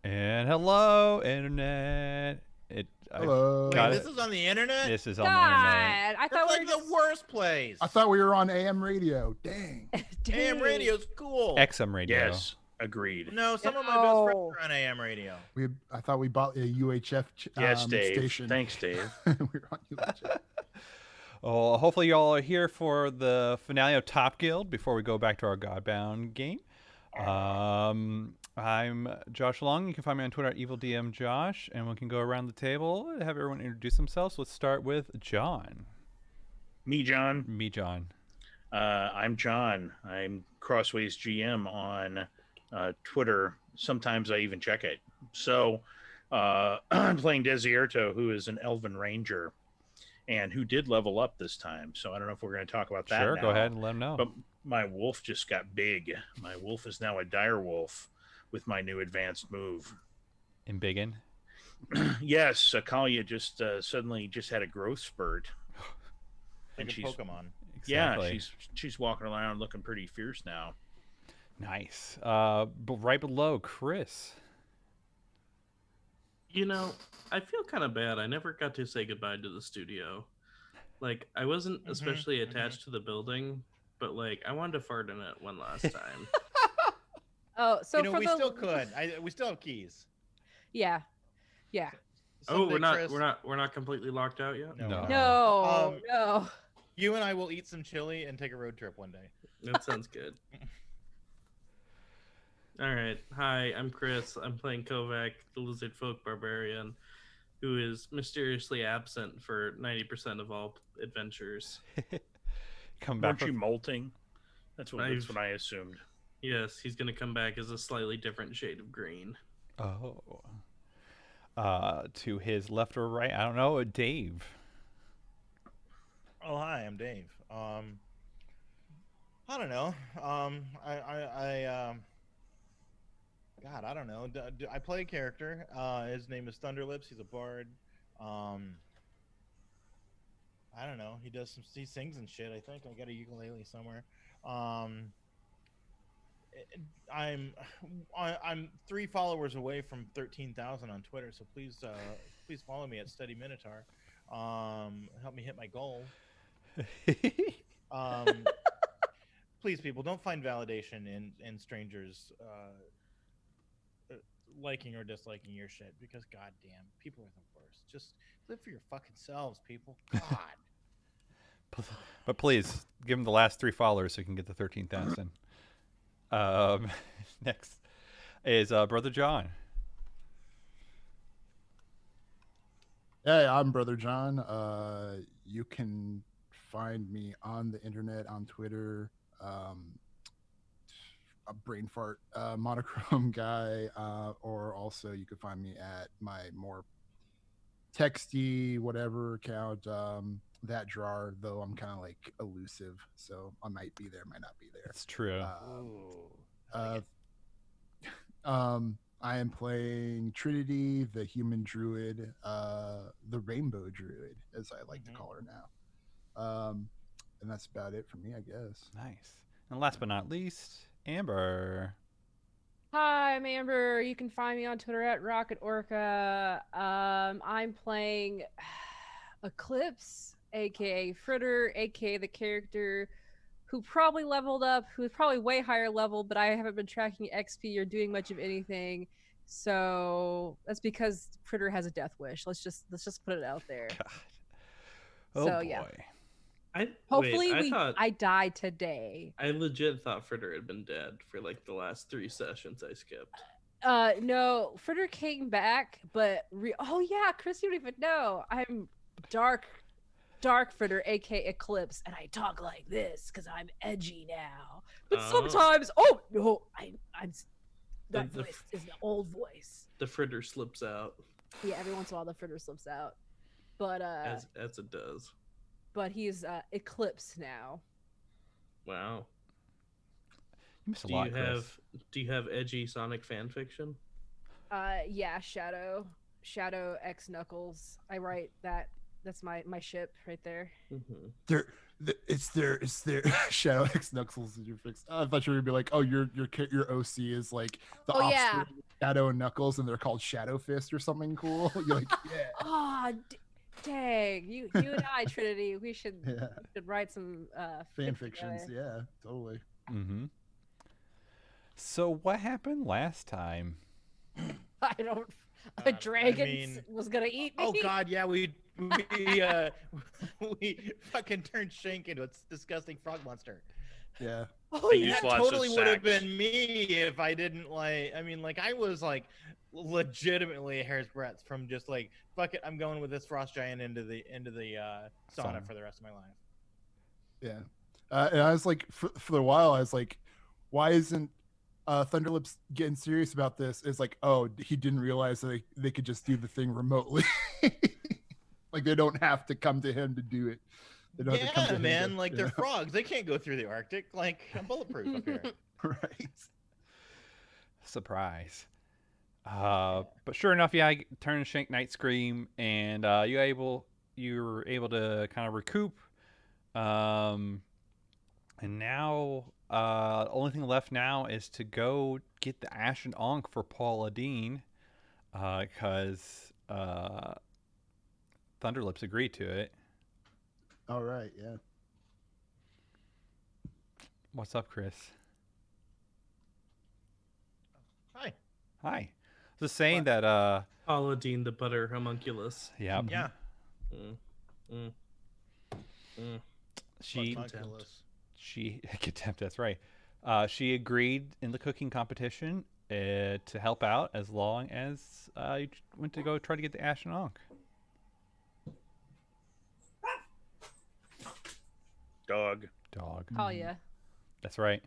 And hello, internet. Hello. Wait, this is on the internet? This is on the internet. God, I That's thought we like were the worst place. I thought we were on AM radio. Dang. AM radio's cool. XM radio. Yes, agreed. No, some of my best friends No. are on AM radio. I thought we bought a UHF Yes, Dave. station. Thanks, Dave. We were on UHF. Oh, hopefully you all are here for the finale of Top Guild before we go back to our Godbound game. I'm Josh Long. You can find me on Twitter at EvilDMJosh, and we can go around the table and have everyone introduce themselves. Let's start with John. Me, John. Me, John. I'm John. I'm Crossways GM on Twitter. Sometimes I even check it. So I'm playing Desierto, who is an Elven Ranger, and who did level up this time. So I don't know if we're going to talk about that. Sure, now. go ahead and let them know. But my wolf just got big. My wolf is now a dire wolf with my new advanced move. In Biggin. Yes, Akalia just suddenly just had a growth spurt. Like a Pokemon. Exactly. Yeah, she's walking around looking pretty fierce now. Nice. But right below, Chris. You know, I feel kind of bad. I never got to say goodbye to the studio. Like, I wasn't especially attached to the building, but like, I wanted to fart in it one last time. Oh, so You know, for we the still could. We still have keys. yeah. Oh, Someday, we're not completely locked out yet. No. No, Um, no. You and I will eat some chili and take a road trip one day. That sounds good. All right. Hi, I'm Chris. I'm playing Kovac, the lizard folk barbarian, who is mysteriously absent for 90% of all adventures. Come back. Weren't you molting? That's what I assumed. Yes, he's going to come back as a slightly different shade of green. Oh. To his left or right, I don't know, Dave. Oh, hi, I'm Dave. I don't know. God, I don't know. I play a character. His name is Thunderlips. He's a bard. I don't know. He sings and shit. I think I got a ukulele somewhere. I'm 3 followers away from 13,000 on Twitter, so please follow me at Steady Minotaur. Help me hit my goal. Please, people, don't find validation in strangers liking or disliking your shit, because goddamn, people are the worst. Just live for your fucking selves, people. God. But please give him the last 3 followers so he can get the 13,000. Next is Brother John. Hey, I'm Brother John. You can find me on the internet, on Twitter, a brain fart monochrome guy, or also you can find me at my more texty whatever account, that drawer, though I'm kind of like elusive, so I might be there, might not be there. That's true. I am playing Trinity, the human druid, the rainbow druid, as I like to call her now. And that's about it for me, I guess. Nice. And last but not least, Amber. Hi, I'm Amber. You can find me on Twitter at Rocket Orca. I'm playing Eclipse, aka Fritter, aka the character who probably leveled up, who's probably way higher level, but I haven't been tracking XP or doing much of anything. So that's because Fritter has a death wish. Let's just put it out there. God. Oh So, boy. yeah. Hopefully, I die today. I legit thought Fritter had been dead for like the last 3 sessions I skipped. No, Fritter came back, but oh yeah, Chris, you don't even know. I'm Dark Fritter, aka Eclipse, and I talk like this because I'm edgy now. But sometimes, oh no, I'm that voice is an old voice. The Fritter slips out. Yeah, every once in a while the Fritter slips out, but As it does. But he's Eclipse now. Wow. You missed a lot, Chris. Do you have edgy Sonic fan fiction? Yeah, Shadow X Knuckles. I write that. That's my ship right there. Mm-hmm. It's their Shadow X Knuckles is your fix. I thought you were gonna be like, oh, your OC is like the offspring Shadow and Knuckles, and they're called Shadow Fist or something cool. You're like, yeah, Ah, dang! You and I, Trinity, we should yeah, write some fan fic fictions. together. Yeah, totally. Mm-hmm. So what happened last time? I don't. A I dragon mean- was gonna eat me. Oh God, yeah, we we fucking turned Shank into a disgusting frog monster. Yeah. Oh They yeah. use That lots of totally would have sacks. been me if I didn't like. I mean, like I was like legitimately a hair's breadth from just like fuck it, I'm going with this frost giant into the sauna Sauna. for the rest of my life. Yeah. And I was like, for a while, I was like, why isn't Thunderlips getting serious about this? It's like, oh, he didn't realize that they could just do the thing remotely. Like they don't have to come to him to do it. They don't have to come to Yeah, him man, to, like you they're know? frogs. They can't go through the Arctic. Like I'm bulletproof up here. Right. Surprise. But sure enough, yeah, I turn Shank Night Scream, and you're able to kind of recoup. And now, the only thing left now is to go get the Ashen Ankh for Paula Dean, because Thunderlips agreed to it. All right. Yeah. What's up, Chris? Hi. Hi. Just saying What? that. Paula Dean, the butter homunculus. Yeah. Yeah. Mm, mm, mm. She Homunculus. she contempt. That's right. She agreed in the cooking competition to help out as long as you went to go try to get the Ashen Ankh. Dog. Dog. Call ya. That's right.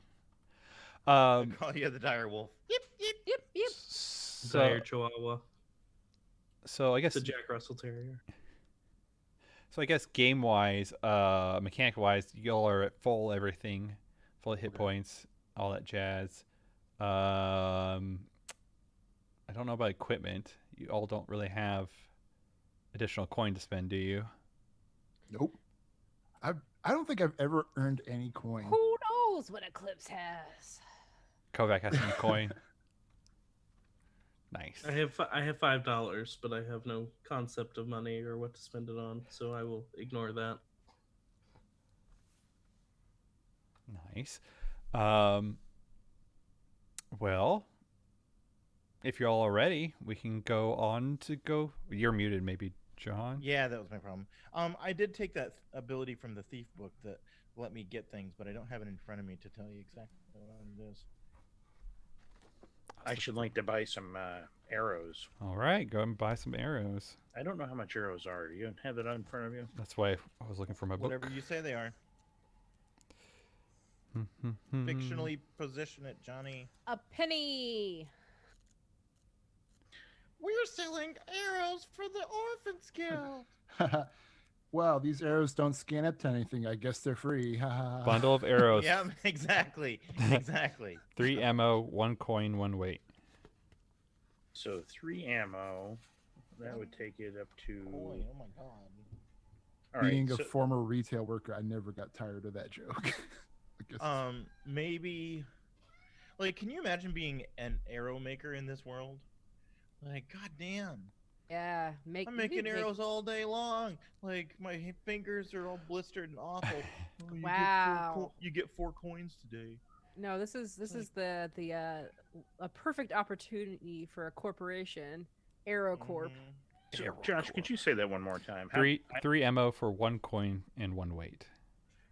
I call you the dire wolf. Yep, yep. Yep, yep. So, Dire Chihuahua. so I guess The Jack Russell Terrier. game wise, mechanic wise, y'all are at full everything, full hit points, all that jazz. I don't know about equipment. You all don't really have additional coin to spend, do you? Nope. I don't think I've ever earned any coin. Who knows what Eclipse has? Kovac has some coin. Nice. I have $5, but I have no concept of money or what to spend it on, so I will ignore that. Nice. Well, if you're all ready, we can go on to go. You're muted, maybe, John. Yeah, that was my problem. I did take that ability from the thief book that let me get things, but I don't have it in front of me to tell you exactly what it is. I should like to buy some arrows. All right, go and buy some arrows. I don't know how much arrows are. Do you have that in front of you? That's why I was looking for my book. Whatever you say they are. Fictionally position it, Johnny. A penny. We're selling arrows for the Orphans Guild. Wow, these arrows don't scan up to anything. I guess they're free. Bundle of arrows. Yeah, exactly. Exactly. 3 ammo, 1 coin, 1 weight. So 3 ammo. That would take it up to. Boy, oh my god. All right. Being a so- former retail worker, I never got tired of that joke. I guess Maybe. Like, can you imagine being an arrow maker in this world? Like, goddamn. Yeah, I'm making arrows all day long. Like my fingers are all blistered and awful. Oh, you Wow. you get 4 coins today. No, this is the a perfect opportunity for a corporation, AeroCorp. Mhm. So, Josh, could you say that one more time? 3 ammo for 1 coin and 1 weight.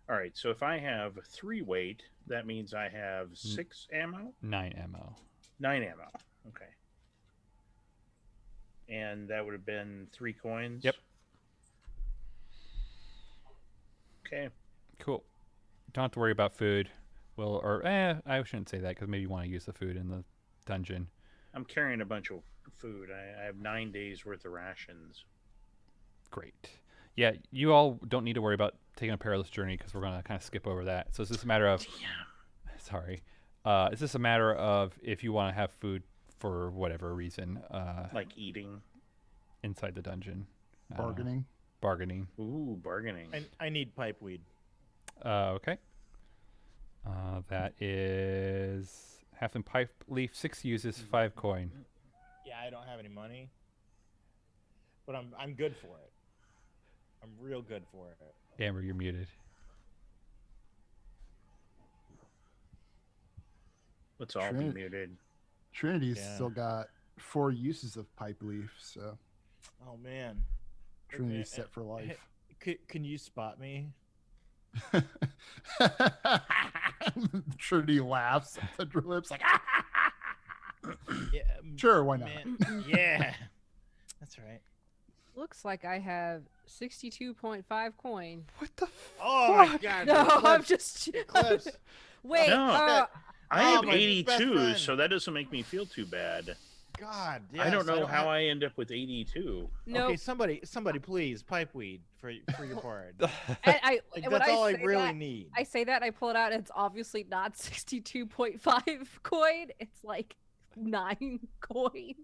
All right. So if I have 3 weight, that means I have 6 ammo, 9 ammo. 9 ammo. Okay. And that would have been 3 coins. Yep. Okay. Cool. Don't have to worry about food. Well, I shouldn't say that because maybe you want to use the food in the dungeon. I'm carrying a bunch of food. I have 9 days worth of rations. Great. Yeah, you all don't need to worry about taking a perilous journey because we're going to kind of skip over that. So it's just a matter of... Sorry. It's just a matter of if you want to have food for whatever reason. Like eating. Inside the dungeon. bargaining. Bargaining. Ooh, bargaining. I need pipe weed. Okay. That is half in pipe leaf, 6 uses, 5 coin. have any money, but I'm good for it. I'm real good for it. Amber, you're muted. Let's all be muted. Trinity's Yeah. still got 4 uses of pipe leaf, so Oh man, Trinity's set for life. Can you spot me? Trinity laughs at her lips like, Yeah, sure, why not? man, yeah, that's right. Looks like I have 62.5 coin. What the Oh fuck? my god, No, I'm Eclipse, just. Eclipse. Wait. No. I Oh, have my best 82, friend. so that doesn't make me feel too bad. God, I don't know how have... I end up with 82. No. Okay, somebody, please, pipe weed for your board. I Like, when that's all I say really that, need. I say that I pull it out. And it's obviously not 62.5 coin. It's like 9 coin.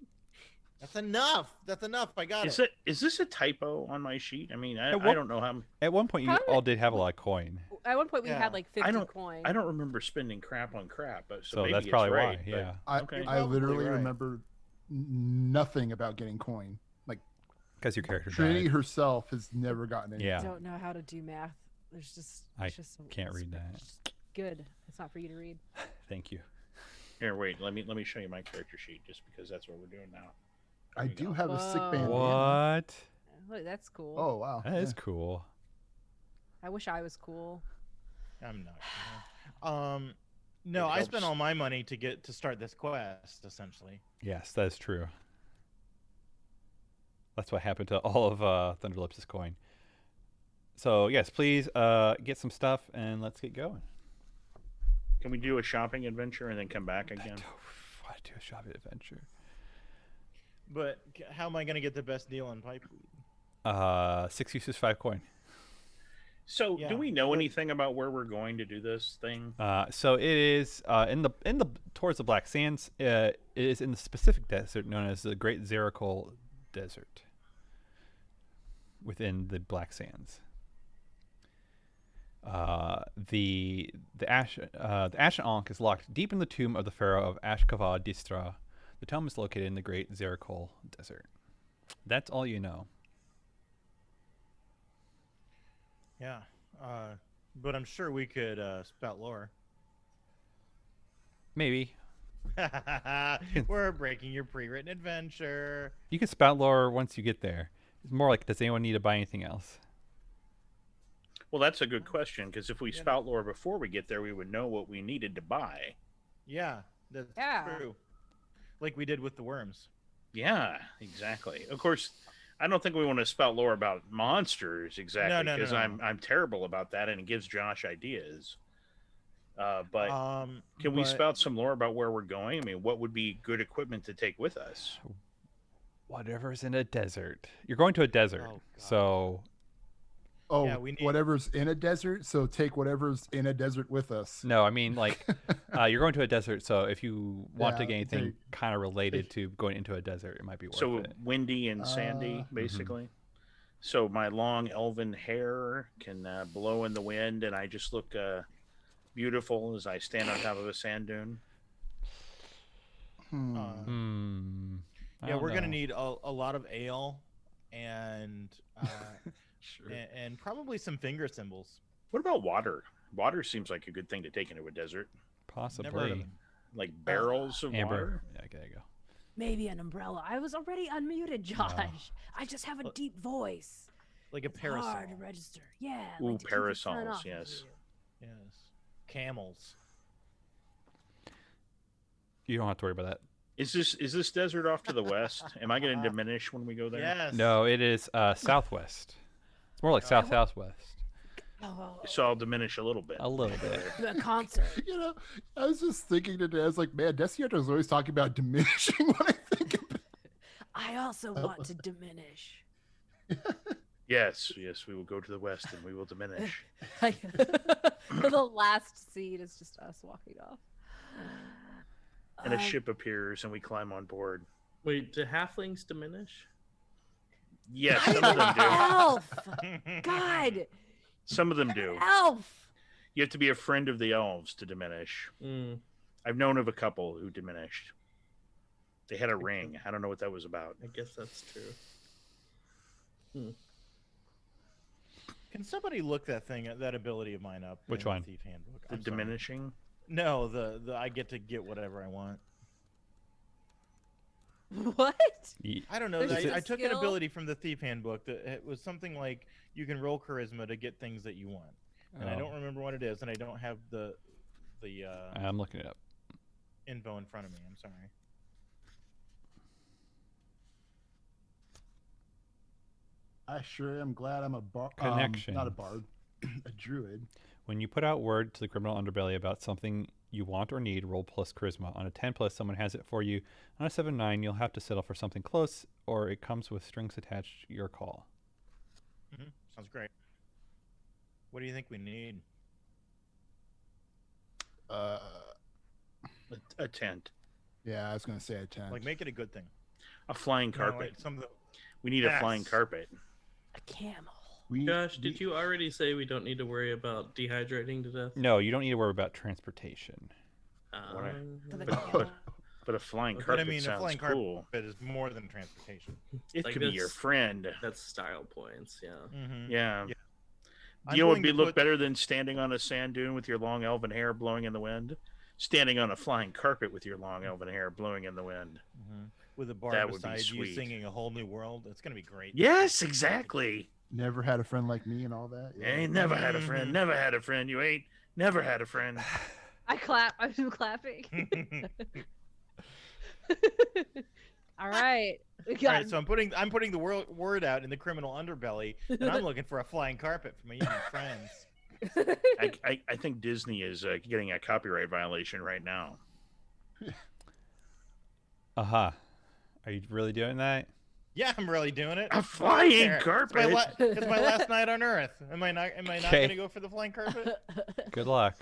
That's enough. That's enough. I got Is it. is this a typo on my sheet? I mean, I what- don't know how. At one point, you Probably- all did have a lot of coin, At one point, we Yeah. had like 50 coin. I don't remember spending crap on crap, but so maybe that's it's probably right, why. but- Yeah, I, Okay. You're I literally probably right. remember nothing about getting coin. Like because your character Trinity died. herself has never gotten any. Yeah. I don't know how to do math. There's just. I it's just can't it's read that. just good. It's not for you to read. Thank you. Here, wait. Let me show you my character sheet, just because that's what we're doing now. I There we do go. have a sick Whoa. bandana. What? Look, that's cool. Oh wow. That is yeah. cool. I wish I was cool. I'm not. No, It I spent helps. all my money to start this quest, essentially. Yes, that is true. That's what happened to all of Thunderlips' coin. So yes, please get some stuff and let's get going. Can we do a shopping adventure and then come back again? I want to do a shopping adventure. But how am I going to get the best deal on pipe weed? 6 uses 5 coin. So, Yeah, do we know but- anything about where we're going to do this thing? So it is in the towards the Black Sands. It is in the specific desert known as the Great Zerikol Desert. Within the Black Sands. The Ashen Ankh is locked deep in the tomb of the pharaoh of Ashkava Distra. The tomb is located in the Great Zerikol Desert. That's all you know. Yeah. But I'm sure we could spout lore. Maybe We're breaking your pre-written adventure. you can spout lore once you get there. It's more like, does anyone need to buy anything else? Well, that's a good question, because if we Yeah. spout lore before we get there, we would know what we needed to buy. Yeah, that's Yeah. true. Like we did with the worms. Yeah, exactly. Of course, I don't think we want to spout lore about monsters exactly, No, because no. I'm terrible about that, and it gives Josh ideas. But can we but- spout some lore about where we're going? I mean, what would be good equipment to take with us? Whatever's in a desert. You're going to a desert, Oh, God. so Oh, Yeah, we need- whatever's in a desert. So take whatever's in a desert with us. no. I mean, like, you're going to a desert, so if you want to Yeah, get anything take- kind of related to going into a desert, it might be worth So it. windy and sandy, basically. So my long elven hair can blow in the wind, and I just look beautiful as I stand on top of a sand dune. Hmm. I Yeah, don't we're gonna know. need a lot of ale and Sure. and probably some finger cymbals. What about water? Water seems like a good thing to take into a desert. Never heard of Possibly. it. Like barrels of Amber. water. Yeah, there you go. Maybe an umbrella. I was already unmuted, Josh. I just have a deep voice. Like a It's parasol. hard to register. Yeah. Ooh, like to keep the sun parasols, off of yes. you. Yes. Camels. You don't have to worry about that. Is this desert off to the west? Am I going to diminish when we go there? Yes. No, it is southwest. It's more like southwest. Oh, So I'll diminish a little bit. A little bit. the concert. You know, I was just thinking today. I was like, man, Desiato is always talking about diminishing when I think about. I also want to diminish. Yes, we will go to the west and we will diminish. Like, the last scene is just us walking off. And a ship appears and we climb on board. Wait, do halflings diminish? Yes, some of them do. Elf! God! Some of them do. Elf! You have to be a friend of the elves to diminish. Mm. I've known of a couple who diminished. They had a ring. I don't know what that was about. I guess that's true. Can somebody look that ability of mine up? Which in one? The Thief Handbook. The I'm sorry. diminishing. No, the I get to get whatever I want. What? I don't know. There's a I took an skill? ability from the Thief Handbook that it was something like you can roll charisma to get things that you want, and I don't remember what it is, and I don't have the I'm looking it up. info in front of me. I'm sorry. I sure am glad I'm a Connection. not a bard, a druid. When you put out word to the criminal underbelly about something you want or need, roll plus charisma. On a 10 plus, someone has it for you. On a 7-9, you'll have to settle for something close, or it comes with strings attached. Your call. Sounds great. What do you think we need? A tent. Yeah, I was gonna say a tent. Like, make it a good thing. A flying You know, carpet. like some of the We need a flying Yes. carpet. A camel. Josh, did you already say we don't need to worry about dehydrating to death? No, you don't need to worry about transportation. Alright. For the But- camel. But a flying But carpet I mean, a sounds flying cool. carpet is more than transportation. It Like could be your that's- friend. That's style points, yeah. Mm-hmm. Yeah. Yeah. Do you know what would look better than standing on a sand dune with your long elven hair blowing in the wind? Standing on a flying carpet with your long elven hair blowing in the wind. With a bar That would be beside you sweet. singing A Whole New World. It's gonna be great. Yes, exactly. Never had a friend like me and all that. You ain't never had a friend. Never had a friend. You ain't never had a friend. I clap. I'm clapping. All right. We All got right, so I'm putting the word out in the criminal underbelly, and I'm looking for a flying carpet for my young friends. I think Disney is getting a copyright violation right now. Aha. Are you really doing that? Yeah, I'm really doing it. A flying There. carpet. It's my last night on Earth. Am I not Okay. gonna go for the flying carpet? Good luck.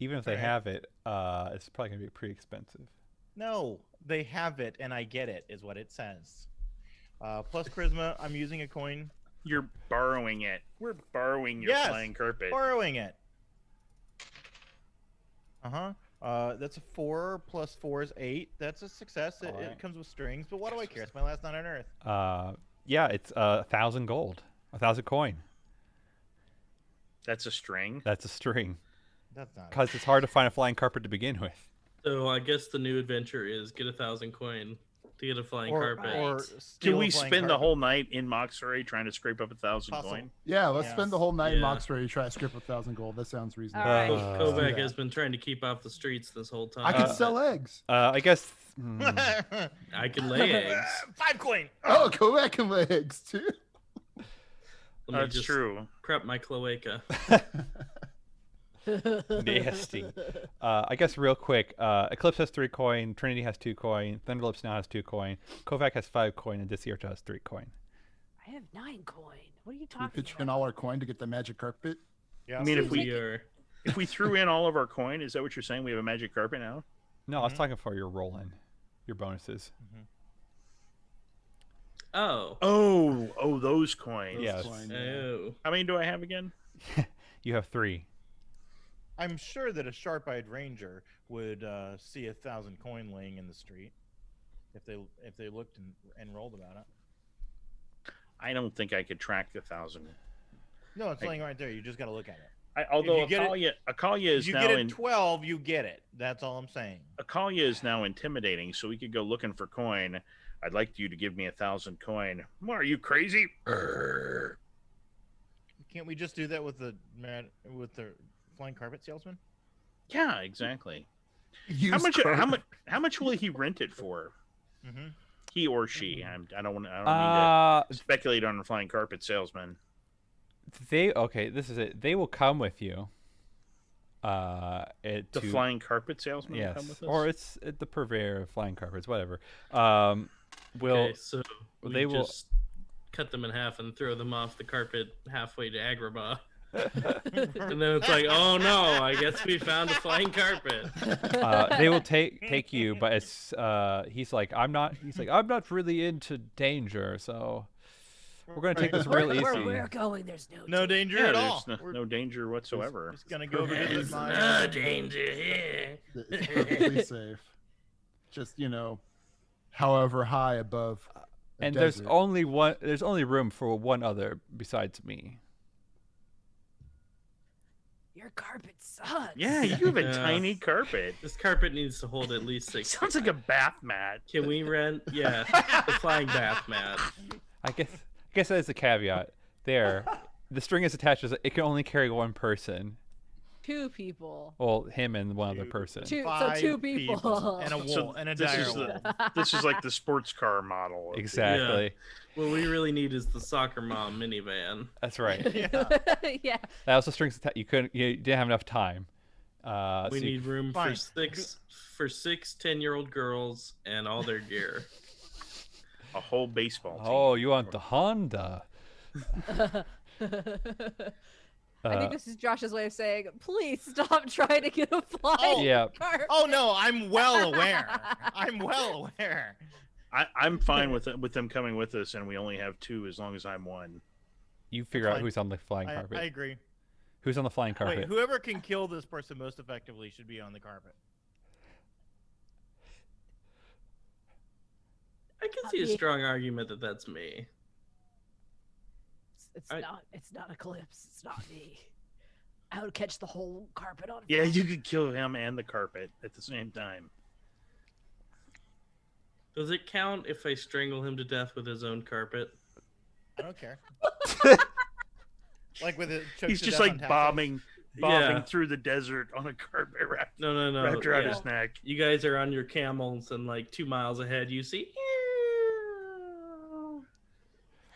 Even if they Alright. have it, it's probably going to be pretty expensive. No, they have it, and I get it. Is what it says. Plus charisma. I'm using a coin. You're borrowing it. We're borrowing your Yes, flying carpet. Borrowing it. That's a 4 plus 4 is 8. That's a success. It Alright. comes with strings, but what do I care? It's my last night on Earth. Yeah, it's 1,000 gold. 1,000 coin. That's a string. That's a string. That's not. Because it's hard to find a flying carpet to begin with. So I guess the new adventure is get 1,000 coin to get a flying Or carpet. steal Can a we flying spend the carpet. whole night in Moxbury trying to scrape up 1,000 Possible. coin? Yeah, let's Yeah. spend the whole night in Yeah. Moxbury to try to scrape 1,000 gold. That sounds reasonable. All right. Kovac Yeah. has been trying to keep off the streets this whole time. I could but sell eggs. I guess. I can lay eggs. 5 coin. Oh, Kovac can lay eggs too. Let me That's just true. prep my cloaca. Nasty. I guess real quick, Eclipse has 3 coin, Trinity has 2 coin, Thunderlips now has 2 coin, Kovac has 5 coin, and Desierto has 3 coin. I have 9 coin. What are you We talking pitch about? in all our coin to get the magic carpet. Yeah. I mean, if We we are. if we threw in all of our coin, is that what you're saying? We have a magic carpet now? No, I was talking for your roll-in, your bonuses. Oh. Oh, those coins. Yes. Coin, yeah. Oh. How many do I have again? You have 3. I'm sure that a sharp-eyed ranger would see 1,000 coin laying in the street if they looked and rolled about it. I don't think I could track the 1,000. No, it's Hey. laying right there. You just got to look at it. Although you get it- Akalia If is you now get it in 12, you get it. That's all I'm saying. Akalia is now intimidating, so we could go looking for coin. I'd like you to give me 1,000 coin. What, are you crazy? Can't we just do that with the flying carpet salesman? Yeah, exactly. Use How much will he rent it for? Mm-hmm. He or she? I don't mean to speculate on a flying carpet salesman. This is it. They will come with you. The flying carpet salesman will yes, come with us? or it's the purveyor of flying carpets, whatever. Will Okay, so they we will- just cut them in half and throw them off the carpet halfway to Agrabah. And then it's like, oh no, I guess we found a flying carpet. they will take you, but it's he's like I'm not really into danger, so we're gonna take this real Where easy. we're going, there's no. No danger Yeah, at all. there's We're no danger whatsoever. just gonna go visit There's my. no danger here. It's perfectly safe. Just however high above a And desert. there's only room for one other besides me. Your carpet sucks. Yeah, you have a Yeah. tiny carpet. This carpet needs to hold at least 6. Sounds like a bath mat. Can we rent? Yeah, the flying bath mat. I guess that is a caveat. There, the string is attached. It can only carry one person. 2 people. Well, him and one other person. 2, so 5 2 people. and a wall So and a this dire is wall. This is like the sports car model. of the- Exactly. What we really need is the soccer mom minivan. That's right. Yeah. Yeah. That was the strings attached. You didn't have enough time. We So you- need room Fine. for six 10-year-old girls and all their gear. A whole baseball team. Oh, you want the Honda? I think this is Josh's way of saying, please stop trying to get a flying Yeah. carpet. Oh no, I'm well aware. I'm well aware. I'm fine with them coming with us, and we only have 2 as long as I'm one. You figure out fine. who's on the flying I carpet. agree. Who's on the flying Wait, carpet? whoever can kill this person most effectively should be on the carpet. I can see a strong argument that that's me. It's I- not. It's not Eclipse. It's not me. I would catch the whole carpet on fire. Yeah, you could kill him and the carpet at the same time. Does it count if I strangle him to death with his own carpet? I don't care. Like with it. He's just like bobbing Yeah. through the desert on a carpet wrapped No. around yeah. his neck. You guys are on your camels, and like 2 miles ahead, you see.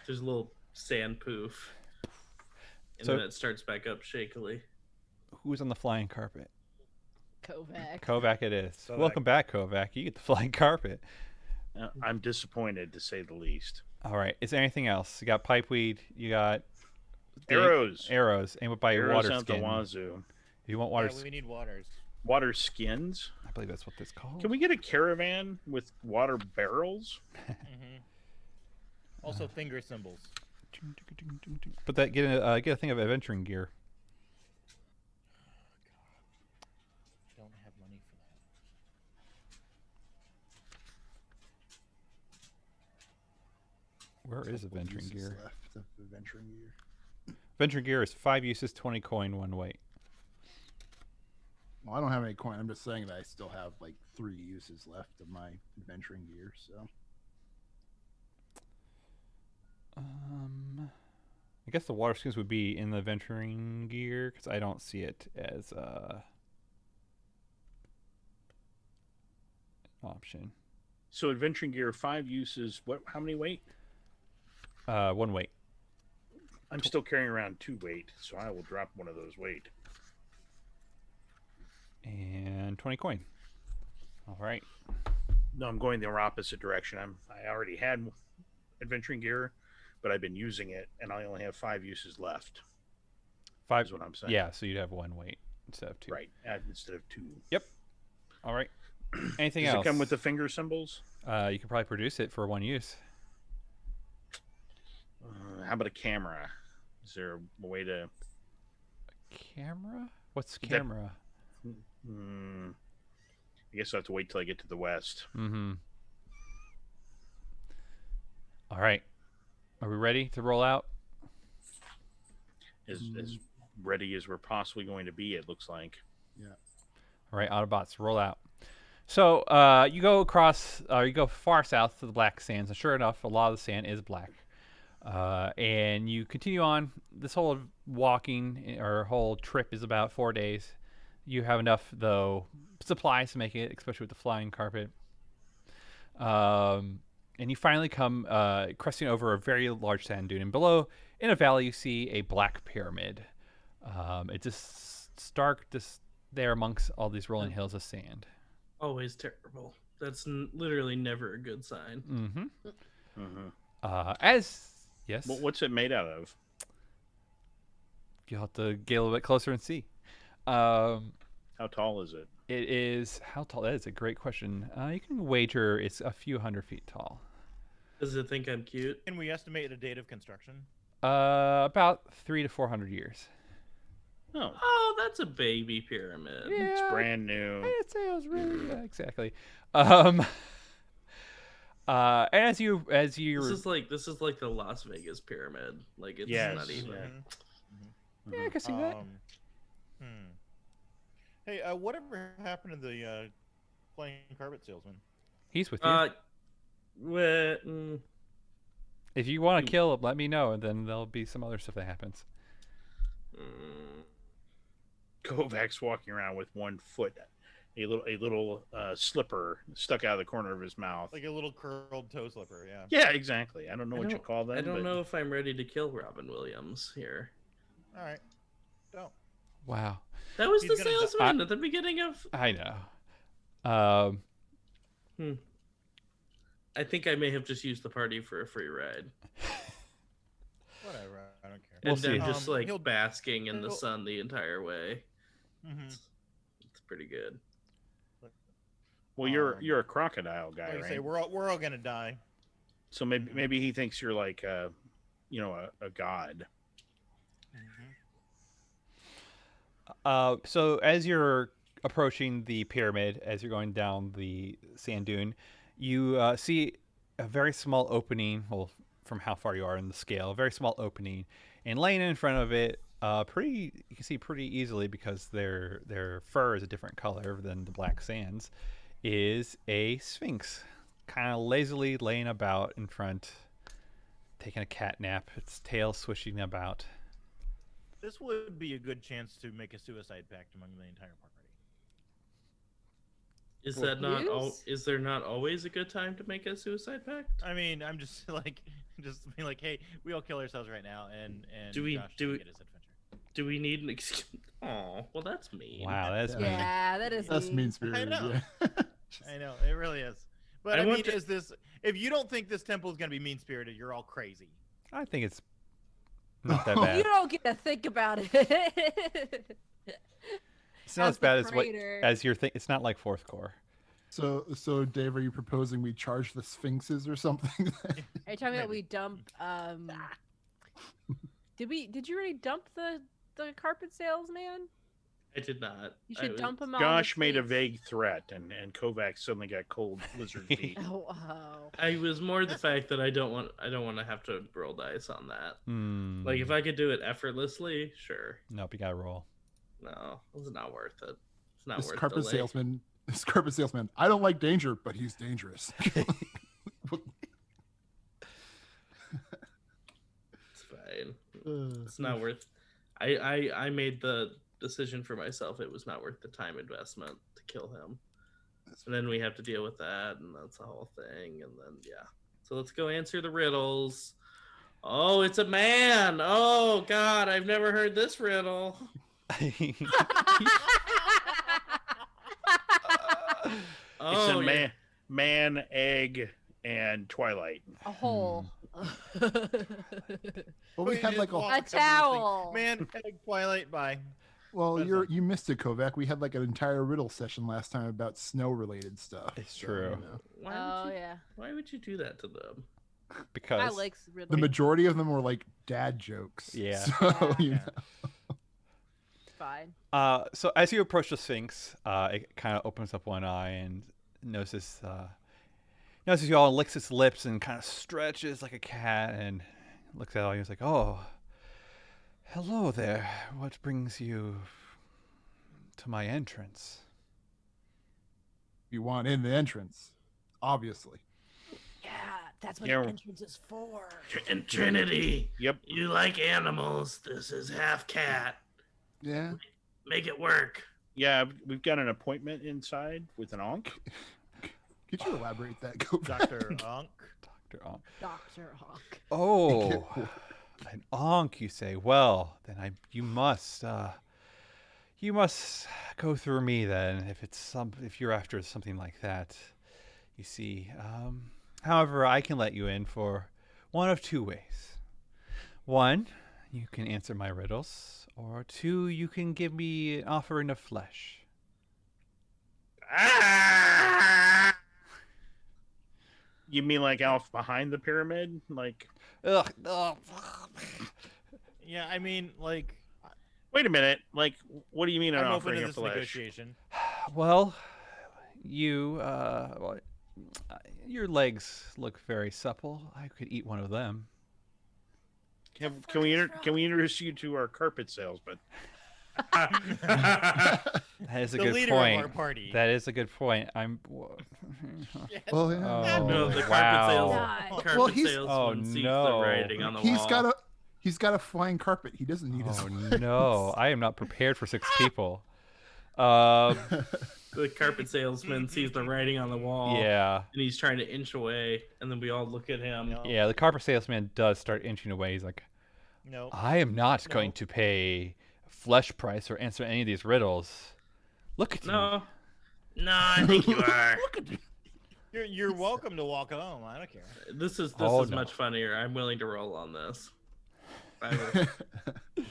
There's a little sand poof. And So- then it starts back up shakily. Who's on the flying carpet? Kovac. Kovac it is. Kovac. Welcome back, Kovac. You get the flying carpet. I'm disappointed, to say the least. All right. Is there anything else? You got pipeweed. You got Arrows. Arrows. Aim it by your Arrows water out the skin. wazoo. If you want water, Yeah, we need waters. Water skins. I believe that's what this called. Can we get a caravan with water barrels? Hmm Also, finger symbols. But that get a thing of adventuring gear. Don't have money for that. Where is adventuring Uses gear? left of adventuring gear. Adventuring gear is 5 uses, 20 coin, 1 weight. Well, I don't have any coin. I'm just saying that I still have like 3 uses left of my adventuring gear. So I guess the water skins would be in the adventuring gear because I don't see it as an option. So adventuring gear, 5 uses. What? How many weight? 1 weight. I'm still carrying around 2 weight, so I will drop one of those weight. And 20 coin. All right. No, I'm going the opposite direction. I already had adventuring gear, but I've been using it, and I only have 5 uses left. 5 Is what I'm saying. Yeah, so you'd have 1 weight instead of 2. Right, instead of 2. All right. Anything Does else? it come with the finger symbols? You can probably produce it for 1 use. How about a camera? Is there a way to? Camera? What's That- camera? I guess I have to wait till I get to the west. Mm-hmm. All right. Are we ready to roll out? As ready as we're possibly going to be, it looks like. All right, Autobots, roll out. So you go across, you go far south to the Black Sands, and sure enough, a lot of the sand is black. And you continue on. This whole walking or whole trip is about 4 days. You have enough, though, supplies to make it, especially with the flying carpet. And you finally come cresting over a very large sand dune. And below, in a valley, you see a black pyramid. It's just stark, just there amongst all these rolling hills of sand. Always terrible. That's literally never a good sign. Mm-hmm. Mm-hmm. Yes, What's it made out of? you'll have to get a little bit closer and see. How tall is it? It is, how tall? That is a great question. You can wager it's a few hundred feet tall. Does it think I'm cute? Can we estimate a date of construction? About 300 to 400 years. Oh, Oh, that's a baby pyramid. it's brand new. I'd say it was really, yeah, exactly. And as This you, is like the Las Vegas pyramid. Like it's Yes, not even. yeah. yeah, I can see that. Hmm. Hey, whatever happened to the flying carpet salesman? He's with you. Wh- mm, If you want to kill him, let me know, and then there'll be some other stuff that happens. mm, Kovacs walking around with one foot, a little slipper stuck out of the corner of his mouth. Like a little curled toe slipper, yeah. Yeah, exactly. I don't know what you call them. I don't but... know if I'm ready to kill Robin Williams here. All right. Don't. Wow. That was He's the gonna die. salesman at the beginning of. I know. I think I may have just used the party for a free ride. Whatever. I don't care. We'll And then see. just like He'll- basking in the he'll- sun the entire way. Mhm. It's pretty good. Well, you're a crocodile guy, Like I right? say, we're all gonna die. So maybe he thinks you're like a god. So as you're approaching the pyramid, as you're going down the sand dune, you see a very small opening. Well, from how far you are in the scale, a very small opening, and laying in front of it, you can see pretty easily because their fur is a different color than the black sands, is a sphinx, kind of lazily laying about in front, taking a cat nap, its tail swishing about. This would be a good chance to make a suicide pact among the entire party. Is that not Use? Is there not always a good time to make a suicide pact? I mean, I'm just being like, hey, we all kill ourselves right now, and Do we- Josh do can we- get his adventure. Do we need an excuse? Oh, well, that's mean. Wow, that's Yeah. mean. Yeah, that is That's mean. mean spirited. know. Yeah. I know it really is. But I I, mean, want to- is this? If you don't think this temple is gonna be mean spirited, you're all crazy. I think it's not that You bad. don't get to think about it. It's not as the bad as what praetor. as you're think. It's not like fourth core. So Dave, are you proposing we charge the sphinxes or something? Are you talking about Maybe. we dump? Did you already dump the carpet salesman? I did not. You I should was- dump him on. Josh the made a streets. vague threat, and Kovacs suddenly got cold lizard feet. Oh, wow. I was more the fact that I don't want to have to roll dice on that. Hmm. Like if I could do it effortlessly, sure. Nope, you gotta roll. No, it's not worth it. It's not this worth carpet the salesman. This carpet salesman. I don't like danger, but he's dangerous. It's fine. It's not worth. I made the decision for myself. It was not worth the time investment to kill him. And then we have to deal with that, and that's the whole thing. And then yeah. So let's go answer the riddles. Oh, it's a man. Oh God, I've never heard this riddle. It's Oh, a yeah. man, egg, and Twilight. A hole. Well, we You had just like a. walk A up to this thing, towel. Man, egg, Twilight, bye. Well, That's you missed it, Kovac. We had like an entire riddle session last time about snow-related stuff. It's So, true. Why Oh would you, yeah. Why would you do that to them? Because I like The riddles. majority of them were like dad jokes. Yeah. So, Yeah. you Yeah. know. Fine. so as you approach the Sphinx, it kind of opens up one eye and notices you all, and licks its lips and kind of stretches like a cat and looks at all you. It's like, oh, hello there. What brings you to my entrance? You want in the entrance, obviously. Yeah, that's what Yeah. the entrance is for. And Trinity, Yep. you like animals. This is half cat. Yeah. Make it work. Yeah, we've got an appointment inside with an Ankh. Could you elaborate that, Kovac? Dr. Ankh. Dr. Ankh. Dr. Hawk. Oh, an Ankh, you say? Well, then you must go through me then. If you're after something like that, you see. However, I can let you in for one of two ways. One, you can answer my riddles, or two, you can give me an offering of flesh. You mean like off behind the pyramid? Like, Ugh. Ugh. Yeah, I mean, like, wait a minute. Like, what do you mean an I'm open offering to of this flesh? negotiation. Well, you Your legs look very supple. I could eat one of them. Can we introduce you to our carpet salesman? That is a The good leader point. of our party. That is a good point. I'm. Well, yeah. No, the wow. carpet Well, he's- salesman sees the no. writing on the He's wall. got a flying carpet. He doesn't need his Oh legs. no! I am not prepared for 6 people. The carpet salesman sees the writing on the wall. Yeah, And he's trying to inch away, and then we all look at him. No. yeah. The carpet salesman does start inching away. He's like, No. I am not No. going to pay flesh price or answer any of these riddles. Look at you. No, I think you are. You're welcome to walk home. I don't care. This is Oh, no. much funnier. I'm willing to roll on this. I will.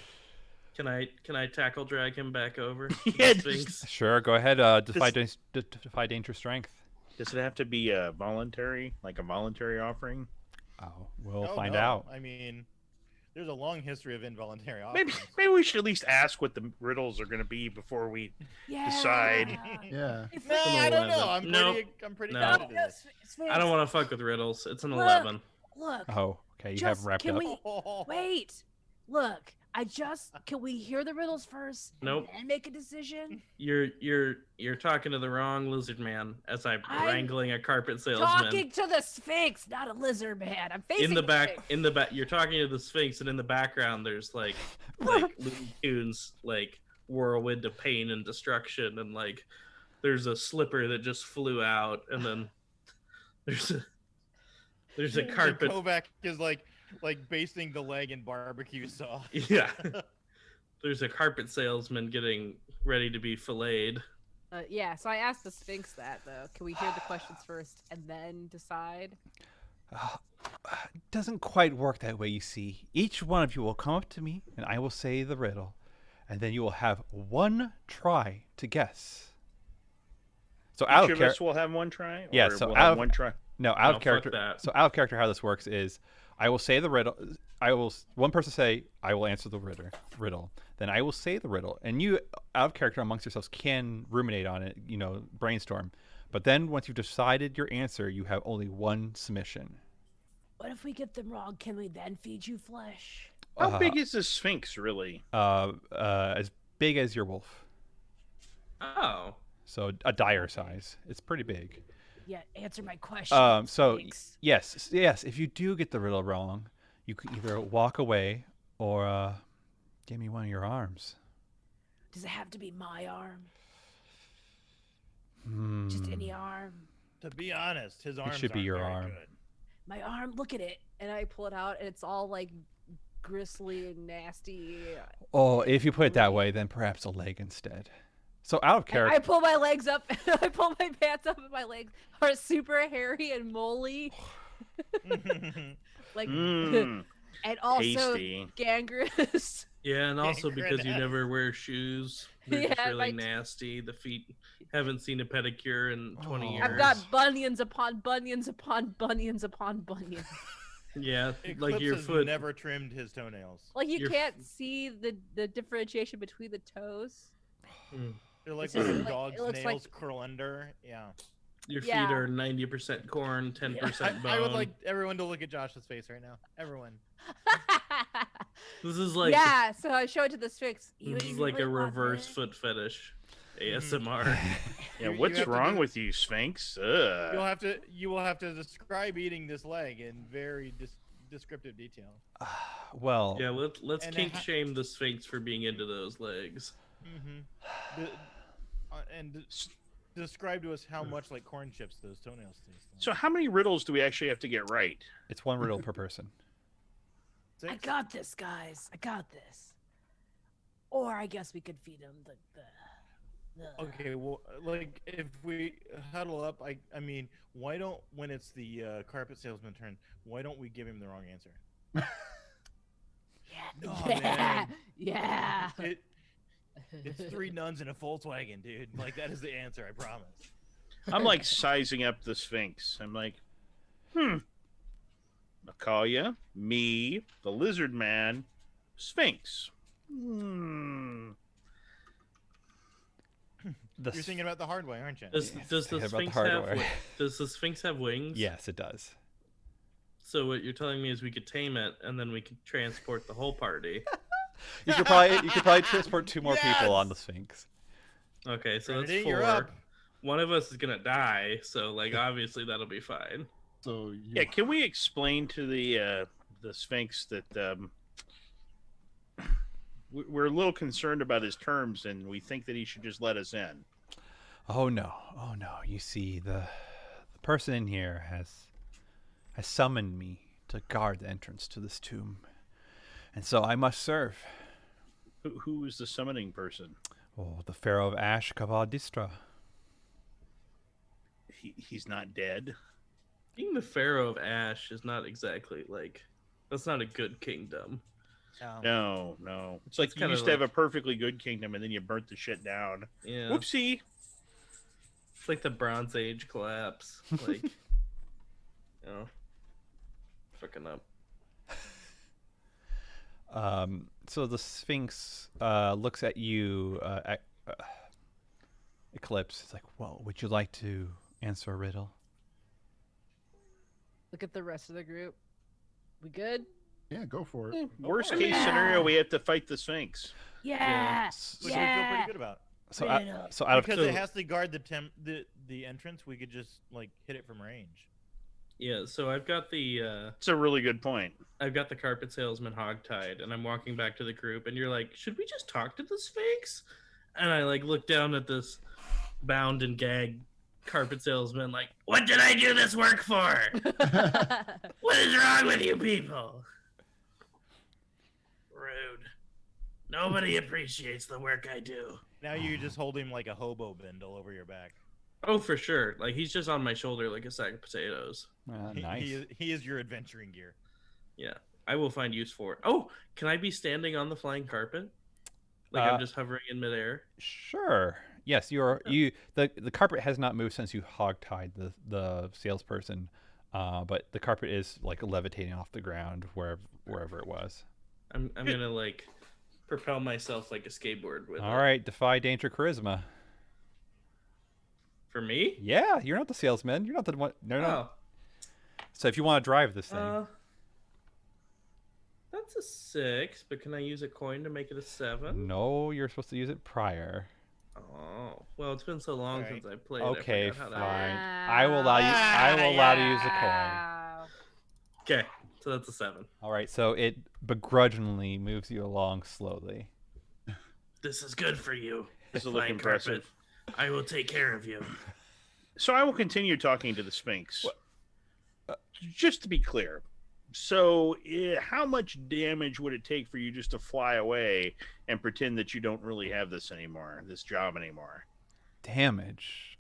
Can I tackle drag him back over? to the Yeah, Sphinx? Sure, go ahead. Defy danger strength. Does it have to be voluntary, like a voluntary offering? Oh, we'll Oh, find no. out. I mean, there's a long history of involuntary Maybe offerings. we should at least ask what the riddles are going to be before we decide. Yeah. If No, we- I don't know. Nope. I'm pretty No. committed to No, this. Sphinx, I don't want to fuck with riddles. It's an Look. 11. Look. Oh, okay. You have Just- them wrapped can up. we- Wait. Look. Can we hear the riddles first? Nope. And make a decision? You're talking to the wrong lizard man as I'm I'm wrangling a carpet salesman. Talking to the Sphinx, not a lizard man. I'm facing in the back Sphinx. you're talking to the Sphinx, and in the background there's like Looney Tunes, like whirlwind of pain and destruction, and like there's a slipper that just flew out, and then there's a carpet. Kovac is like basting the leg in barbecue sauce. Yeah. There's a carpet salesman getting ready to be filleted. Yeah, so I asked the Sphinx that, though. Can we hear the questions first and then decide? Doesn't quite work that way, you see. Each one of you will come up to me, and I will say the riddle, and then you will have one try to guess. So out Each of of us character, will have one try. Or Yeah, so we'll out have of- one try. no, out No, of fuck character. that. So out of character, how this works is, I will say the riddle. One person say, I will answer the riddle. Then I will say the riddle, and you, out of character amongst yourselves, can ruminate on it. Brainstorm. But then once you've decided your answer, you have only one submission. What if we get them wrong? Can we then feed you flesh? How big is the Sphinx, really? As big as your wolf. Oh. So a dire size. It's pretty big. Yeah, answer my question. So Sphinx. yes. If you do get the riddle wrong, you can either walk away or give me one of your arms. Does it have to be my arm? Hmm. Just any arm? To be honest, his arms should be aren't your very arm. good. My arm, look at it. And I pull it out, and it's all like gristly and nasty. Oh, if you put it that way, then perhaps a leg instead. So out of I character. pull my legs up, I pull my pants up, and my legs are super hairy and moly. Like, Mm, and also tasty. gangrenous. Yeah, and also because you Granite. never wear shoes. They're just Yeah, really my- nasty. The feet haven't seen a pedicure in 20 Oh. years. I've got bunions upon bunions upon bunions upon bunions. Yeah, Eclipse like your has foot. never trimmed his toenails. Like you Your can't see the differentiation between the toes. Mm. They're like It's just when a like- dog's it looks nails like- curl under. Yeah. Your feet Yeah. are 90% corn, 10% bone. I would like everyone to look at Josh's face right now. Everyone. This is like yeah, so I show it to the Sphinx. this is like a reverse foot fetish. ASMR. Yeah, You what's have to wrong do- with you, Sphinx? You will have to describe eating this leg in very descriptive detail. Well, Yeah, let's And kink ha- shame the Sphinx for being into those legs. Mm-hmm. Describe to us how much like corn chips those toenails taste. Like. So how many riddles do we actually have to get right? it's one riddle per person. I got this, guys. I got this. Or I guess we could feed him the Okay, well, like if we huddle up, I mean, why don't when it's the carpet salesman turn, why don't we give him the wrong answer? Yeah. Oh, yeah. man. Yeah. It's 3 nuns in a Volkswagen, dude. Like that is the answer, I promise. I'm like sizing up the Sphinx. I'm like, Macalia, me, the lizard man, Sphinx. The You're thinking about the hard way, aren't you? Does Yes, does the thinking about the Sphinx hard have way. does the Sphinx have wings? Yes, it does. So what you're telling me is we could tame it and then we could transport the whole party. You could probably transport 2 more people on the Sphinx. Okay, so that's Trinity, 4. you're up. One of us is gonna die, so like obviously that'll be fine. So you, Yeah, can we explain to the Sphinx that we're a little concerned about his terms, and we think that he should just let us in. Oh no! You see, the person in here has summoned me to guard the entrance to this tomb, and so I must serve. Who is the summoning person? Oh, the Pharaoh of Ash Kabadistra. He's not dead. Being the Pharaoh of Ash is not exactly like that's not a good kingdom. No. It's like It's you kinda used to have a like- perfectly good kingdom, and then you burnt the shit down. Yeah. Whoopsie. It's like the Bronze Age collapse. Like fucking up. So the Sphinx looks at you, Eclipse. It's like, well, would you like to answer a riddle? Look at the rest of the group. We good? yeah, go for it. Worst Oh, case yeah. scenario, we have to fight the Sphinx. Yeah. Which we feel pretty good about. So, Riddle. so out of Because it has to guard the entrance, we could just like hit it from range. Yeah, so I've got the It's a really good point. carpet salesman hogtied, and I'm walking back to the group, and you're like, should we just talk to the Sphinx? And I like look down at this bound and gagged carpet salesman, like, what did I do this work for? What is wrong with you people? Rude. Nobody appreciates the work I do. Now you just hold him like a hobo bindle over your back. Oh, for sure. Like he's just on my shoulder like a sack of potatoes. nice. He is your adventuring gear. Yeah, I will find use for it. Oh, can I be standing on the flying carpet? Like I'm just hovering in midair. Sure. Yes, the carpet has not moved since you hogtied the salesperson, but the carpet is like levitating off the ground wherever it was. I'm gonna like propel myself like a skateboard with All it. right, defy danger charisma. For me? Yeah, you're not the salesman. You're not the one. No. Oh, So if you want to drive this thing, that's a 6. But can I use a coin to make it a 7? no, you're supposed to use it prior. Oh, well, it's been so long Alright. since I played. Okay, I forgot how fine. to... I will allow you. I will allow to use a coin. Wow. Okay, so that's a 7. All right, so it begrudgingly moves you along slowly. This is good for you. This will look flying impressive. carpet. I will take care of you. So I will continue talking to the Sphinx. Just to be clear, so how much damage would it take for you just to fly away and pretend that you don't really have this job anymore? Damage.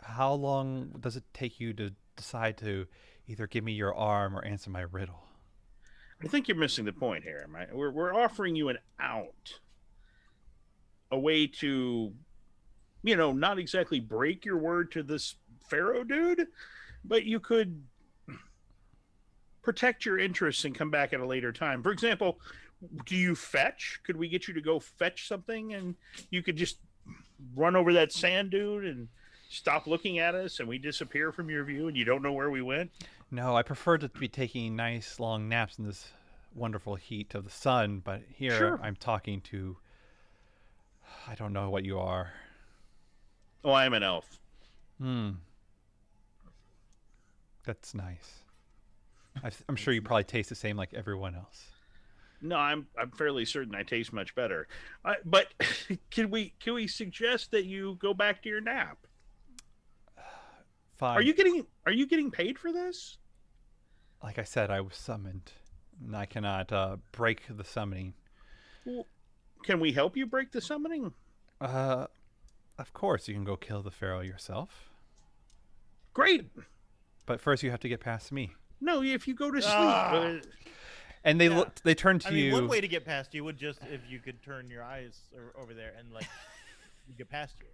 How long does it take you to decide to either give me your arm or answer my riddle? I think you're missing the point here. We're offering you an out, a way to, not exactly break your word to this Pharaoh dude, but you could protect your interests and come back at a later time. For example, do you fetch? Could we get you to go fetch something and you could just run over that sand dude and stop looking at us and we disappear from your view and you don't know where we went? No, I prefer to be taking nice long naps in this wonderful heat of the sun, but here Sure. I'm talking to. I don't know what you are. Oh, I'm an elf. That's nice. I'm sure you probably taste the same like everyone else. No, I'm fairly certain I taste much better. But can we suggest that you go back to your nap? Fine. Are you getting paid for this? Like I said, I was summoned, and I cannot break the summoning. Well, can we help you break the summoning? Of course you can go kill the pharaoh yourself, Great. but first you have to get past me. No, if you go to sleep. And they Yeah. they turn to I mean, you. one way to get past you would just if you could turn your eyes over there and like you get past you.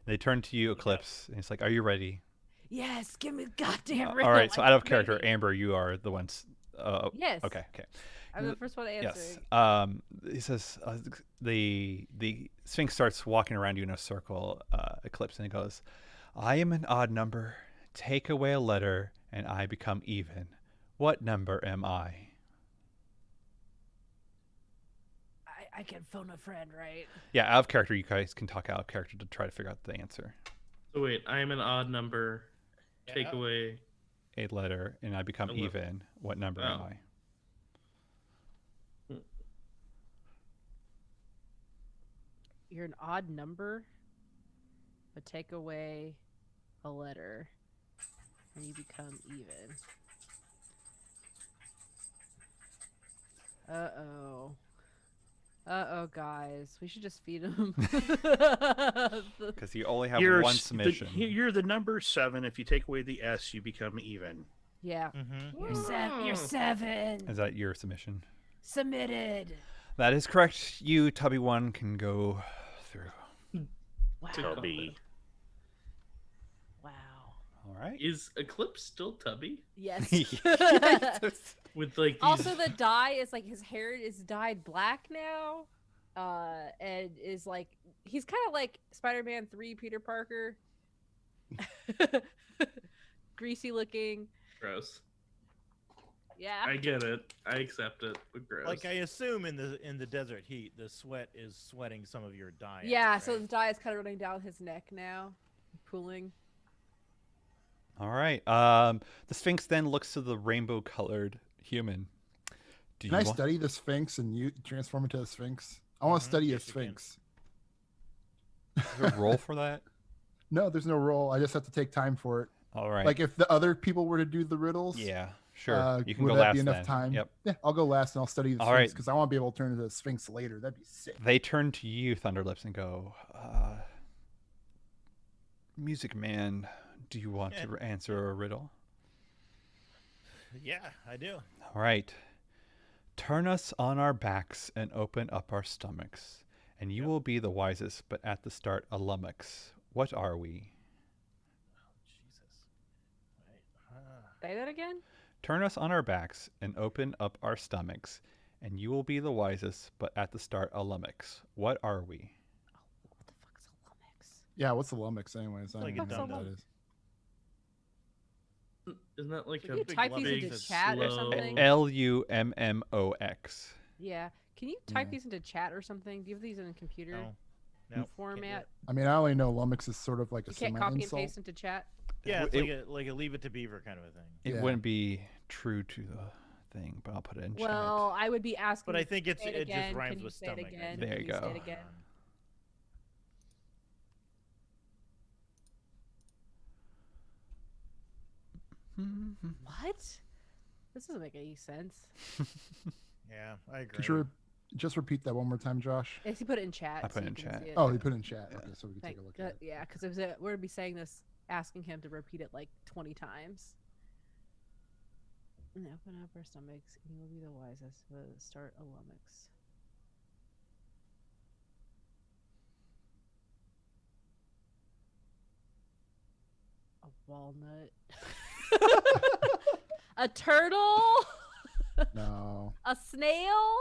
They turn to you, Eclipse, and it's like, "Are you ready?" Yes, give me the goddamn All riddle. right. So I'm out of character, ready. Amber, you are the one Yes. Okay. Okay. I'm the first one Yes. answering. He says the Sphinx starts walking around you in a circle, Eclipse, and he goes, "I am an odd number. Take away a letter, and I become even. What number am I?" I can phone a friend, right? Yeah, out of character, you guys can talk out of character to try to figure out the answer. So wait, I am an odd number. Take Yeah. away. A letter, and I become A letter. even. What number am Oh. I? You're an odd number, but take away a letter, and you become even. Uh-oh. Uh-oh, guys. We should just feed him. Because you only have You're one s- submission. You're the number 7. If you take away the S, you become even. Yeah. Mm-hmm. You're seven. Is that your submission? Submitted. That is correct. You, Tubby One, can go through. Wow. Tubby. Wow. All right. Is Eclipse still Tubby? Yes. With like these... Also, the dye is like his hair is dyed black now, and is like he's kind of like Spider-Man 3 Peter Parker, greasy looking. Gross. Yeah. I get it. I accept it. But gross. Like I assume in the desert heat, the sweat is sweating some of your dye. out, Yeah. So right? the dye is kind of running down his neck now, pooling. All right. The Sphinx then looks to the rainbow-colored human. Do Can I you want- study the Sphinx and you transform into a Sphinx? I want to study a Yes, you can. Sphinx. Is there a roll for that? No, there's no roll. I just have to take time for it. All right. Like if the other people were to do the riddles, Yeah. Sure. You can would go that last be enough then. time? Yep. Yeah, I'll go last and I'll study the All Sphinx right. because I want to be able to turn into a Sphinx later. That'd be sick. They turn to you, Thunderlips, and go, "Music Man, do you want to answer a riddle?" Yeah, I do. All right. Turn us on our backs and open up our stomachs, and you will be the wisest, but at the start a lummox. What are we? Jesus. Right. Say that again. Turn us on our backs and open up our stomachs, and you will be the wisest, but at the start a lummox. What are we? What the fuck's a lummox? Yeah, what's the lummox anyways? I Like don't a even know what dumb that is. Isn't that like Can a you big type these lummox into is chat or slow- something? Lummox. Yeah. Can you type Yeah. these into chat or something? Do you have these in a computer No. No. can't do format? it. I mean, I only know lummox is sort of like a You can't semi copy and insult. paste into chat. Yeah, it's It- like a leave it to beaver kind of a thing. It Yeah. wouldn't be true to the thing, but I'll put it in Well, I would be asking. But I you to think say it again. just rhymes Can you with say it stomach. I again? think. There Can you you say go. it again? chat. What? This doesn't make any sense. Yeah, I agree. Could you just repeat that one more time, Josh? Yes, he put it in chat. I put so it you in can chat. see it. Oh, he put it in chat. Yeah. Okay, so we can Thank- take a look at it. yeah, because we're gonna be saying this, asking him to repeat it like 20 times. And open up our stomachs, and you will be the wisest. Start a lummox. A walnut. A turtle. No. A snail.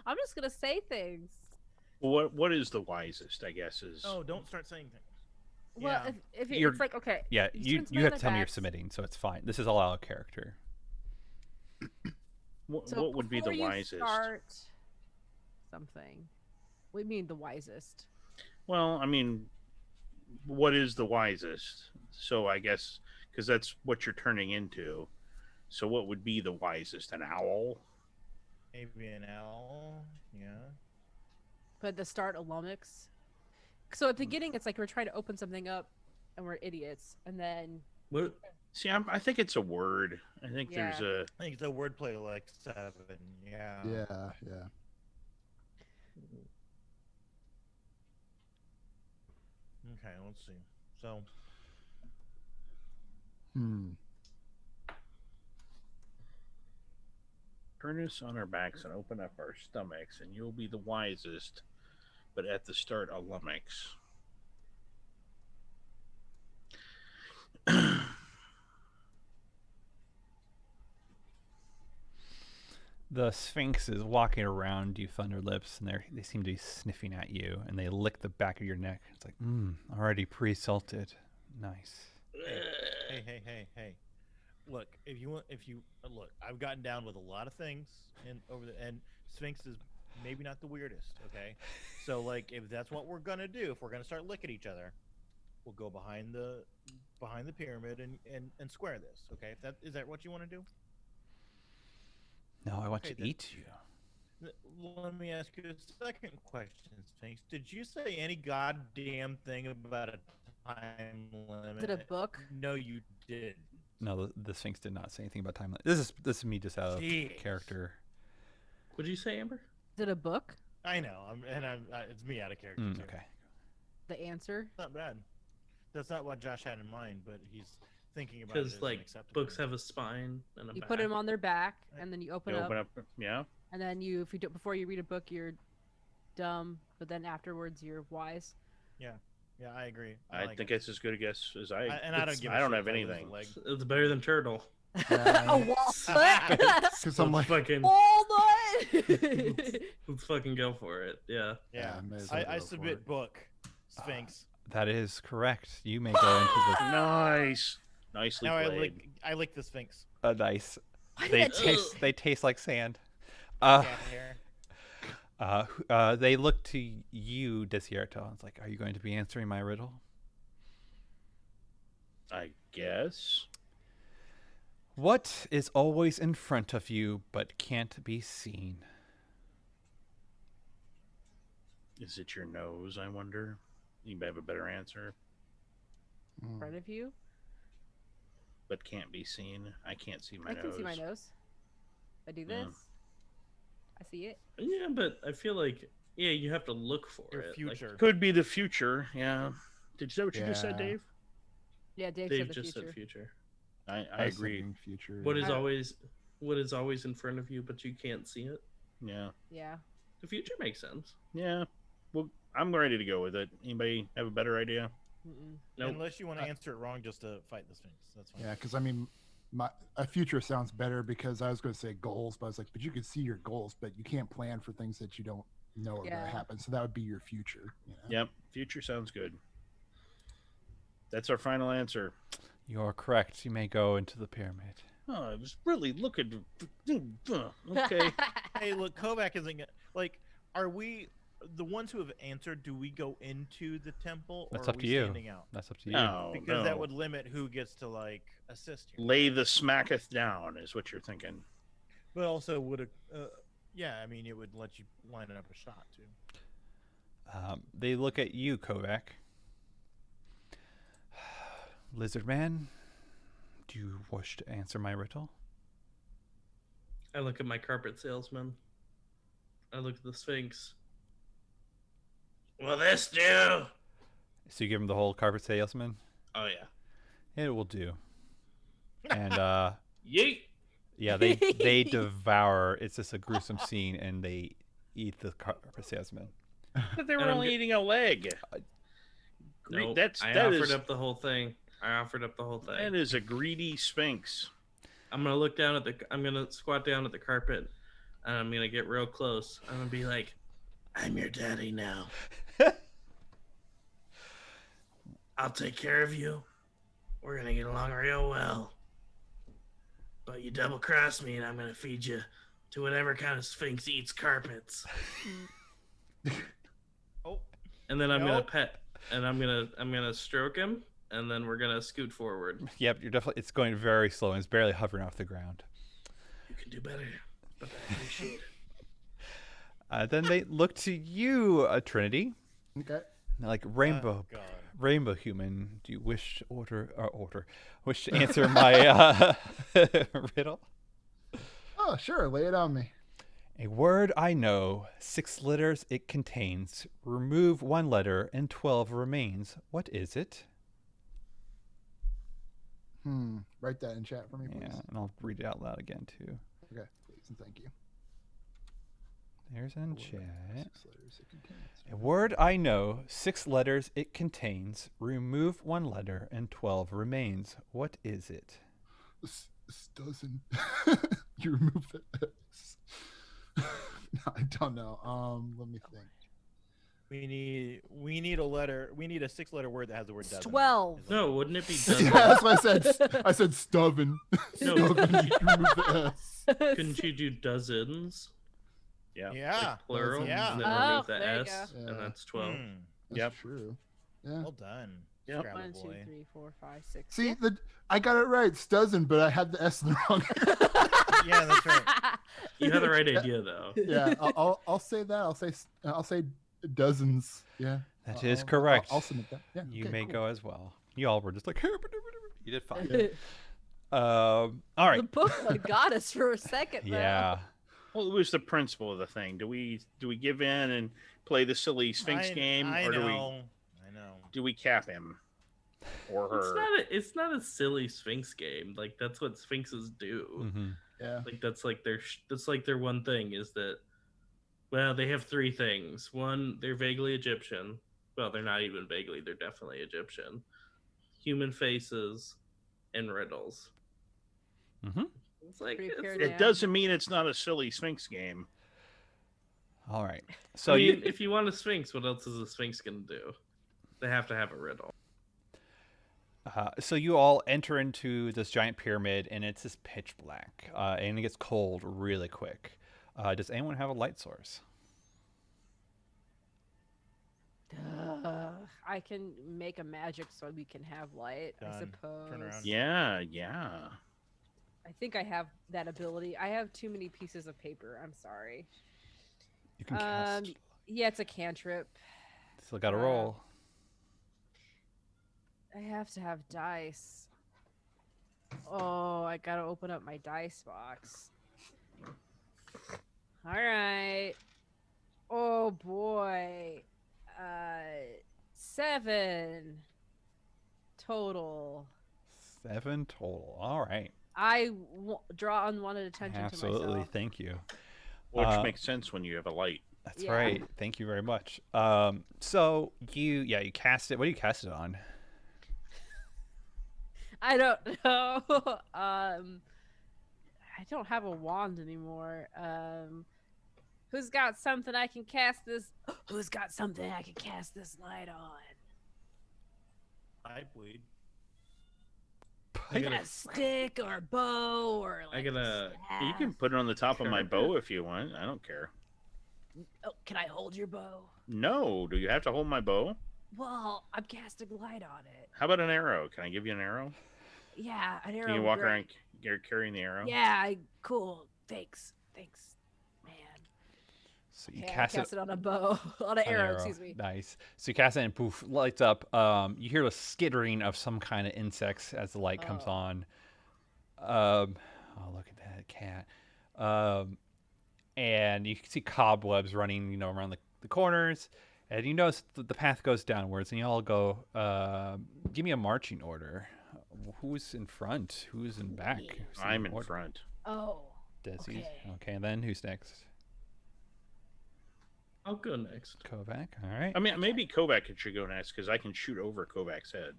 I'm just gonna say things. What is the wisest? I guess is. Oh, don't start saying things. Well, Yeah. if You're- it's like okay, Yeah, you you turn you have the to tell me you're facts. submitting, so it's fine. This is all out of character. So what would be the before you wisest? Start something. We mean the wisest. Well, I mean, what is the wisest? So I guess because that's what you're turning into. So what would be the wisest? An owl? Maybe an owl. Yeah. But the start a lummox. So at the beginning, it's like we're trying to open something up, and we're idiots, and then What? See, I think it's a word. I think there's a. I think it's a wordplay like 7. Yeah. Yeah, yeah. Okay, let's see. So Turn us on our backs and open up our stomachs, and you'll be the wisest. But at the start, a lummox. The Sphinx is walking around you, Thunderlips, and they seem to be sniffing at you, and they lick the back of your neck. It's like, already pre-salted. Nice. Hey. Look, if you look, I've gotten down with a lot of things, and Sphinx is maybe not the weirdest. Okay, so like if that's what we're gonna do, if we're gonna start licking each other, we'll go behind the pyramid and square this. Okay, is that what you want to do? No, I want Okay, to then. eat you. Let me ask you a second question, Sphinx. Did you say any goddamn thing about a time limit? Is it a book? No, you did. No, the Sphinx did not say anything about time limit. This is me just out of Jeez. character. What'd you say, Amber? Is it a book? I know, it's me out of character too. Okay. The answer? Not bad. That's not what Josh had in mind, but he's thinking about it Because as like an acceptable. books have a spine and a You back. put them on their back, and then you open You up, open up, yeah. and then if you do before you read a book, you're dumb, but then afterwards you're wise. Yeah, I agree. I like think it. it's as good a guess as I. And I don't give. I don't a have shit if I lose a anything. leg. It's better than turtle. A what? Because I'm like, fucking, Hold on. let's fucking go for it. Yeah. Yeah, may as well I go for submit it. book. Sphinx. That is correct. You may go into the Nice, nicely Now played. I lick the Sphinx. nice. Why did They that take- they taste like sand. Cat hair. They look to you, Desierto. It's like, are you going to be answering my riddle? I guess. What is always in front of you but can't be seen? Is it your nose? I wonder. You may have a better answer, in front of you? but can't be seen. I can't see my I nose. can see my nose. I do this. Yeah. I see it. Yeah, but I feel like you have to look for Your it. Like, future. Could be the future. Yeah. Did you say what you just said, Yeah. Dave? Yeah, Dave, Dave said the just future. said future. I was agree. thinking Future. What is I- always in front of you, but you can't see it? Yeah. Yeah. The future makes sense. Yeah. Well, I'm ready to go with it. Anybody have a better idea? Mm-mm. Nope. Unless you want to answer it wrong just to fight the Sphinx. That's fine. Yeah, because I mean, a future sounds better because I was going to say goals, but I was like, but you can see your goals, but you can't plan for things that you don't know are going Yeah. to happen. So that would be your future. You know? Yep. Future sounds good. That's our final answer. You're correct. You may go into the pyramid. Oh, I was really looking. Okay. Hey, look, Kovac isn't gonna, like. Are we the ones who have answered? Do we go into the temple, or That's are up we to you. standing out? That's up to you. No, Because that no. would limit who gets to like assist you. Lay the smacketh down is what you're thinking. But also would yeah, I mean, it would let you line up a shot too. They look at you, Kovac. Lizard Man, do you wish to answer my riddle? I look at my carpet salesman. I look at the Sphinx. Will this do? So you give him the whole carpet salesman? Oh yeah. It will do. And Yeet. yeah, they devour. It's just a gruesome scene, and they eat the carpet salesman. But they were And I'm only g- eating a leg. Nope. I that offered is up the whole thing. that is a greedy sphinx. I'm gonna look down at I'm gonna squat down at the carpet, and I'm gonna get real close. I'm gonna be like, "I'm your daddy now. I'll take care of you. We're gonna get along real well. But you double cross me, and I'm gonna feed you to whatever kind of sphinx eats carpets." Oh, And then I'm gonna Nope. pet, and I'm gonna stroke him, and then we're gonna scoot forward. Yep, you're definitely. It's going very slow, and it's barely hovering off the ground. You can do better, but I appreciate it. Then they look to you, Trinity. Okay. They're like rainbow, God. rainbow human. Do you wish to wish to answer my riddle? Oh, sure. Lay it on me. A word I know, 6 letters it contains. Remove 1 letter and 12 remains. What is it? Write that in chat for me, please. Yeah, and I'll read it out loud again too. Okay, please and thank you. There's in Word, chat. 6 letters it contains. A word I know, 6 letters it contains. Remove 1 letter and 12 remains. What is it? This doesn't. You remove the S. I don't know. Let me think. We need a letter. We need a 6-letter word that has the word It's dozen. 12. Is what No, we need. wouldn't it be Yeah, dozen? that's what I said. I said stubbin. No, Stubbin. You remove the S. Couldn't you do dozens, Yeah. Yeah. like plural, Yeah. and then Oh, remove the there you S, go. and that's 12? That's Yep. true. Yeah. Well done. Yep. Scrabble 1, 2, boy. 3, 4, 5, 6. See, I got it right. Stuzzin, but I had the S in the wrong. Yeah, that's right. You had the right idea though. Yeah, I'll say that. I'll say dozens. Yeah, That is I'll- correct. I'll submit that. Yeah, You okay, may cool. go as well. You all were just like, you did fine. Yeah. All The right. book got us for a second. Though. Yeah. Well, it was the principle of the thing. Do we give in and play the silly Sphinx game, I or know. do we cap him or her? It's not a silly Sphinx game. Like that's what Sphinxes do. Mm-hmm. Yeah. Like that's like their one thing is that, well, they have three things. One, they're vaguely Egyptian. Well, they're not even vaguely, they're definitely Egyptian. Human faces and riddles. Mm-hmm. It's like Pretty it's, pure It doesn't mean it's not a silly Sphinx game. All right. So I mean, you if you want a Sphinx, what else is a Sphinx gonna do? They have to have a riddle. so you all enter into this giant pyramid, and it's just pitch black, and it gets cold really quick. Does anyone have a light source? I can make a magic so we can have light, I Done. suppose. Turn around. Yeah. I think I have that ability. I have too many pieces of paper. I'm sorry. You can cast. Yeah, it's a cantrip. Still got to roll. I have to have dice. Oh, I gotta open up my dice box. All right. Oh boy. 7 total. 7 total. All right. I draw unwanted attention to Absolutely. myself. Thank you. Which makes sense when you have a light. That's Yeah. right. Thank you very much. So you cast it. What do you cast it on? I don't know. I don't have a wand anymore. Who's got something I can cast this? Who's got something I can cast this light on? I bleed. I gotta- A stick or a bow or like. I gotta- a You can staff? put it on the top of my bow if you want. I don't care. Oh, can I hold your bow? No. Do you have to hold my bow? Well, I'm casting light on it. How about an arrow? Can I give you an arrow? Yeah, an arrow. Can you would walk be great. around? You're carrying the arrow. Yeah, cool. Thanks, man. So you Okay, I cast cast it it on a bow, on an arrow. Excuse me. Nice. So you cast it and poof, lights up. You hear the skittering of some kind of insects as the light comes Oh. on. Oh, look at that cat. And you can see cobwebs running, around the corners. And you notice the path goes downwards, and you all go, give me a marching order. Who's in front? Who's in back? Who's I'm in order? front. Oh. Desi's. Okay. Okay, and then who's next? I'll go next. Kovac. All right. I mean, maybe Kovac should go next because I can shoot over Kovac's head.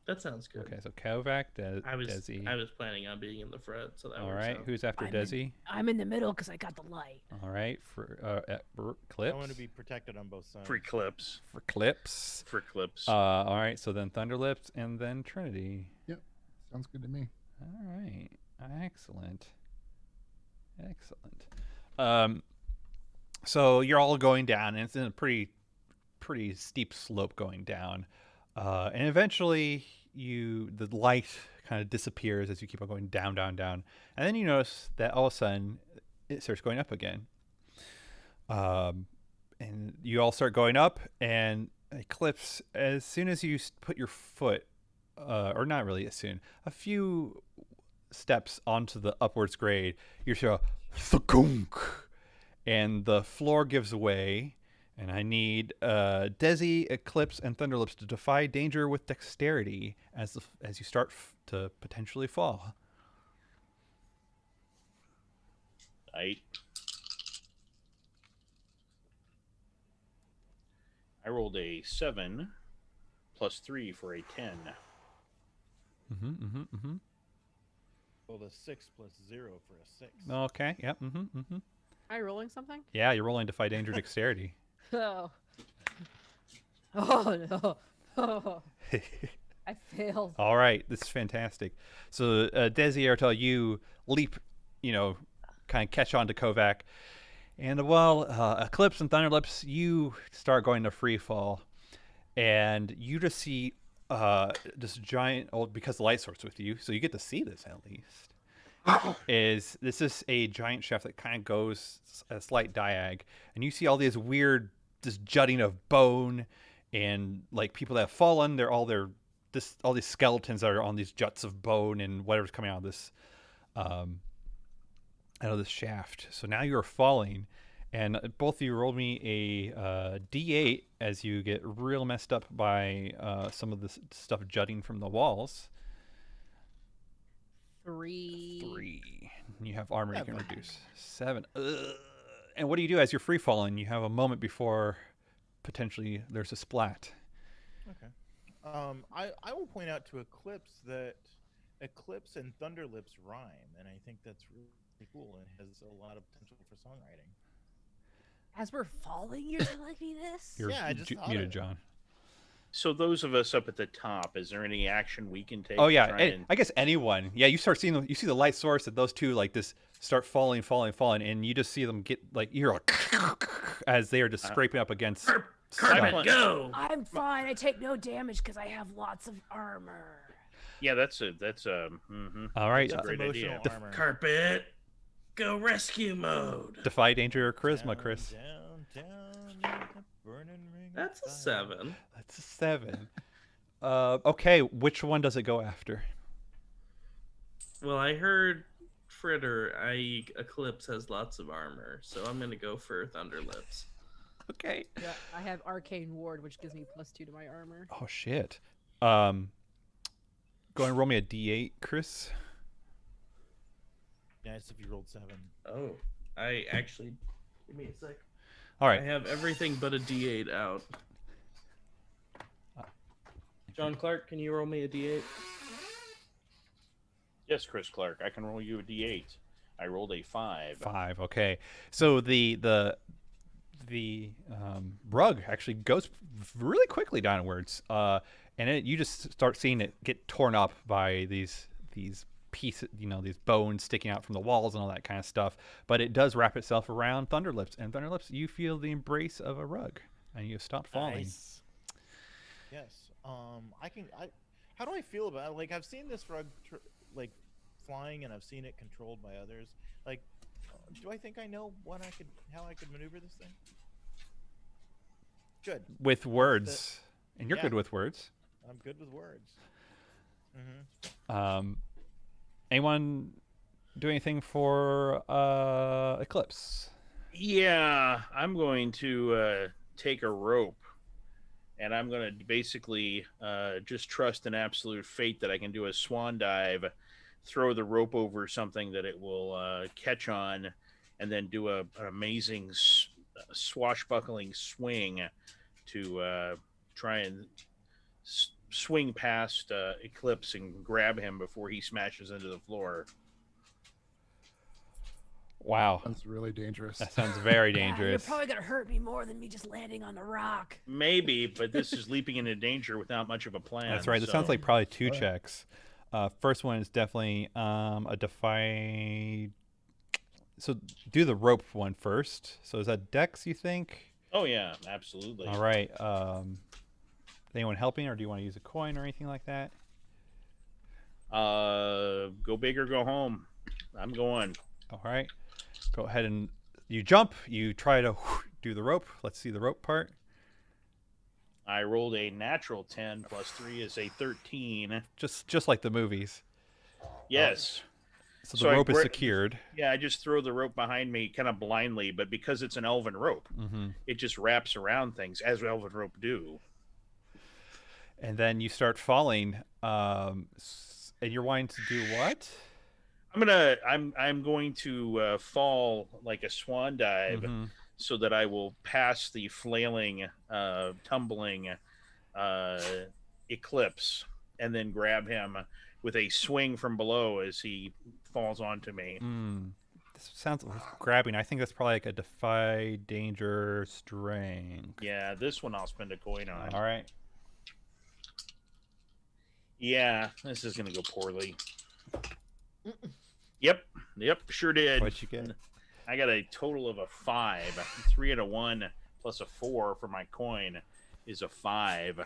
That sounds good. Okay, so Kovac, I was Desi. planning on being in the front, so that All works right. out. Who's after I'm in- Desi? I'm in the middle because I got the light. All right. For I Clips. want to be protected on both sides. For clips. For Clips. For clips. All right. So then Thunderlips and then Trinity. Sounds good to me. All right. Excellent. Excellent. So you're all going down, and it's in a pretty steep slope going down, and eventually the light kind of disappears as you keep on going down, down, down, and then you notice that all of a sudden it starts going up again. And you all start going up, and Eclipse, as soon as you put your foot, or not really as soon, a few steps onto the upwards grade, you hear a thunk, and the floor gives away. And I need Desi, Eclipse, and Thunderlips to defy danger with dexterity as you start to potentially fall. I rolled a 7 plus 3 for a 10. Well, the 6 plus 0 for a 6. Okay. Yep. Am I rolling something? Yeah, you're rolling Defy Danger Dexterity. Oh. Oh no. Oh, I failed. All right, this is fantastic. So, Desierto, you leap, kind of catch on to Kovac. And while Eclipse and Thunderlips, you start going to free fall. And you just see this giant, because the light source with you, so you get to see this at least. This is a giant shaft that kind of goes a slight diag, and you see all these weird, this jutting of bone, and like people that have fallen. All these skeletons that are on these juts of bone and whatever's coming out of this shaft. So now you're falling, and both of you rolled me a D8 as you get real messed up by some of this stuff jutting from the walls. 3. 3. You have armor you can reduce. 7. Ugh. And what do you do as you're free falling? You have a moment before potentially there's a splat. Okay. I will point out to Eclipse that Eclipse and Thunderlips rhyme, and I think that's really cool and has a lot of potential for songwriting. As we're falling, you're telling me this? You're Yeah, I just thought muted, of it. John. So those of us up at the top, is there any action we can take? Oh to yeah, try and... I guess anyone. Yeah, you start seeing them. You see the light source that those two like this start falling, and you just see them get like you're like as they are just scraping up against. Carpet, go! I'm fine. I take no damage because I have lots of armor. Yeah, that's a mm-hmm. All right, That's a great idea. Emotional armor. Carpet, go rescue mode. Defy Danger or Charisma, Chris. Down, the burning ring of That's a fire. 7. That's a 7. Okay, which one does it go after? Well, I heard Fritter, i.e. Eclipse, has lots of armor, so I'm gonna go for Thunderlips. Okay. Yeah, I have Arcane Ward, which gives me +2 to my armor. Oh shit. Go and roll me a D8, Chris. Nice if you rolled 7. Oh, I actually... Give me a sec. All I right. have everything but a D8 out. John Clark, can you roll me a D8? Yes, Chris Clark, I can roll you a D8. I rolled a 5. 5. Okay. So the rug actually goes really quickly downwards, and you just start seeing it get torn up by these pieces, these bones sticking out from the walls and all that kind of stuff. But it does wrap itself around Thunderlips, and Thunderlips, you feel the embrace of a rug, and you stop falling. Nice. Yes. How do I feel about it? Like, I've seen this rug flying, and I've seen it controlled by others. Like, do I think I know how I could maneuver this thing? Good. With words, and you're Yeah. good with words. I'm good with words. Mm-hmm. Anyone do anything for Eclipse? Yeah, I'm going to take a rope, and I'm going to basically just trust in absolute fate that I can do a swan dive, throw the rope over something that it will catch on, and then do an amazing swashbuckling swing to try and swing past Eclipse and grab him before he smashes into the floor. Wow. That's really dangerous. That sounds very Yeah, you're dangerous. probably gonna hurt me more than me just landing on the rock. Maybe, but this is leaping into danger without much of a plan. That's right. This so- sounds like probably 2 checks. First one is definitely a defy. So do the rope one first. So is that Dex, you think? Oh yeah, absolutely. All right. Anyone helping, or do you want to use a coin or anything like that? Go big or go home. I'm going. All right. Go ahead and you jump. You try to do the rope. Let's see the rope part. I rolled a natural 10 plus 3 is a 13. Just like the movies. Yes. So So the I rope is gra- secured. Yeah, I just throw the rope behind me kind of blindly, but because it's an elven rope, Hmm. it just wraps around things as elven rope do. And then you start falling. And you're wanting to do what? I'm going to fall like a swan dive Mhm. so that I will pass the flailing, tumbling Eclipse and then grab him with a swing from below as he falls onto me. sounds grabbing. I think that's probably like a defy danger strength. Yeah, this one I'll spend a coin on. All right. Yeah, this is gonna go poorly. Yep, sure did. What'd you get? I got a total of a 5. 3 and a 1 plus a 4 for my coin is a 5.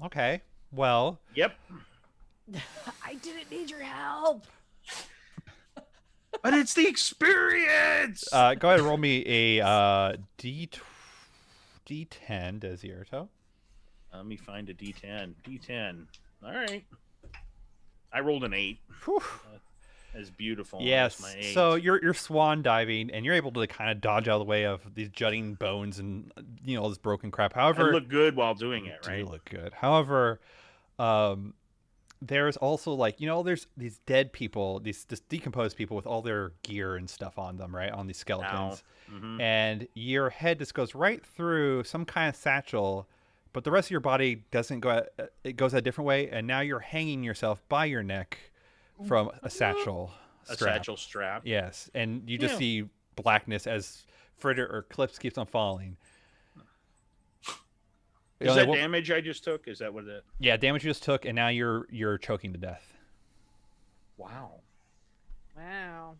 Okay. Well, Yep. I didn't need your help. But it's the experience. go ahead and roll me a D10, Desierto. Let me find a D10. D10. All right. I rolled an 8. Whew. That's beautiful. Yes. That's my 8. So you're swan diving, and you're able to kind of dodge out of the way of these jutting bones and all this broken crap. I However, look good while doing you it, do right? look good. However, there's also there's these dead people, these decomposed people with all their gear and stuff on them, right? On these skeletons. Mhm. And your head just goes right through some kind of satchel, but the rest of your body doesn't go. It goes a different way, and now you're hanging yourself by your neck from a satchel A strap. satchel strap. Yes, and you just Yeah. see blackness as Fritter or Clips keeps on falling. Is that damage I just took? Is that what it? Yeah, damage you just took, and now you're choking to death. Wow. Wow.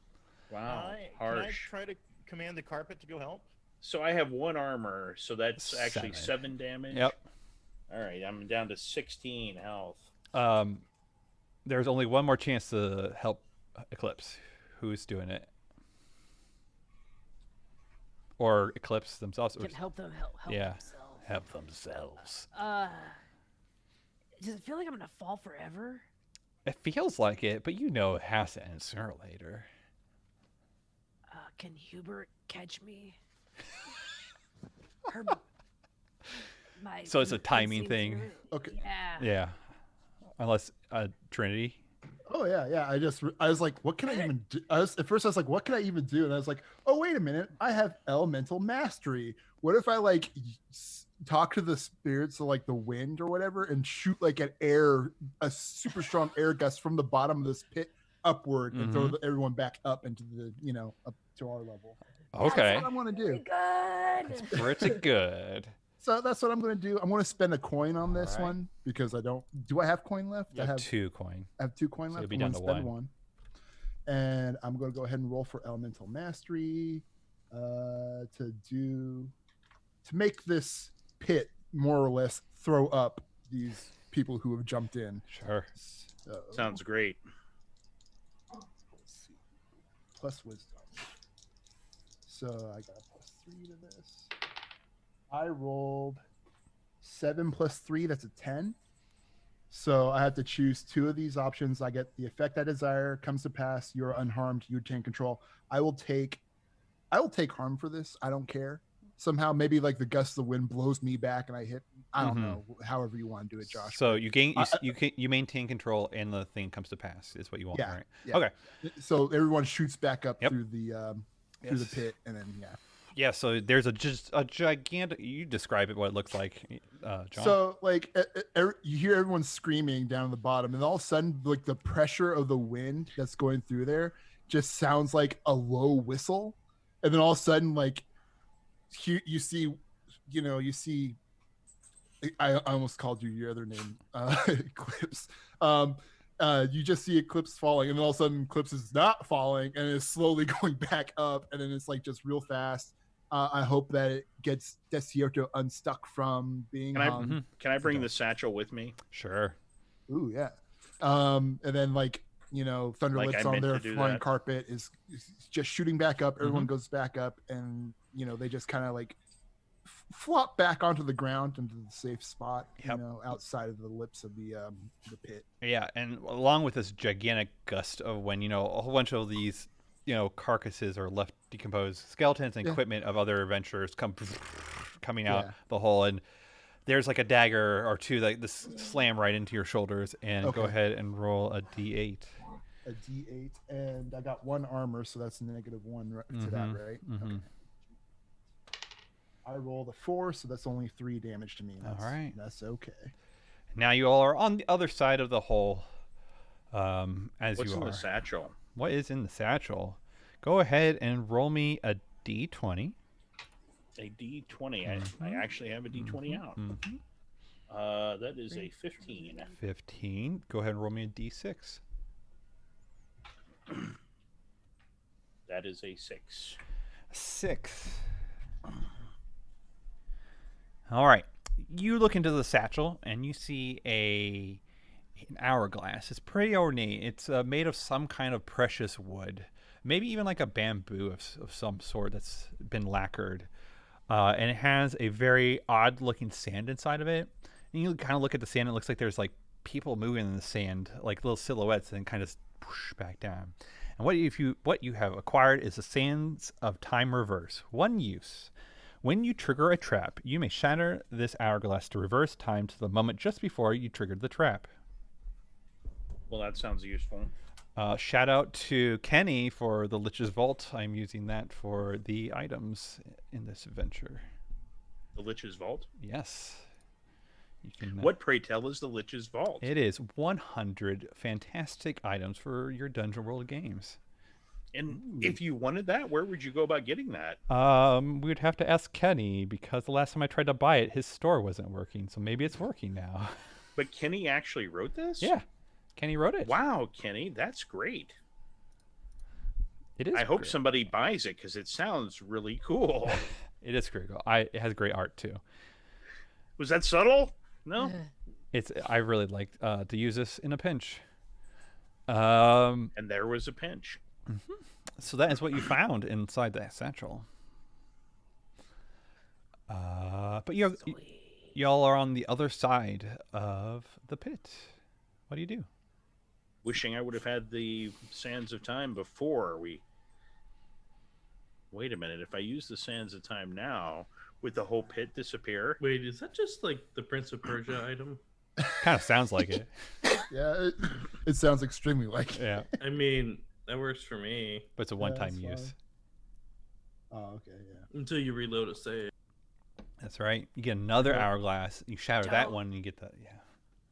Wow. Can I Harsh. try to command the carpet to go help? So I have 1 armor, so that's actually 7. 7 damage. Yep. All right, I'm down to 16 health. There's only one more chance to help Eclipse. Who's doing it? Or Eclipse themselves? Can help them help Yeah. themselves. Help themselves. Does it feel like I'm gonna fall forever? It feels like it, but it has to end sooner or later. Can Hubert catch me? Her, my So it's a movement timing seems thing. really- Okay. Yeah. Yeah. Unless Trinity. Oh yeah. I was like, what can I even do? At first I was like, what can I even do? And I was like, oh wait a minute, I have elemental mastery. What if I talk to the spirits of the wind or whatever and shoot a super strong air gust from the bottom of this pit upward and throw everyone back up into up to our level. Okay. That's what I'm gonna do. Good. Pretty good. So that's what I'm gonna do. I'm gonna spend a coin on this Alright. one because I don't. Do I have coin left? You have 2 coin. I have 2 coin So left. you'll be I'm down gonna to spend 1. one. And I'm gonna go ahead and roll for elemental mastery to make this pit more or less throw up these people who have jumped in. Sure. So, Sounds great. let's see. Plus wisdom. So I got a +3 to this. I rolled 7 plus 3. That's a 10. So I have to choose 2 of these options. I get the effect I desire comes to pass. You're unharmed. You retain control. I will take harm for this. I don't care. Somehow, maybe the gust of the wind blows me back and I hit. I don't know. However you want to do it, Josh. So you gain you maintain control and the thing comes to pass is what you want, Yeah, right? yeah. Okay. So everyone shoots back up Yep. through the Yes. pit, and then yeah. Yeah, so there's just a gigantic. You describe it what it looks like, John. So you hear everyone screaming down at the bottom, and all of a sudden the pressure of the wind that's going through there just sounds like a low whistle, and then all of a sudden you see I almost called you your other name, Eclipse. You just see Eclipse falling, and then all of a sudden Eclipse is not falling and is slowly going back up, and then it's just real fast. I hope that it gets Desierto unstuck from being hung. Can I bring the satchel with me? Sure. Ooh, yeah. And then Thunder Like Lips I on meant their to do flying that. carpet is just shooting back up. Everyone goes back up, and they just kind of flop back onto the ground into the safe spot, Yep. outside of the lips of the pit. Yeah, and along with this gigantic gust of when a whole bunch of these carcasses or left decomposed skeletons and Yeah. equipment of other adventurers coming out Yeah. the hole, and there's a dagger or 2 this slam right into your shoulders, and go Okay. ahead and roll a d8. A D8, and I got 1 armor, so that's -1 to that, right? Mhm. I rolled a 4, so that's only 3 damage to me. All right. That's okay. Now you all are on the other side of the hole, as What's you in are. the satchel? What is in the satchel? Go ahead and roll me a d20. A D20. I Mhm. actually have a D20 out. Mhm. That is a 15. 15. Go ahead and roll me a d6. That is a 6. 6. All right. You look into the satchel and you see an hourglass. It's pretty ornate. It's made of some kind of precious wood, maybe even like a bamboo of some sort that's been lacquered. And it has a very odd looking sand inside of it. And you kind of look at the sand, it looks like there's like people moving in the sand, like little silhouettes, and kind of push back down. And what you have acquired is the Sands of Time Reverse. One use. When you trigger a trap, you may shatter this hourglass to reverse time to the moment just before you triggered the trap. Well, that sounds useful. Shout out to Kenny for the Lich's Vault. I'm using that for the items in this adventure. The Lich's Vault? Yes. You can, What, pray tell, is the Lich's Vault? It is 100 fantastic items for your Dungeon World games. And if you wanted that, where would you go about getting that? We'd have to ask Kenny because the last time I tried to buy it, his store wasn't working. So maybe it's working now. But Kenny actually wrote this? Yeah, Kenny wrote it. Wow, Kenny, that's great. It is. I hope great. somebody buys it because it sounds really cool. It is great. It has great art too. Was that subtle? No. I really like to use this in a pinch. And there was a pinch. So that is what you found inside that satchel. But y'all are on the other side of the pit. What do you do? Wishing I would have had the Sands of Time before we... Wait a minute. If I use the Sands of Time now, would the whole pit disappear? Wait, is that just like the Prince of Persia item? Kind of sounds like it. Yeah, it sounds extremely like it. Yeah, I mean, that works for me but it's a one-time that's use. fine. Oh, okay, yeah. until you reload a save. That's right. You get another Yeah. hourglass. You shatter that Don't. one, and you get the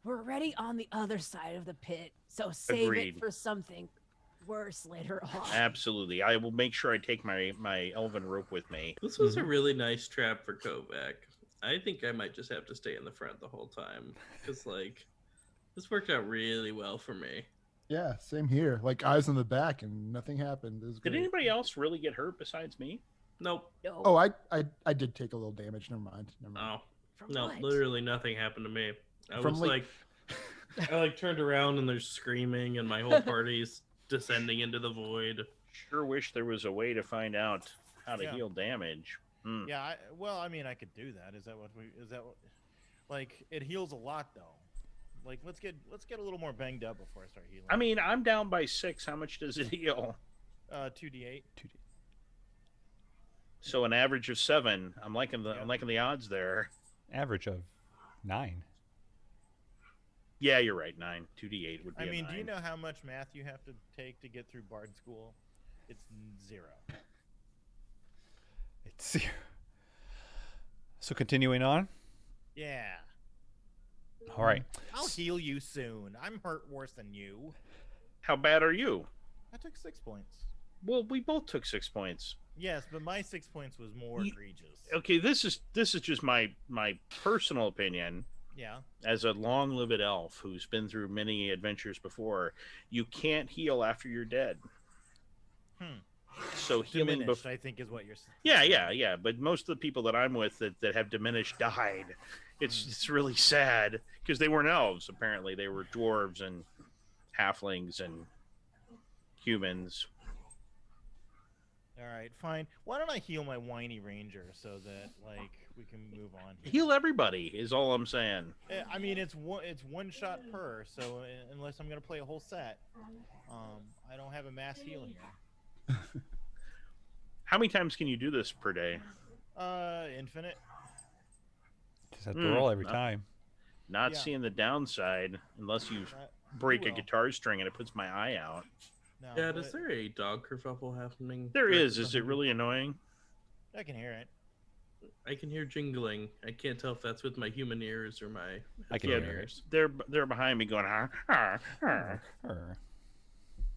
We're already on the other side of the pit, so save Agreed. it for something worse later on. Absolutely. I will make sure I take my elven rope with me. This was a really nice trap for Kovac. I think I might just have to stay in the front the whole time because like this worked out really well for me. Yeah, same here. Like eyes on the back, and nothing happened. It was Did great. anybody else really get hurt besides me? Nope. No. Oh, I did take a little damage. Never mind. Never mind. Oh From no, what? literally nothing happened to me. I From, was like- like, I like turned around and there's screaming and my whole party's descending into the void. Sure wish there was a way to find out how to Yeah. heal damage. Hmm. Yeah, well, I mean, I could do that. Is that what? Like, it heals a lot though. Like, let's get a little more banged up before I start healing. I mean, I'm down by 6. How much does it heal? 2d8. So an average of 7. I'm liking the odds there. average of 9. Yeah, you're right. 9. 2d8 would be. I a mean, do you 9. know how much math you have to take to get through Bard School? It's 0. It's so continuing on. Yeah. All right. I'll heal you soon. I'm hurt worse than you. How bad are you? I took 6 points. Well, we both took 6 points. Yes, but my 6 points was more Ye- egregious. Okay, this is just my personal opinion. Yeah. As a long-lived elf who's been through many adventures before, you can't heal after you're dead. So healing Diminished, I think, is what you're saying. yeah. But most of the people that I'm with that have diminished died. It's really sad because they weren't elves. Apparently, they were dwarves and halflings and humans. All right, fine. Why don't I heal my whiny ranger so that like we can move on? Here? Heal everybody is all I'm saying. I mean, it's one shot per. So unless I'm gonna play a whole set, I don't have a mass heal here. How many times can you do this per day? Infinite. Just have to roll every no. time. Not Yeah. seeing the downside unless you Uh, break a will. guitar string and it puts my eye out. No, Dad, but is there a dog kerfuffle happening? There directly is. Is it behind you? really annoying? I can hear it. I can hear jingling. I can't tell if that's with my human ears or my I can Yeah, hear it. ears. They're behind me going. "Har, har, har." Arr.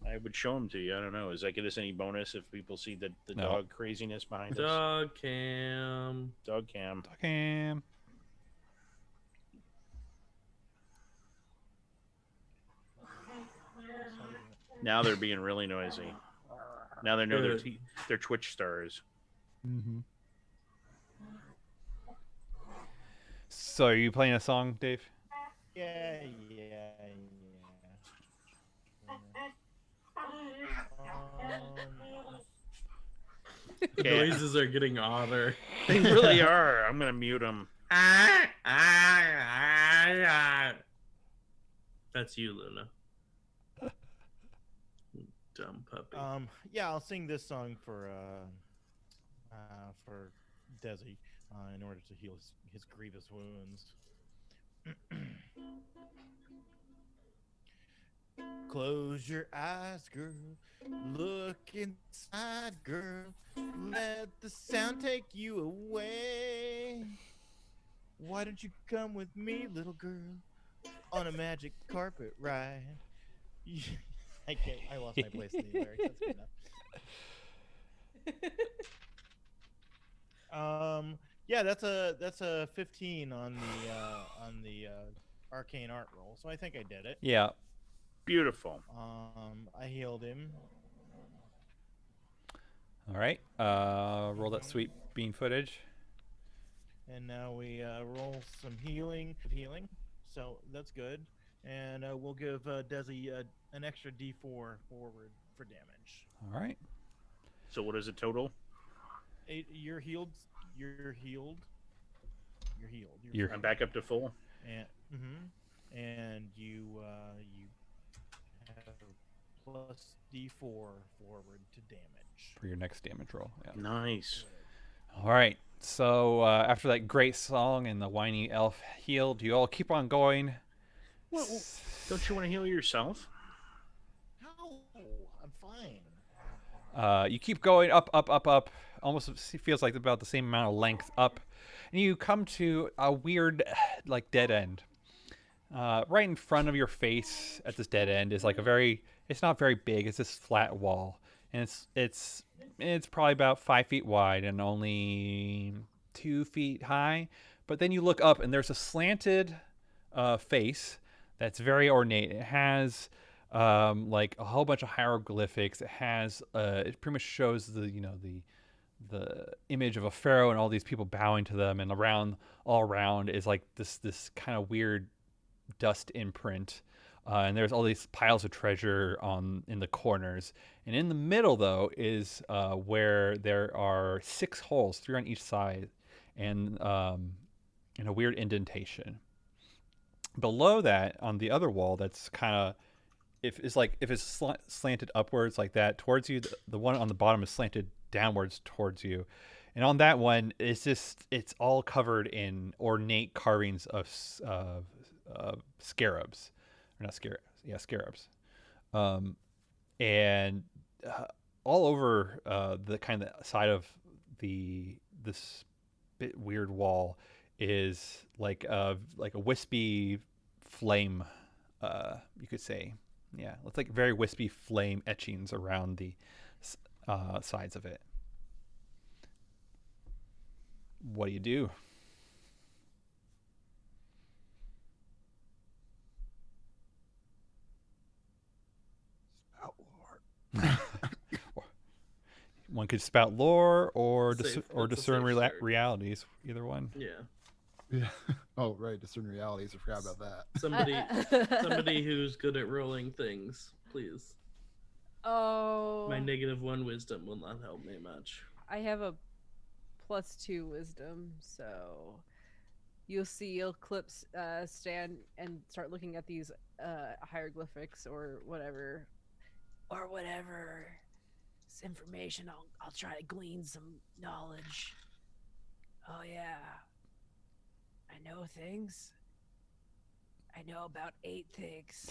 I would show them to you. I don't know. Does that get us any bonus if people see the No. dog craziness behind us? Dog cam. Dog cam. Dog cam. Now they're being really noisy. Now they know Good. they're Twitch stars. Mm-hmm. So, are you playing a song, Dave? Yeah. The Okay. noises are getting odder. They really are. I'm gonna mute them. That's you, Luna. Dumb puppy. Yeah, I'll sing this song for Desi in order to heal his grievous wounds. Close your eyes, girl. Look inside, girl. Let the sound take you away. Why don't you come with me, little girl, on a magic carpet ride? I can't. I lost my place in the lyrics. That's good enough. Yeah, that's a 15 on the arcane art roll. So I think I did it. Yeah. Beautiful. I healed him. All right. Roll that sweet bean footage. And now we roll some healing. So that's good. And we'll give Desi an extra D4 forward for damage. All right. So what is the total? 8. You're healed. You're healed. I'm back up to full. And and you have plus D4 forward to damage. For your next damage roll. Yeah. Nice. All right. So after that great song and the whiny elf healed, you all keep on going. Well, don't you want to heal yourself? No, I'm fine. You keep going up, up, up, up. Almost feels like about the same amount of length up, and you come to a weird, like, dead end. Right in front of your face at this dead end is like it's not very big. It's this flat wall, and it's probably about 5 feet wide and only 2 feet high. But then you look up, and there's a slanted face that's very ornate. It has like a whole bunch of hieroglyphics. It has it pretty much shows the image of a pharaoh and all these people bowing to them, and all around is like this kind of weird dust imprint, and there's all these piles of treasure in the corners, and in the middle though is where there are 6 holes, 3 on each side, and a weird indentation. Below that, on the other wall, that's kind of if it's slanted upwards like that towards you, the one on the bottom is slanted downwards towards you, and on that one it's all covered in ornate carvings of scarabs, or not scarabs, yeah, scarabs, and all over the kind of side of this bit weird wall is like a wispy flame, you could say. Yeah, it's like very wispy flame etchings around the sides of it. What do you do? One could spout lore or Safe. or That's a discern safe start. realities. Either one. Yeah. Yeah. Oh, right. Discern realities. I forgot about that. Somebody who's good at rolling things, please. Oh. My -1 wisdom will not help me much. I have a +2 wisdom, so you'll see Eclipse stand and start looking at these hieroglyphics or whatever. This information, I'll try to glean some knowledge. Oh yeah. I know things. I know about 8 things.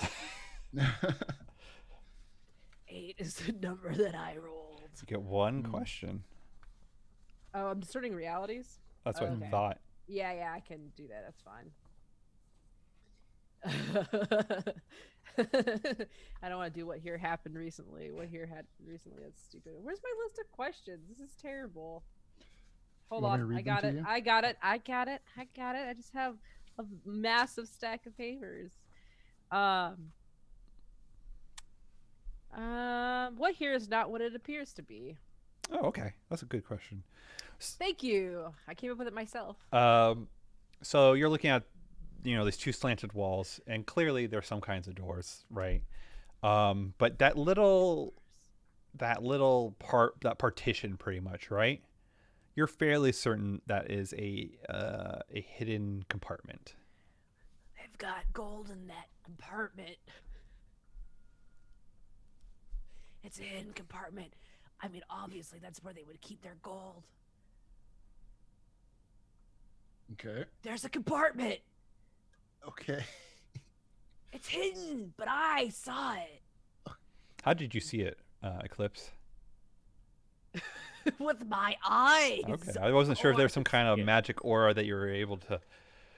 8 is the number that I rolled. You get one question. Oh, I'm discerning realities? That's what Okay. I thought. Yeah, I can do that. That's fine. I don't want to do what here happened recently. What here had recently? That's stupid. Where's my list of questions? This is terrible. Hold want me to on. I read them got to it. you? I got it. I got it. I got it. I just have a massive stack of papers. What here is not what it appears to be? Oh, okay. That's a good question. Thank you. I came up with it myself. So you're looking at, these two slanted walls, and clearly there's some kinds of doors, right? But that partition, pretty much, right? You're fairly certain that is a hidden compartment. They've got gold in that compartment. It's a hidden compartment. I mean, obviously, that's where they would keep their gold. Okay. There's a compartment. Okay. It's hidden, but I saw it. How did you see it, Eclipse? With my eyes. Okay, I wasn't sure if there was some kind of Yeah. magic aura that you were able to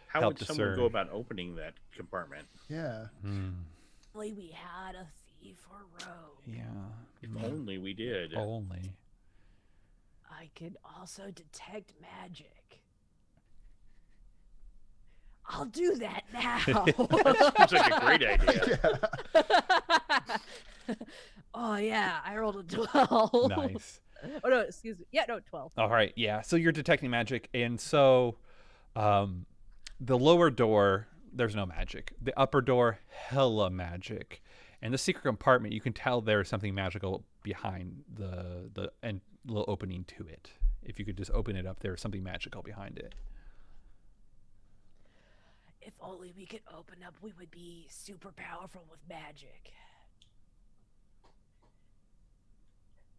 How help would someone discern. go about opening that compartment? Yeah. Only we had a thief or rogue. Yeah. If only we did. Only. I can also detect magic. I'll do that now. Seems like a great idea. Oh yeah, I rolled a 12. Nice. Oh no, excuse me. Yeah, no, 12. All right, yeah. So you're detecting magic, and so the lower door, there's no magic. The upper door, hella magic. And the secret compartment, you can tell there's something magical behind the and little opening to it. If you could just open it up, there's something magical behind it. If only we could open up, we would be super powerful with magic.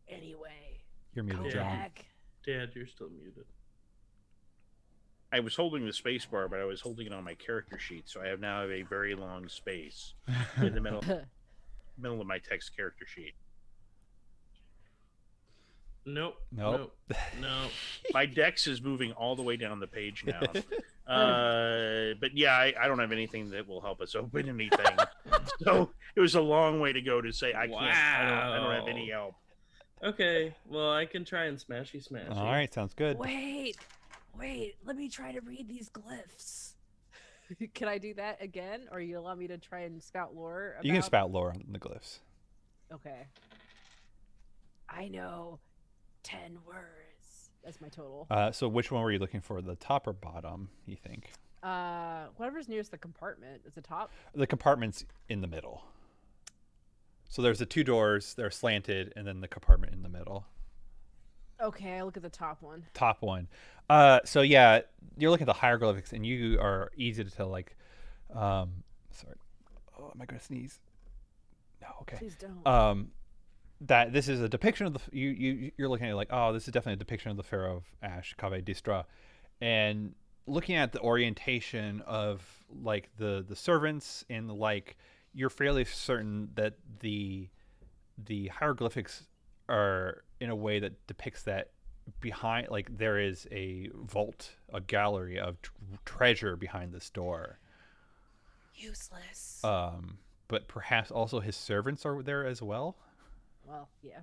Anyway, You're go muted, John. back. Dad, you're still muted. I was holding the space bar, but I was holding it on my character sheet, so I have now a very long space in the middle of my text character sheet. Nope. Nope. No. My dex is moving all the way down the page now. But yeah, I don't have anything that will help us open anything. So it was a long way to go to say I can't. I don't have any help. Okay, well, I can try and smashy. All right, sounds good. Wait, let me try to read these glyphs. Can I do that again, or you allow me to try and spout lore? You can spout lore on the glyphs. Okay. I know 10 words. That's my total. So which one were you looking for, the top or bottom, you think? Whatever's nearest the compartment. Is the top? The compartment's in the middle. So there's the two doors, they're slanted, and then the compartment in the middle. Okay, I look at the top one. Top one. So yeah, you're looking at the hieroglyphics, and you are easy to tell, like, sorry. Oh, am I going to sneeze? No, okay. Please don't. That this is a depiction of the you're looking at it like, oh, this is definitely a depiction of the Pharaoh of Ash, Kave Distra, and looking at the orientation of like the servants and you're fairly certain that the hieroglyphics are in a way that depicts that behind, like, there is a vault, a gallery of treasure behind this door. Useless. But perhaps also his servants are there as well. Well, yeah.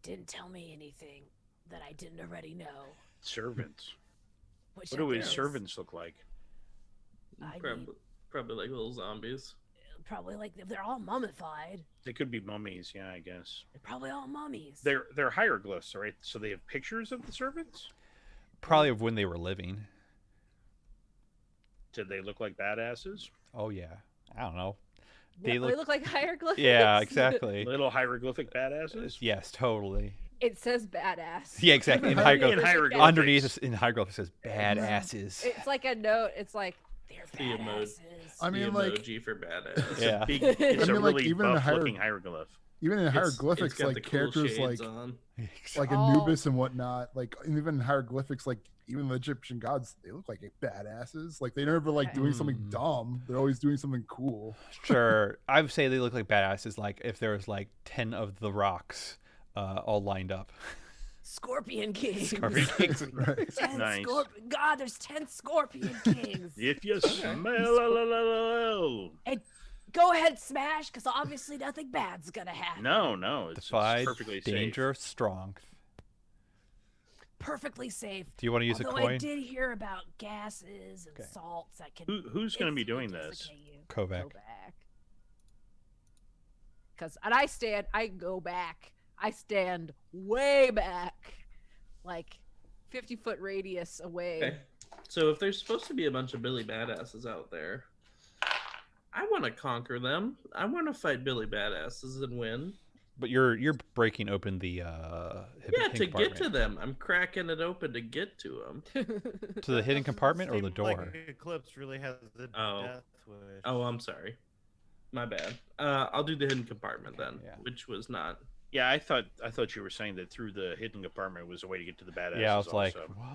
Didn't tell me anything that I didn't already know. Servants. Which What do his is- servants look like? I Probably, mean, probably like little zombies. probably like they're all mummified. They could be mummies, yeah, I guess. They're probably all mummies. They're hieroglyphs, right? So they have pictures of the servants? Probably of when they were living. Did they look like badasses? Oh yeah, I don't know. They look like hieroglyphics. Yeah, exactly. Little hieroglyphic badasses? Yes, totally. It says badass. Yeah, exactly. In How do you hieroglyphics, in hieroglyphics? underneath in hieroglyphics it says badasses. It's like a note. It's like they're The emoji. badasses. I The mean, like, emoji for badass. Yeah. Big, it's I a mean, like, really even in the buff-looking hieroglyph. even in It's hieroglyphics, got like the cool characters like shades on. Oh. Anubis and whatnot, like even in hieroglyphics, like even the Egyptian gods, they look like badasses. Like they never like doing something Mm. dumb. They're always doing something cool. Sure, I would say they look like badasses. Like if there was like 10 of the rocks, all lined up. Scorpion Kings. Scorpion Kings. Right. 10 Nice. God, there's 10 Scorpion Kings. If you smell, Go ahead, smash, because obviously nothing bad's gonna happen. no, it's Defy perfectly danger strong. Perfectly safe. Do you want to use Although a coin? I did hear about gases and Okay. salts that can. Who's going to be doing this? intoxicate you. Kovac. Go back. And I go back. I stand way back, like 50-foot radius away. Okay. So if there's supposed to be a bunch of Billy Badasses out there, I want to conquer them. I want to fight Billy Badasses and win. But you're breaking open the Yeah, hidden to get to compartment. them. I'm cracking it open to get to them. To the hidden compartment or the Seems door? Like Eclipse really has the Oh. death wish. Oh, I'm sorry. My bad. I'll do the hidden compartment then, yeah. which was not. Yeah, I thought you were saying that through the hidden compartment was a way to get to the badasses. Yeah, I was like, also. what?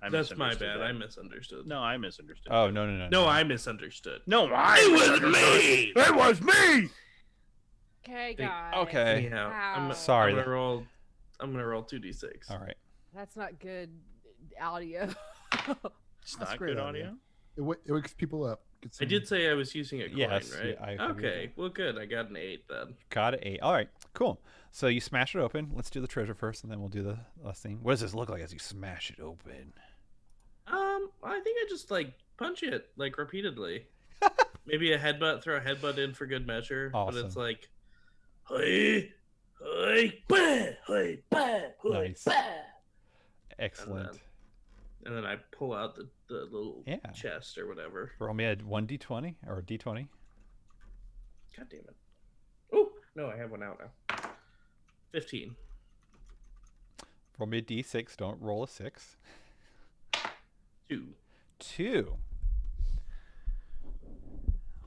I That's my misunderstood bad. that. I misunderstood. No, I misunderstood. Oh, no. No, I misunderstood. No, it was me. Okay, Hey, guys. okay. Anyhow, Wow. Sorry. I'm gonna roll 2d6. All right. That's not good audio. It's That's not great good audio. audio. It wakes people up. Get I some- did say I was using a coin, Yes, right? yeah, I agree with Okay, well, good. I got an 8 then. Got it. 8. All right. Cool. So you smash it open. Let's do the treasure first, and then we'll do the last thing. What does this look like as you smash it open? I think I just like punch it like repeatedly. Maybe a headbutt, throw a headbutt in for good measure. But it's Awesome. like, hey, bah, hey, bah, Nice. bah. Excellent. And then I pull out the little Yeah. chest or whatever. Roll me a 1d20 or a d20. God damn it. Oh, no, I have one out now. 15. Roll me a d6. Don't roll a 6. 2. 2.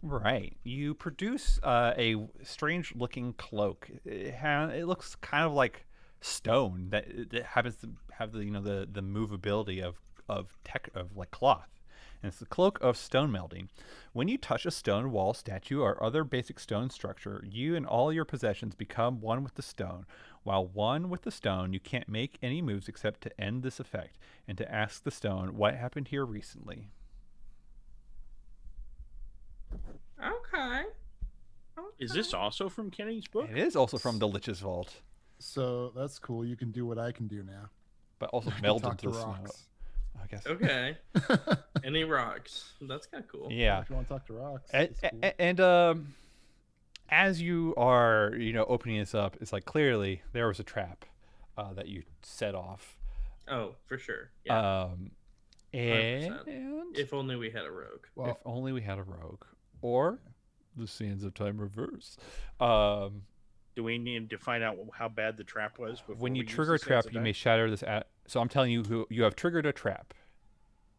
Right. You produce a strange-looking cloak. It looks kind of like stone that happens to have the the movability of like cloth. And it's the cloak of stone melding. When you touch a stone wall, statue, or other basic stone structure, you and all your possessions become one with the stone. While one with the stone, you can't make any moves except to end this effect and to ask the stone what happened here recently. Okay. Is this also from Kenny's book? It is also from the Lich's Vault, So that's cool. You can do what I can do now. but also I can melded talk to to the snow. rocks. I guess. Okay. Any rocks? That's kind of cool. Yeah. If you want to talk to rocks, And, that's cool. and as you are, opening this up, it's like clearly there was a trap that you set off. Oh, for sure. Yeah. 100%. And If only we had a rogue. Well, if only we had a rogue, or the Sands of Time reverse. Do we need to find out how bad the trap was before When you we use trigger a the trap, sense of you time? may shatter this. So I'm telling you, you have triggered a trap.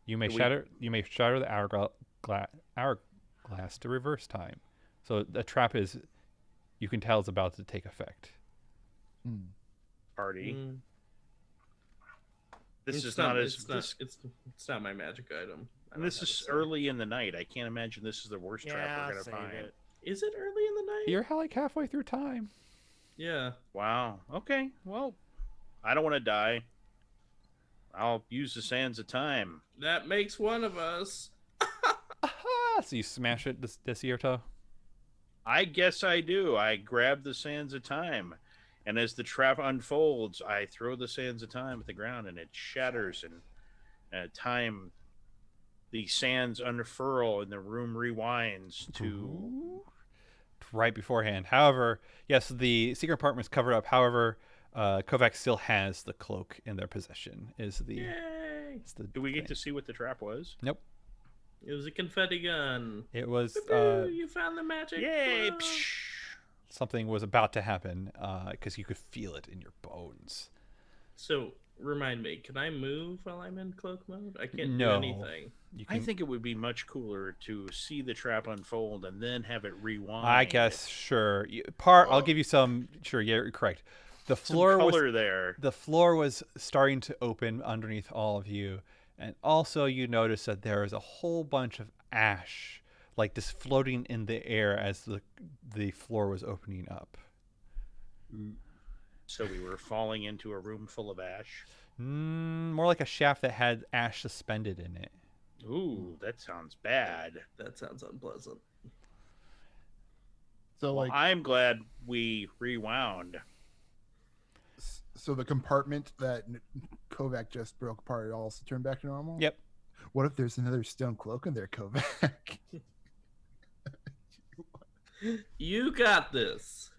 You may Do we- shatter. You may shatter the hourglass to reverse time. So the trap is, you can tell it's about to take effect. Party. Mm, This it's is not as It's not. It's not my magic item. I and don't this have is a say. early in the night. I can't imagine this is the worst trap Yeah, we're gonna save find. it. Is it early in the night? You're like halfway through time. Yeah. Wow. Okay. Well, I don't want to die. I'll use the sands of time. That makes one of us. Aha! So you smash it, Desierto. I guess I do. I grab the sands of time, and as the trap unfolds, I throw the sands of time at the ground, and it shatters. And time, the sands unfurl, and the room rewinds to. Ooh. Right beforehand. However, yes, the secret apartment is covered up. However, Kovac still has the cloak in their possession. Yay! Do we get thing. to see what the trap was? Nope. It was a confetti gun. It was Woo-hoo, you found the magic. Yay! book. something was about to happen because you could feel it in your bones. So remind me, can I move while I'm in cloak mode? I can't No. do anything. You I can, think it would be much cooler to see the trap unfold and then have it rewind. I guess sure. I'll give you some. Sure, yeah, you're correct. The some floor was color there. the floor was starting to open underneath all of you, and also you notice that there is a whole bunch of ash, like this floating in the air as the floor was opening up. So we were falling into a room full of ash. More like a shaft that had ash suspended in it. Ooh, that sounds bad. That sounds unpleasant. So Well, like, I'm glad we rewound. so the compartment that Kovac just broke apart also turned back to normal. Yep. What if there's another stone cloak in there, Kovac? You got this.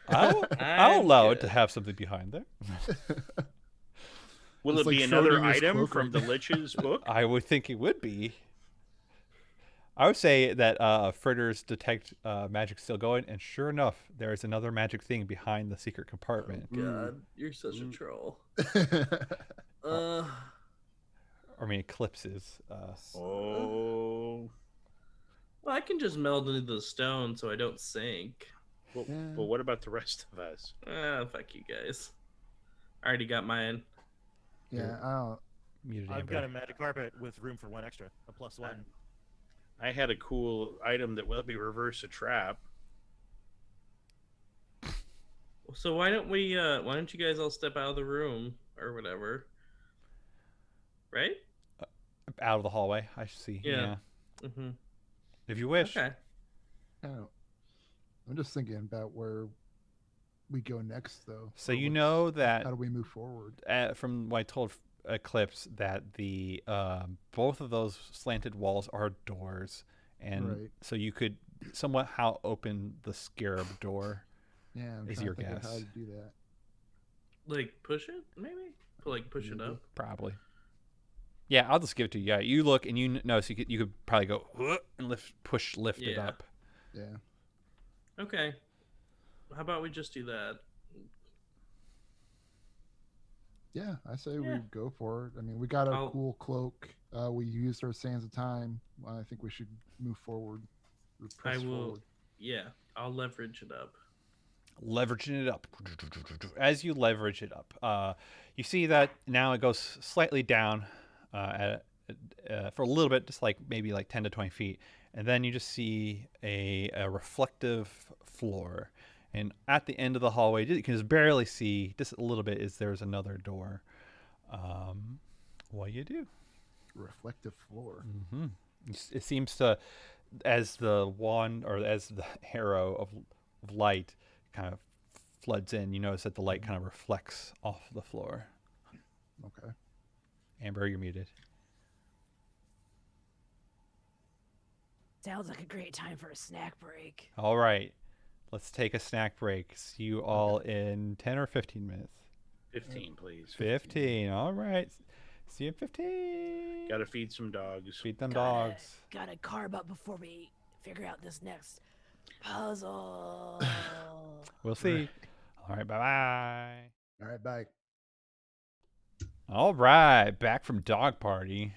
I'll I'm allow it good. to have something behind there. Will It's it be like another Schrodinger's item cloak from right the there. Lich's book? I would think it would be. I would say that Fritter's detect magic still going, and sure enough, there is another magic thing behind the secret compartment. Oh, God, you're such a troll. Or I mean, eclipses. Oh. Well, I can just meld into the stone so I don't sink. Well, Yeah. but what about the rest of us? Fuck you guys. I already got mine. Yeah, I don't. Muted I've Amber. got a magic carpet with room for one extra, a +1. I had a cool item that let me reverse a trap. So why don't you guys all step out of the room or whatever? Right? Out of the hallway. I see. Yeah. Yeah. Mm-hmm. If you wish. Okay. I don't. I'm just thinking about where we go next, though. So Or you what's- know that how do we move forward? from what I told Eclipse that the both of those slanted walls are doors, and Right. so you could somewhat how open the scarab door. Yeah, I'm Is trying your to think of how guess. to do that. Like push it, maybe? Like push it Maybe. up. Probably. Yeah, I'll just give it to you. Yeah, you look and you notice you could probably go and lift it Yeah. up. Yeah. Okay. How about we just do that? Yeah, I say we Yeah. go for it. I mean, we got a I'll- cool cloak. We used our sands of time. I think we should move forward. Or press I will. forward. Yeah, I'll leverage it up. Leveraging it up. As you leverage it up, you see that now it goes slightly down for a little bit, just like maybe like 10 to 20 feet. And then you just see a reflective floor. And at the end of the hallway, you can just barely see, just a little bit, is there's another door. What do you do? Reflective floor. Mm-hmm. It seems to, as the wand or as the arrow of light kind of floods in, you notice that the light kind of reflects off the floor. Okay. Amber, you're muted. Sounds like a great time for a snack break. All right, let's take a snack break. See you all in 10 or 15 minutes. 15, please. 15. All right. See you in 15. Gotta feed some dogs. Feed them Gotta- dogs. Gotta carb up before we figure out this next puzzle. We'll see. All right, bye-bye. All right, bye. All right, back from dog party.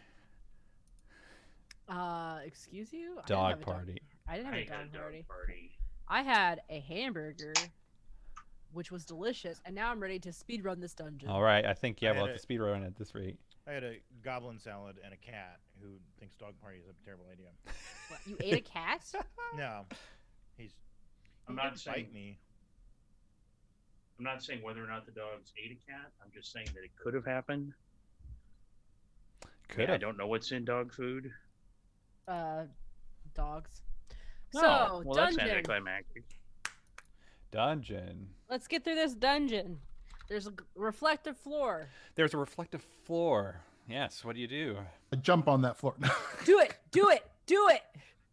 Excuse you? I didn't Dog have a party. I didn't have I a had dog a dog party. party. I had a hamburger, which was delicious, and now I'm ready to speedrun this dungeon. All right, I think, yeah, I we'll had have to speed run at this rate. I had a goblin salad and a cat who thinks dog party is a terrible idea. What, you ate a cat? No, he's I'm he not did saying bite me. I'm not saying whether or not the dogs ate a cat. I'm just saying that it could have happened. Could I have. don't know what's in dog food. Dogs. No. So, Well, that's dungeon. anticlimactic. Dungeon. Let's get through this dungeon. There's a reflective floor. There's a reflective floor. Yes, what do you do? I jump on that floor. Do it! Do it! Do it!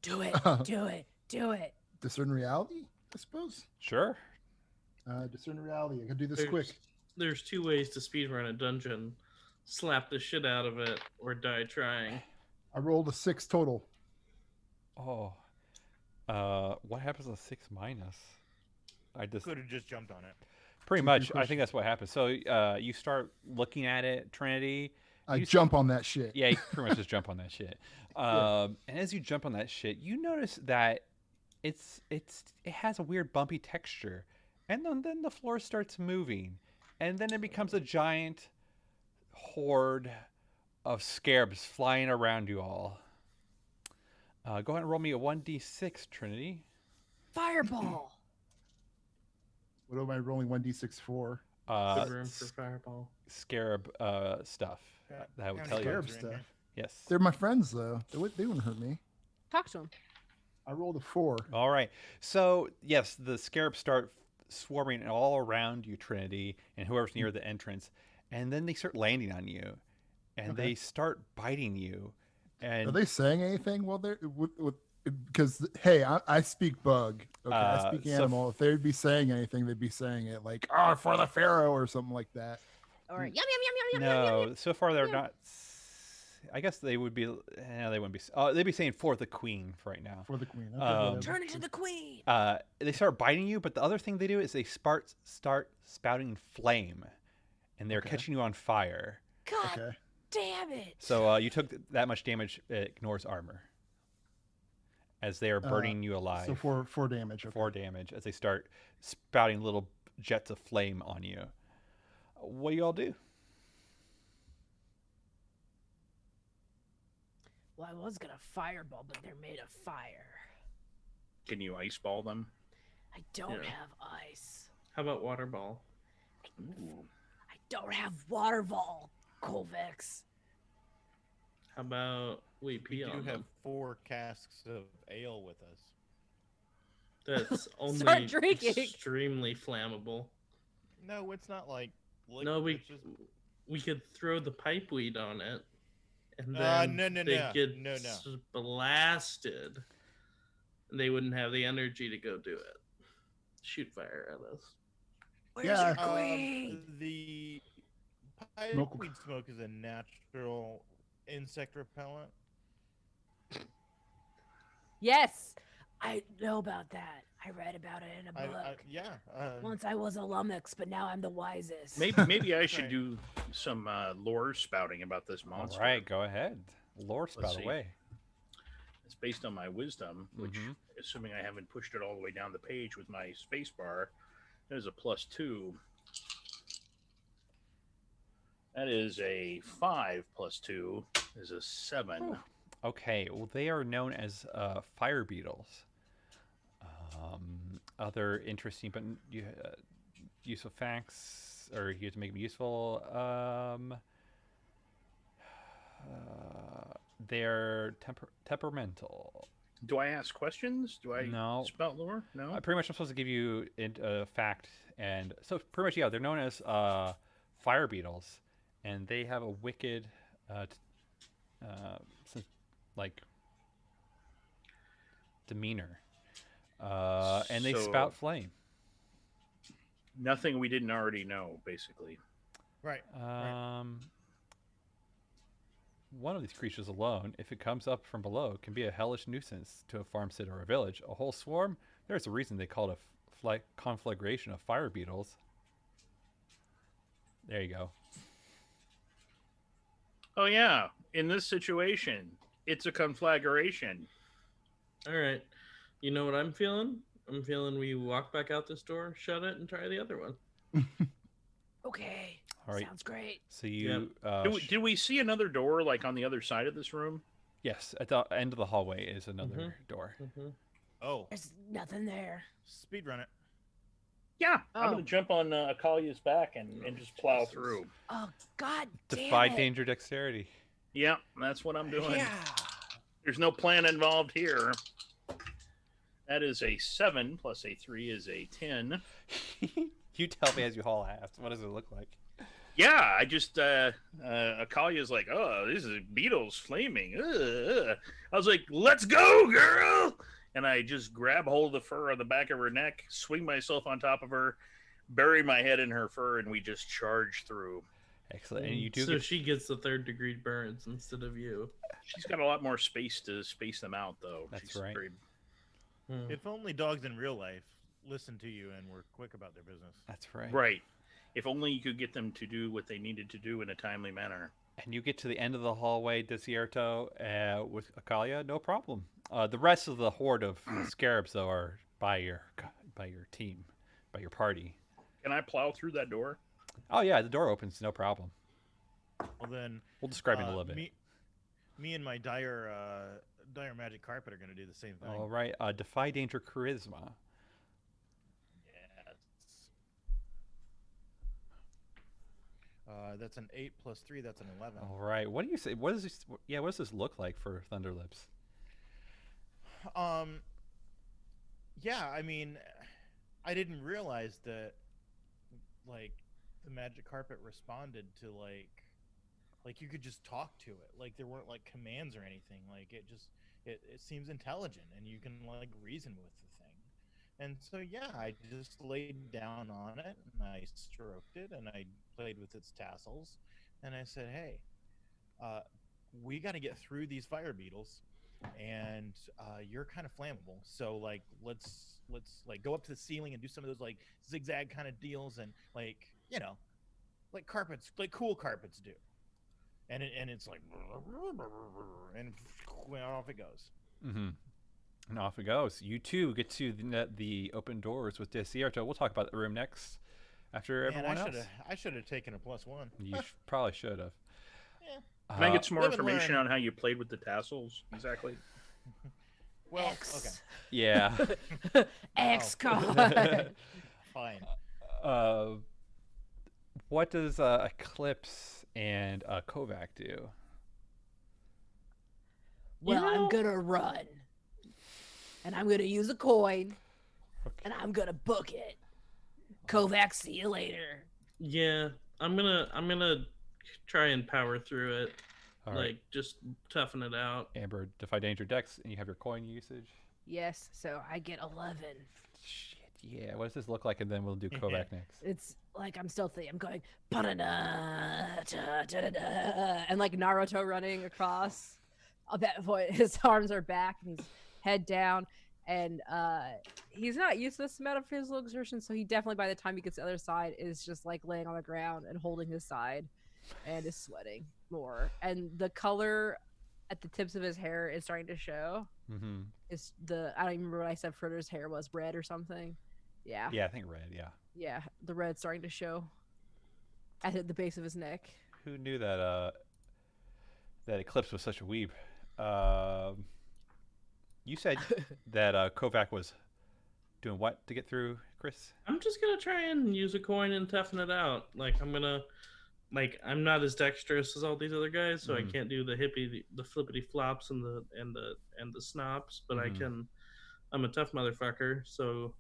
Do it! Do it! Do it! Discern reality, I suppose. Sure. Discern reality. I can do this quick. There's two ways to speedrun a dungeon: slap the shit out of it, or die trying. I rolled a 6 total. Oh. What happens on 6 minus? I just Could have just jumped on it. pretty Two much. I questions. think that's what happens. So you start looking at it, Trinity. I You jump on that shit. Yeah, you pretty much just jump on that shit. And as you jump on that shit, you notice that it has a weird bumpy texture, and then the floor starts moving, and then it becomes a giant horde of scarabs flying around you all. Go ahead and roll me a 1d6, Trinity. Fireball! What am I rolling 1d6 for? uh, Good room for fireball. scarab stuff that would How tell many you. Scarab bugs are in stuff. here? Yes. They're my friends though. They wouldn't hurt me. Talk to him. I rolled a 4. All right. So yes, the scarabs start swarming all around you, Trinity, and whoever's near the entrance, and then they start landing on you, and Okay. they start biting you. And Are they saying anything while they're because hey, I speak bug. Okay, I speak so animal. If they'd be saying anything, they'd be saying it like "oh, for the pharaoh" or something like that. Or yum yum yum yum yum yum yum. no, so far they're yum. not. I guess they would be. They wouldn't be. They'd be saying for the queen for right now. For the queen. Okay, Um, whatever. Turn into the queen. They start biting you, but the other thing they do is they start spouting flame, and they're Okay. catching you on fire. God Okay. damn it. So you took that much damage. It ignores armor, as they are burning you alive. So four damage. Okay. 4 damage as they start spouting little jets of flame on you. What do y'all do? Well, I was gonna fireball, but they're made of fire. Can you ice ball them? I don't Yeah. have ice. How about water ball? I don't have water ball, Colvex. How about we We pee do on have them? 4 casks of ale with us. That's only Start drinking. extremely flammable. No, it's not like liquid. No, it's just... we could throw the pipeweed on it, and No, then no, they no. get No, no. blasted. And they wouldn't have the energy to go do it. Shoot fire at us. Where's Yeah. your queen? The Smoke- pipeweed smoke is a natural insect repellent. Yes, I know about that. I read about it in a book. Yeah. Once I was a lummox, but now I'm the wisest. Maybe I should Right. do some lore spouting about this All monster. right, go ahead. Lore spout see. away. It's based on my wisdom, which, Mhm. assuming I haven't pushed it all the way down the page with my space bar, is a +2. That is a 5 plus 2 is a 7. Whew. Okay, well, they are known as fire beetles. Other interesting but useful facts, or here to make them useful. They're temperamental. Do I ask questions? Do I No. spout lore? No. I pretty much am supposed to give you a fact, and so pretty much, yeah, they're known as fire beetles, and they have a wicked, like, demeanor, and they So- spout flame. Nothing we didn't already know, basically. Right. One of these creatures alone, if it comes up from below, can be a hellish nuisance to a farmstead or a village. A whole swarm, there's a reason they call it a conflagration of fire beetles. There you go. Oh yeah, in this situation, it's a conflagration. All right. You know what I'm feeling? I'm feeling we walk back out this door, shut it, and try the other one. Okay. All right. Sounds great. So you, Did we see another door like on the other side of this room? yes, at the end of the hallway is another door. Mm-hmm. Oh, There's nothing there. speed run it. Yeah, I'm Oh. gonna jump on Akalia's back and just plow Jesus. through. Oh God Defy damn it. danger dexterity. Yeah, that's what I'm doing. Yeah. There's no plan involved here. That is a 7 plus a 3 is a 10. You tell me as you haul ass. What does it look like? Yeah, I just Akalia's like, oh, this is beetles flaming. I was like, let's go, girl! And I just grab hold of the fur on the back of her neck, swing myself on top of her, bury my head in her fur, and we just charge through. Excellent. And you do So get she gets the 3rd-degree burns instead of you. She's got a lot more space to space them out, though. That's She's right. very- If only dogs in real life listened to you and were quick about their business. That's right. Right. If only you could get them to do what they needed to do in a timely manner. And you get to the end of the hallway, Desierto, with Akalia, no problem. The rest of the horde of scarabs, though, are by your team, by your party. Can I plow through that door? Oh yeah, the door opens, no problem. Well then, We'll describe it in a little bit. Me and my dire magic carpet are going to do the same thing. All right, defy danger charisma. Yes. That's an 8 plus 3. That's an 11. All right. What do you say? What is this? Yeah. What does this look like for Thunderlips? Um, yeah, I mean, I didn't realize that like the magic carpet responded to like you could just talk to it. Like there weren't like commands or anything. Like it seems intelligent and you can like reason with the thing. And so yeah, I just laid down on it and I stroked it and I played with its tassels and I said, "Hey, uh, we got to get through these fire beetles, and you're kind of flammable. So like, let's like go up to the ceiling and do some of those like zigzag kind of deals, and like like carpets, like cool carpets do." And it's like, and off it goes. Mm-hmm. And off it goes. You too get to the open doors with Desierto. We'll talk about the room next after Man, everyone else. I should have taken a +1. You probably should have. Yeah. Can I get some more Live and information learn. on how you played with the tassels exactly? Well, X. okay, Yeah. X Oh. card. fine. uh, what does Eclipse and Kovac do? Well, I'm gonna run, and I'm gonna use a coin, and I'm gonna book it. Kovac, see you later. Yeah, I'm gonna try and power through it. All Like right. just toughen it out. Amber, defy danger Dex, and you have your coin usage. Yes, so I get 11. Shit, yeah. What does this look like? And then we'll do Kovac next. It's like I'm stealthy. I'm going "Ba-da-da, da-da-da," and like Naruto running across. At that point, his arms are back and he's head down, and he's not used to this amount of physical exertion, so he definitely by the time he gets to the other side is just like laying on the ground and holding his side, and is sweating more. And the color at the tips of his hair is starting to show. Mm-hmm. Is the I don't even remember what I said. Fritter's hair was red or something. Yeah. Yeah, I think red. Yeah. Yeah, the red's starting to show at the base of his neck. Who knew that that Eclipse was such a weeb? You said that Kovac was doing what to get through, Chris? I'm just gonna try and use a coin and toughen it out. Like I'm not as dexterous as all these other guys, so I Mhm. can't do the flippity flops and the snops, but Mhm. I'm a tough motherfucker, so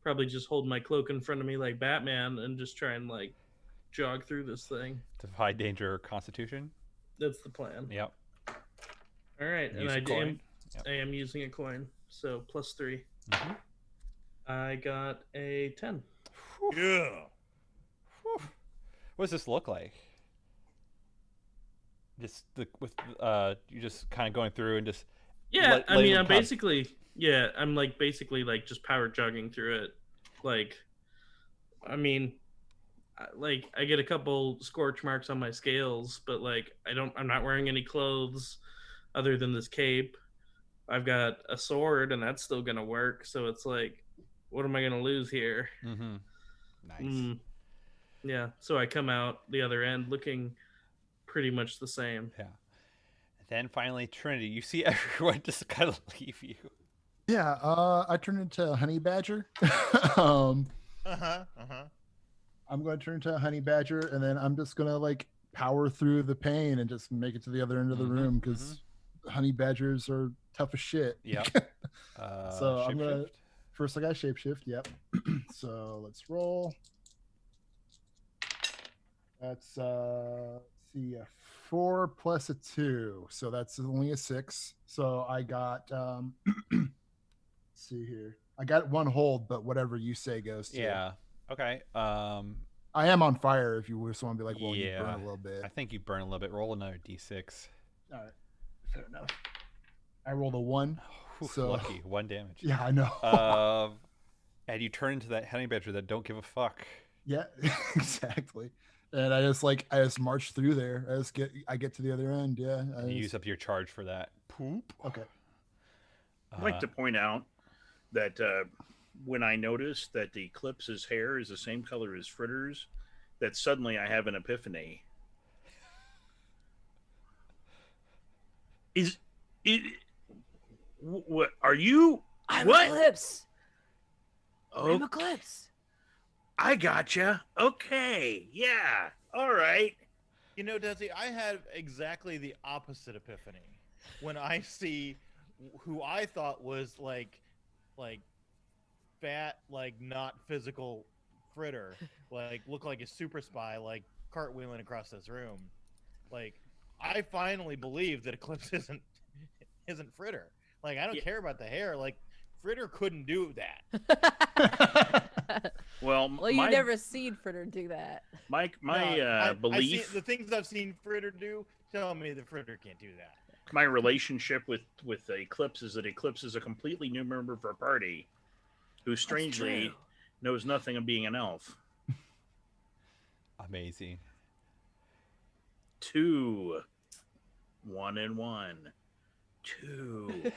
probably just hold my cloak in front of me like Batman and just try and like jog through this thing. Defy danger Constitution. That's the plan. Yep. All right, and Use a coin. Yep. I am using a coin, so +3. Mhm. I got a 10. Yeah. Whew. What does this look like? Just you just kind of going through and just Yeah, I letting mean, them I'm come. basically like just power jogging through it. Like, I mean, like I get a couple scorch marks on my scales, but like I'm not wearing any clothes other than this cape. I've got a sword, and that's still gonna work. So it's like, what am I gonna lose here? Mm-hmm. Nice. Yeah. So I come out the other end looking pretty much the same. Yeah. And then finally, Trinity. You see everyone just kind of leave you. Yeah, I turned into a honey badger. um, I'm going to turn into a honey badger, and then I'm just gonna like power through the pain and just make it to the other end of the Mhm, room because honey badgers are tough as shit. Yep. So I'm gonna Shapeshift. first I got shapeshift. Yep. So let's roll. That's let's see, a 4 plus a 2, so that's only a 6. So I got let's see here. I got one hold, but whatever you say goes to. Yeah. Okay. I am on fire if you just want to be like, well, you burn Yeah. a little bit. I think you burn a little bit. Roll another d6. All right. Fair enough. I rolled a 1. Whew, So- lucky. 1 damage. Yeah, I know. And you turn into that honey badger that don't give a fuck. Yeah, exactly. And I just march through there. I get to the other end. Yeah. You use up your charge for that. Poop. Okay. I'd like to point out that when I noticed that the Eclipse's hair is the same color as Fritter's, that suddenly I have an epiphany. Is it? What are you? I'm What? Eclipse. Oh, I'm Eclipse. I gotcha. Okay. Yeah. All right. You know, Desi, I had exactly the opposite epiphany when I see who I thought was like fat, like not physical Fritter, like look like a super spy, like cartwheeling across this room. Like, I finally believe that Eclipse isn't Fritter. Like, I don't Yeah. care about the hair. Like, Fritter couldn't do that. Well, Well, you never seen Fritter do that. my I've belief, seen, the things I've seen Fritter do tell me that Fritter can't do that. my relationship with Eclipse is that Eclipse is a completely new member of our party, who strangely true. knows nothing of being an elf. Amazing. 2, 1 and 1, 2.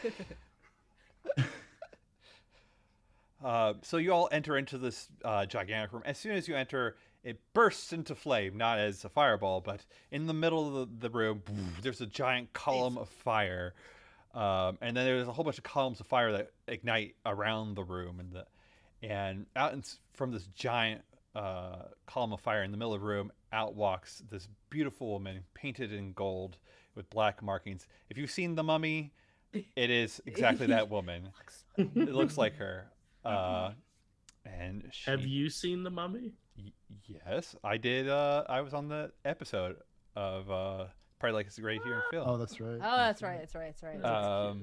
So you all enter into this gigantic room. As soon as you enter, it bursts into flame, not as a fireball, but in the middle of the room, there's a giant column of fire. And then there's a whole bunch of columns of fire that ignite around the room, and out from this giant column of fire in the middle of the room, out walks this beautiful woman painted in gold with black markings. If you've seen The Mummy, it is exactly that woman. It looks like her. And she, Have you seen The Mummy? Yes, I did. I was on the episode of probably like it's right here in film. Oh, that's right. Oh, that's right. That's right. That's right.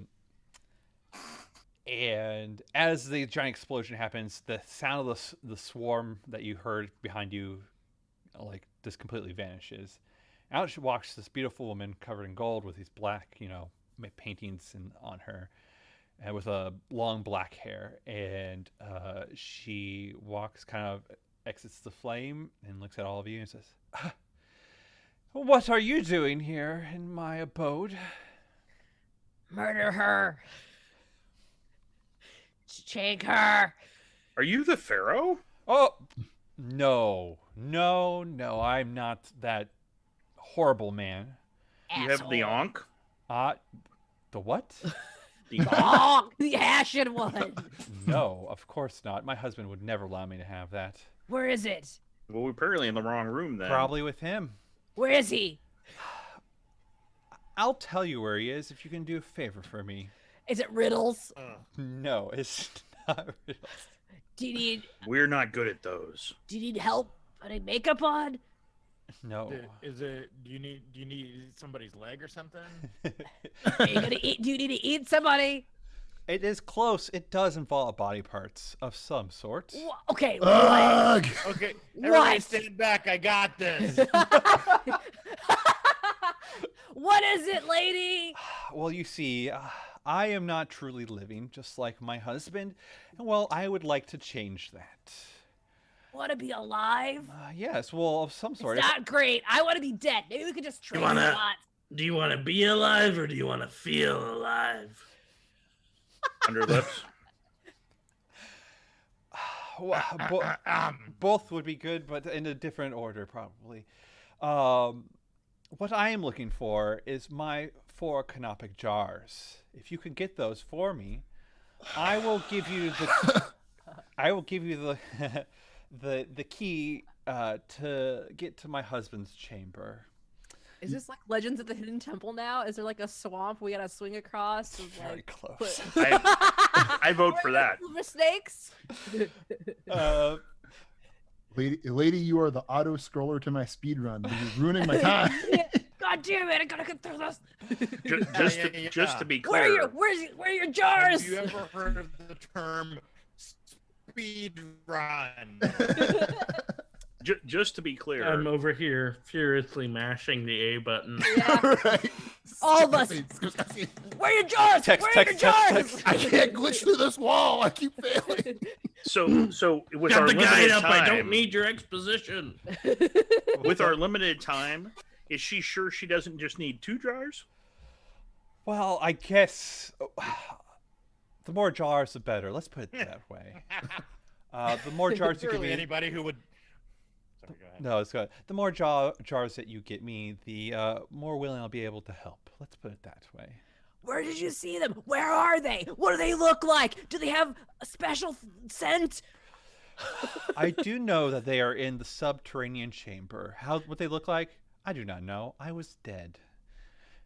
And as the giant explosion happens, the sound of the swarm that you heard behind you, like, just completely vanishes. Out walks this beautiful woman covered in gold with these black, paintings on her, and with a long black hair. And she walks, kind of exits the flame, and looks at all of you and says, "What are you doing here in my abode?" Murder her. Shake her. Are you the Pharaoh? Oh, no, I'm not that horrible man. You have the Ankh? The what? The Ankh? Oh, the Ashen one. No, of course not. My husband would never allow me to have that. Where is it? Well, we're apparently in the wrong room then. Probably with him. Where is he? I'll tell you where he is if you can do a favor for me. Is it riddles? No, it's not real. Do you We're not good at those. need help putting makeup on? No. Is it? Do you need somebody's leg or something? Are you gonna eat? Do you need to eat somebody? It is close. It does involve body parts of some sort. Okay. What? Ugh! Okay, everybody What? stand back. I got this. What is it, lady? Well, you see, I am not truly living, just like my husband. And, well, I would like to change that. Want to be alive? Yes, well, of some sort. It's not great. I want to be dead. Maybe we could just trade wanna- spots. Do you want to be alive or do you want to feel alive? Under lips? Well, both would be good, but in a different order, probably. What I am looking for is my 4 canopic jars. If you could get those for me, I will give you the key to get to my husband's chamber. Is this like Legends of the Hidden Temple now? Is there like a swamp we gotta swing across? With, Very like, close. I vote for that. Silver snakes? Lady, you are the auto scroller to my speed run. You're ruining my time. God damn it! I gotta get through this. Just to be Where are clear, where are your jars? Have you ever heard of the term speed run? just to be clear, I'm over here furiously mashing the A button. Yeah. Right. All of us. Where are your jars? Text, Where are your text, jars? text, I can't glitch through this wall. I keep failing. so with Got our the guide limited up. I don't time, need your exposition. with our limited time, is she sure she doesn't just need 2 jars? Well, I guess the more jars, the better. Let's put it that way. The more jars you give Literally me, anybody who would. Sorry, go ahead. no, it's good. The more jars that you get me, the more willing I'll be able to help. Let's put it that way. Where did you see them? Where are they? What do they look like? Do they have a special scent? I do know that they are in the subterranean chamber. What they look like, I do not know. I was dead.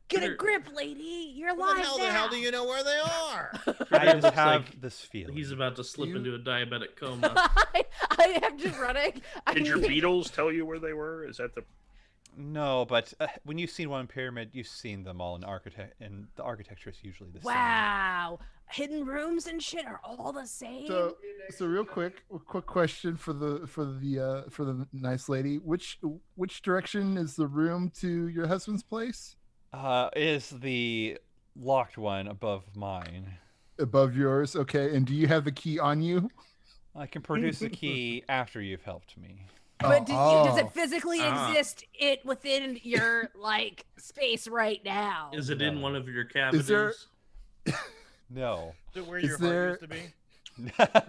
Get a Critter- grip, lady. You're Well, alive then how the hell do you know where they are? I Critter just looks have like this feeling. He's about to slip You- into a diabetic coma. I am just running. Did your beetles tell you where they were? Is that the? No, but when you've seen one pyramid, you've seen them all in and the architecture is usually the Wow. Hidden rooms and shit are all the same. So real quick question for the nice lady. Which direction is the room to your husband's place? same. Is the locked one above mine. Above yours, okay. And do you have the key on you? I can produce the key after you've helped me. But does it Oh. physically Ah. exist within your like space right now? Is it in No. one of your cavities? there- No. So where Is your there- heart used to be?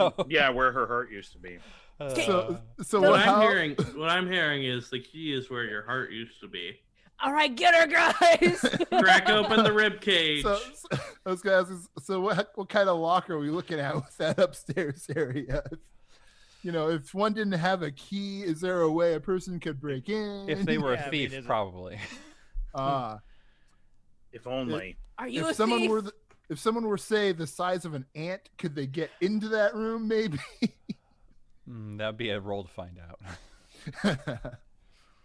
No. Yeah, where her heart used to be. So What what? I'm hearing is the key is where your heart used to be. All right, get her, guys. Crack open the rib cage. So I was gonna ask. So what kind of locker are we looking at with that upstairs area? If one didn't have a key, is there a way a person could break in? If they were Yeah, I a mean, thief, is it- probably. If only. Are you if a someone thief? were if someone were say the size of an ant, could they get into that room? Maybe. That'd be a roll to find out.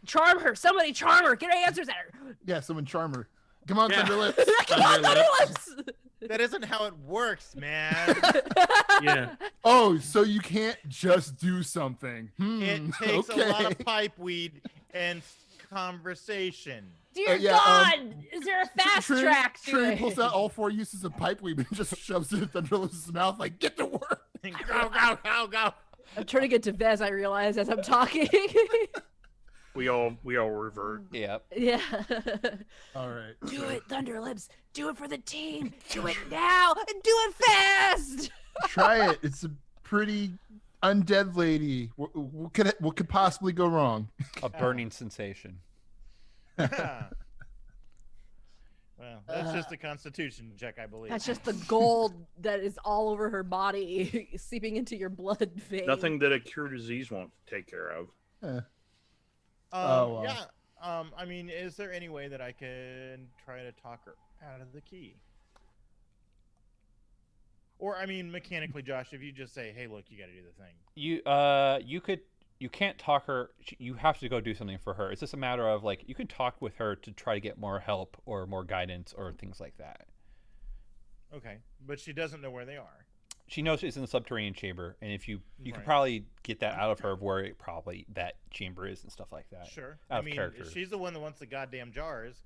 Charm her. Somebody charm her. Get answers at her. Yeah, someone charm her. Come on, Yeah. Thunderlips. Come on, Thunderlips. Thunderlips. That isn't how it works, man. Yeah. Oh, so you can't just do something. It takes a lot of okay. pipe weed and conversation. Dear yeah, God, is there a fast Trey- track to Trey it? pulls out all 4 uses of pipe weed and just shoves it in Thunderlips' mouth like, get to work. Go, go, go, go. I'm turning it to Vez, I realize, as I'm talking. We all revert. Yep. Yeah. All right. Do it, Thunderlips. Do it for the team. Do it now and do it fast. Try it. It's a pretty undead lady. What could possibly go wrong? A burning sensation. Well, that's just a constitution check, I believe. That's just the gold that is all over her body, seeping into your blood vein. Nothing that a cure disease won't take care of. Eh. Um, wow. Yeah. I mean, is there any way that I can try to talk her out of the key? Or, I mean, mechanically, Josh, if you just say, "Hey, look, you got to do the thing." You can't talk her. You have to go do something for her. It's just a matter of like you can talk with her to try to get more help or more guidance or things like that. Okay, but she doesn't know where they are. She knows it's in the subterranean chamber, and if you could Right. probably get that out of her of where it probably that chamber is and stuff like that. Sure. Out I of mean, character. if she's the one that wants the goddamn jars.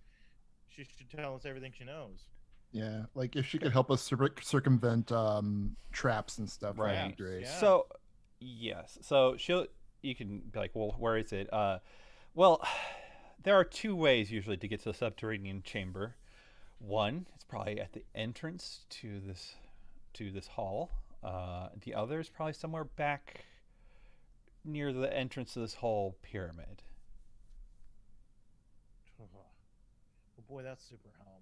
She should tell us everything she knows. Yeah, like if she could help us circumvent traps and stuff, that'd Right. be great. Yeah. So, yes. So you can be like, well, where is it? Well, there are two ways usually to get to the subterranean chamber. One, it's probably at the entrance to this hall. The other is probably somewhere back near the entrance to this whole pyramid. Oh boy, that's super helpful.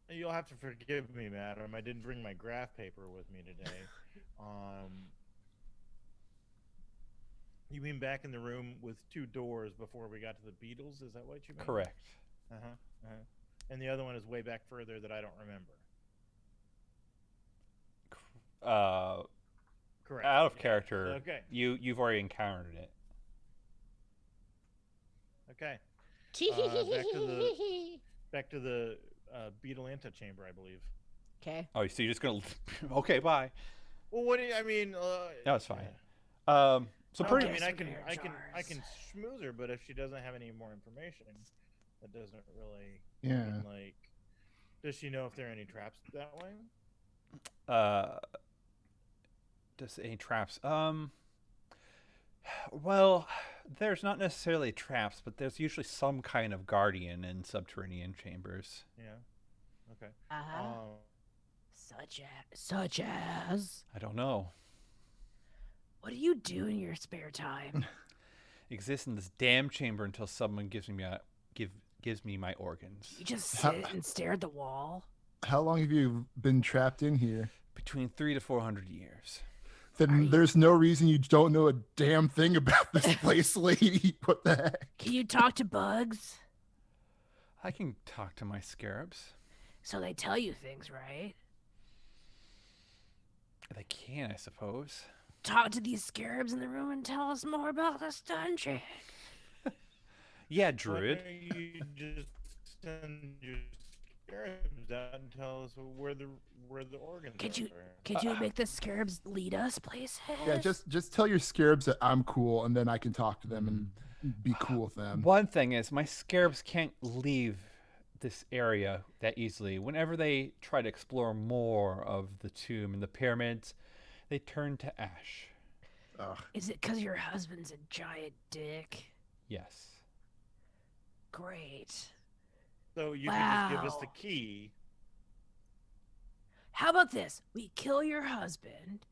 You'll have to forgive me, madam. I didn't bring my graph paper with me today. You mean back in the room with two doors before we got to the Beatles? Is that what you mean? Correct. And the other one is way back further that I don't remember. Correct. Out of Okay. character. Okay. You've already encountered it. Okay. Back to the Beetle chamber, I believe. Okay. Oh, so you're just gonna? Okay, bye. Well, what do you? I mean, No, it's fine. yeah. So No, pretty. I mean, I can Jars. schmooze her, but if she doesn't have any more information, that doesn't really. I Yeah. mean, like, does she know if there are any traps that way? Does any traps? Well, there's not necessarily traps, but there's usually some kind of guardian in subterranean chambers. Yeah. Okay. Uh-huh. Such as. I don't know. What do you do in your spare time? Exist in this damn chamber until someone gives me my organs. You just How- sit and stare at the wall. How long have you been trapped in here? Between 300 to 400 years. then there's no reason you don't know a damn thing about this place, lady. What the heck? Can you talk to bugs? I can talk to my scarabs. So they tell you things, right? They can, I suppose. Talk to these scarabs in the room and tell us more about this dungeon. Yeah, Why druid. don't you just send your scarabs out and tell us where the organs Could you make the scarabs lead us places? Yeah, just tell your scarabs that I'm cool, and then I can talk to them and be cool with them. One thing is, my scarabs can't leave this area that easily. Whenever they try to explore more of the tomb and the pyramids, they turn to ash. Ugh. Is it because your husband's a giant dick? Yes. Great. So you can just give us the Wow. key. How about this? We kill your husband.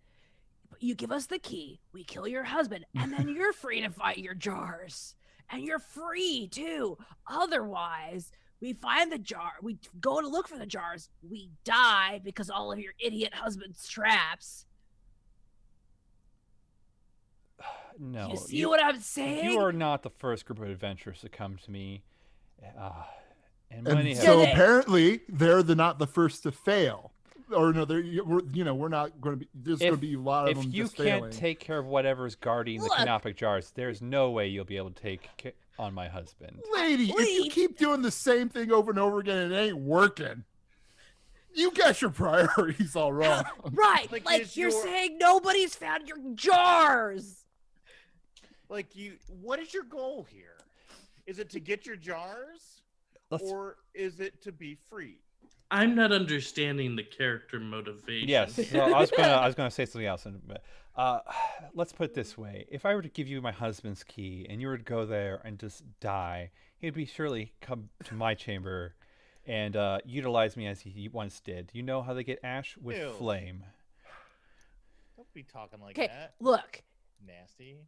You give us the key. We kill your husband, and then you're free to fight your jars. And you're free too. Otherwise, we find the jar. We go to look for the jars. We die because all of your idiot husband's traps. No. You see what I'm saying? You are not the first group of adventurers to come to me. And And many so have. apparently they're not the first to fail, or no, we're not going to be. There's going to be a lot of them If you just can't failing. take care of whatever's guarding Look. the canopic jars, there's no way you'll be able to take on my husband. Lady, if you Leave. keep doing the same thing over and over again, it ain't working. You got your priorities all wrong. Right. Like, Like is you're your- saying nobody's found your jars. Like what is your goal here? Is it to get your jars, Let's. or is it to be free? I'm not understanding the character motivation. Yes. So I was gonna say something else, but let's put it this way: if I were to give you my husband's key and you were to go there and just die, he'd be surely come to my chamber and utilize me as he once did. You know how they get ash with Ew. flame. Don't be talking like Okay, that. look. Nasty.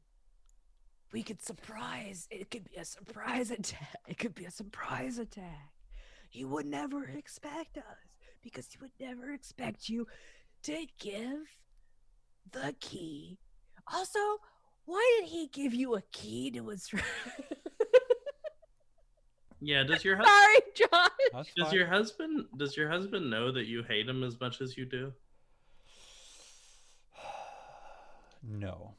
We could surprise. It could be a surprise attack. It could be a surprise attack. He would never expect us because he would never expect you to give the key. Also, why did he give you a key to his? Yeah. Does your Sorry, John. That's does fine. your husband know that you hate him as much as you do? No.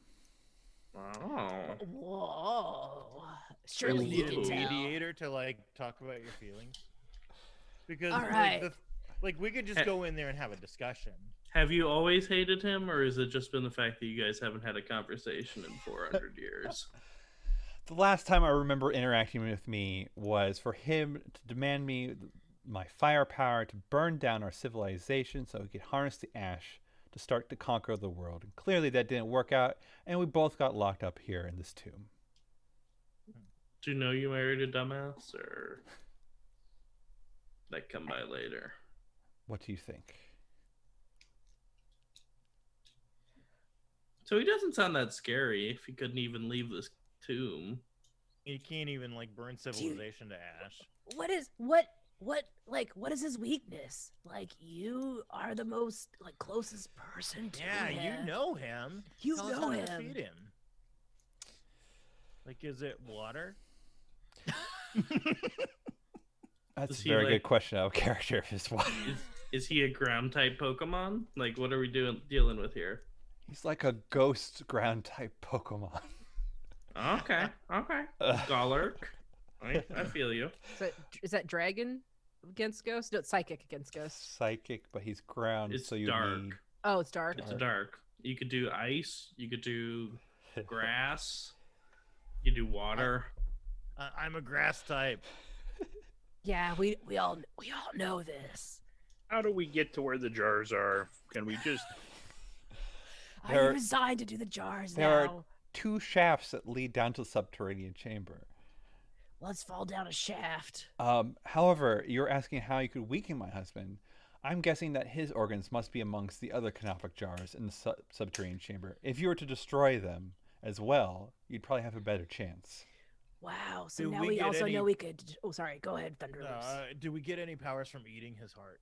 Oh. Whoa. Surely You he need can a tell. mediator to talk about your feelings. Because All right. we could just go in there and have a discussion. Have you always hated him, or has it just been the fact that you guys haven't had a conversation in 400 years? The last time I remember interacting with me was for him to demand me my firepower to burn down our civilization so he could harness the ash to start to conquer the world. And clearly that didn't work out, and we both got locked up here in this tomb. Do you know you married a dumbass, or that come by later? What do you think? So he doesn't sound that scary if he couldn't even leave this tomb. You can't even burn civilization to ash. What is his weakness? Like, you are the most closest person to Yeah, him. you know him. You Tell us know how him. to defeat him. Is it water? That's Is a he, very like- good question out of character if it's one. Is he a ground type Pokemon? Like, what are we dealing with here? He's like a ghost ground type Pokemon. Okay, Scholar. I feel you. Is that dragon against ghost? No, it's psychic against ghost. Psychic, but he's ground, It's so you dark. need. Oh, it's dark. It's dark. You could do ice. You could do grass. You could do water. I'm a grass type. Yeah, we all know this. How do we get to where the jars are? Can we just? Are There- you resigned to do the jars there now? are 2 shafts that lead down to the subterranean chamber. Let's fall down a shaft. However, you're asking how you could weaken my husband. I'm guessing that his organs must be amongst the other canopic jars in the subterranean chamber. If you were to destroy them as well, you'd probably have a better chance. Wow. So Do now we we get also any- know we could. Oh, sorry. Go ahead, Thunderloops. Do we get any powers from eating his heart?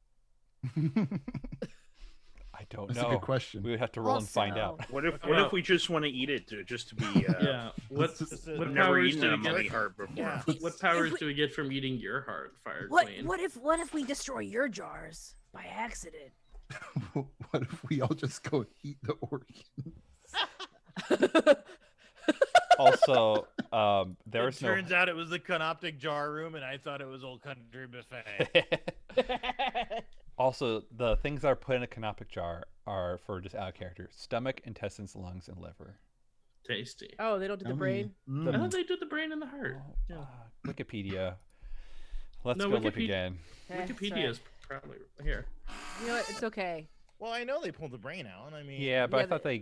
I I don't That's know. a good question. We would have to roll and find Also- out. What if Well- we just want to eat it just to be? Yeah. What Just what I've never powers eaten do a we get? mummy heart before. Yeah. What powers do we get from eating your heart, Fire What Queen? what if we destroy your jars by accident? What if we all just go eat the organ? Also, It there's no. turns out it was the canoptic jar room, and I thought it was Old Country Buffet. Also, the things that are put in a canopic jar are for just out of character: stomach, intestines, lungs, and liver. Tasty. Oh, they don't do the brain. I thought they did the brain and the heart. Yeah. Wikipedia. Let's No, go look Wikipedia- again. That's Wikipedia right. is probably here. You know what? It's okay. Well, I know they pulled the brain out, and I mean, Yeah, but Yeah, I thought they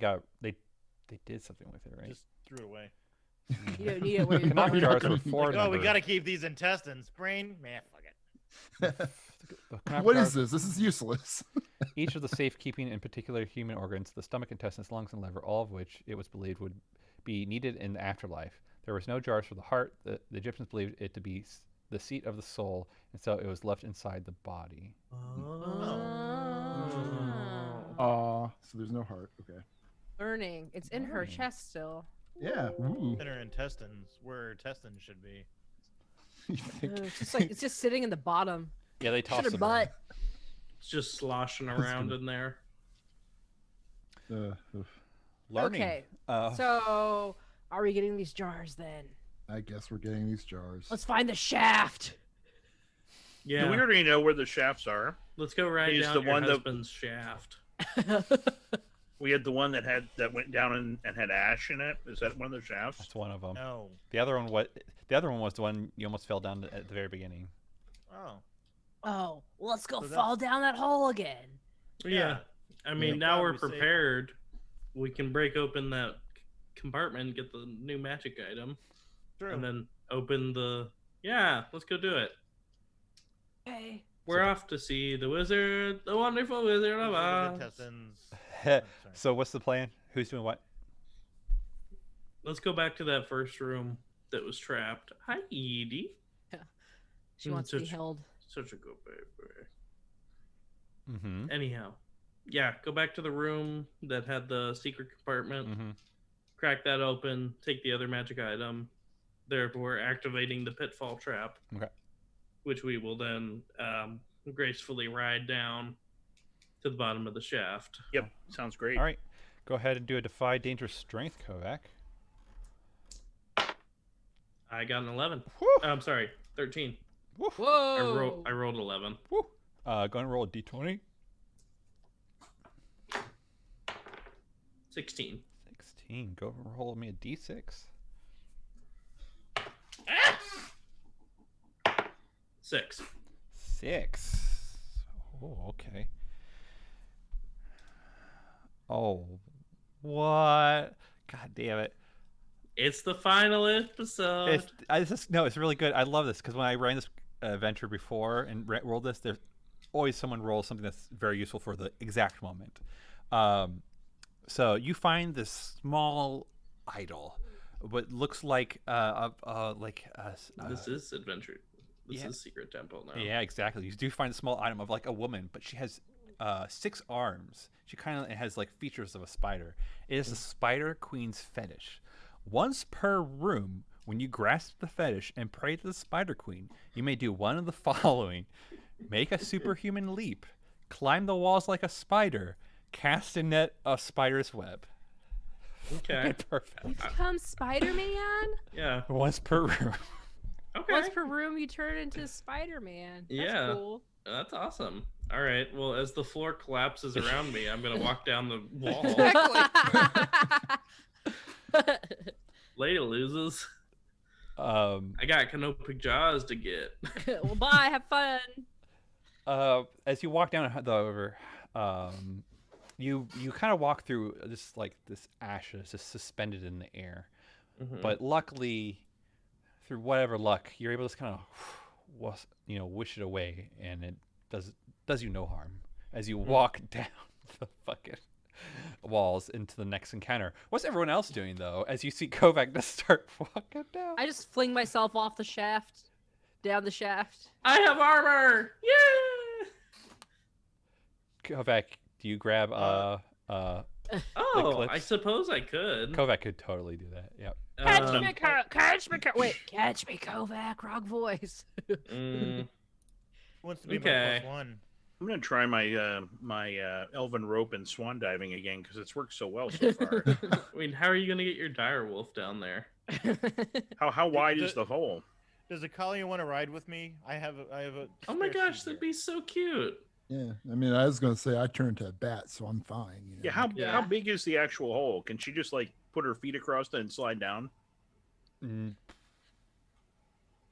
did something with it, right? just threw it away. You don't need it where you're Canopic going. jars are four Like, oh, we number. got to keep these intestines. Brain, man, fuck it. The canopic What jars- is this? This is useless. Each of the safekeeping in particular human organs, the stomach, intestines, lungs, and liver, all of which it was believed would be needed in the afterlife. There was no jars for the heart. The Egyptians believed it to be the seat of the soul, and so it was left inside the body. So there's no heart. Okay. Learning. It's in her Learning. chest still. Yeah. Ooh. In her intestines, where her intestines should be. You think- It's just sitting in the bottom. Yeah, they tossed Should her them. around. butt. It's just sloshing That's around good. in there. oof. Learning. Okay. Uh, So, are we getting these jars then? I guess we're getting these jars. Let's find the shaft. Yeah. We already know where the shafts are. Let's go ride He's down the your one that- husband's shaft. We had the one that went down and had ash in it. Is that one of the shafts? that's one of them. No. The other one was the one you almost fell down at the very beginning. Oh. Oh, let's go So that's- fall down that hole again. Yeah. I mean, Thank now God we're we saved- prepared. We can break open that compartment, get the new magic item, True. and then open the. Yeah, let's go do it. Okay. We're off to see the wizard, the wonderful wizard of Those are the Oz. intestines. Sorry. So what's the plan? Who's doing what? Let's go back to that first room that was trapped. Hi, Edie. She wants to be Such- held. Such a good baby. Mm-hmm. Anyhow, yeah, go back to the room that had the secret compartment. Mm-hmm. Crack that open. Take the other magic item. Therefore, activating the pitfall trap. Okay. Which we will then gracefully ride down to the bottom of the shaft. Yep, sounds great. All right. Go ahead and do a defy dangerous strength, Kovac. I got an 11. Woo! I'm sorry, 13. Whoa! I rolled 11. Woo! Go and roll a d20. 16. 16. Go roll me a d6. 6. 6. Oh, okay. Oh, what? God damn it. It's the final episode. It's really good. I love this because when I ran this adventure before and rolled this, there's always someone rolls something that's very useful for the exact moment. So you find this small idol, what looks like This is adventure. This yeah. is Secret Temple now. Yeah, exactly. You do find a small item of like a woman, but she has 6 arms. She kind of has like features of a spider. It is the Spider Queen's fetish. Once per room, when you grasp the fetish and pray to the Spider Queen, you may do one of the following: make a superhuman leap, climb the walls like a spider, cast a net of spider's web. Okay. Perfect. You become Spider-Man? Yeah. Once per room. Okay. Once per room, you turn into Spider-Man. That's Yeah. cool. That's awesome. All right. Well, as the floor collapses around me, I'm gonna walk down the wall. Lady loses. I got canopic jaws to get. Well, bye. Have fun. As you walk down the river, you kind of walk through just like this ashes just suspended in the air. Mhm. But luckily, through whatever luck, you're able to kind of wish it away, and it does you no harm as you walk down the fucking walls into the next encounter. What's everyone else doing though? As you see Kovac just start walking down. I just fling myself off the shaft, down the shaft. I have armor. Yeah. Kovac, Do you grab Oh, I Eclipse? suppose I could. Kovac could totally do that. Yep. Catch Um, me, catch me, wait, catch me, Kovac, wrong voice. mm, Who wants to be my Okay. +1? I'm gonna try my elven rope and swan diving again because it's worked so well so far. I mean, how are you gonna get your dire wolf down there? How wide is the hole? Does Akalia want to ride with me? I have a. Oh my spare gosh, seat that'd here. be so cute. Yeah, I mean, I was gonna say I turned to a bat, so I'm fine. You know? Yeah, how Yeah. how big is the actual hole? Can she just like put her feet across it and slide down? Mm,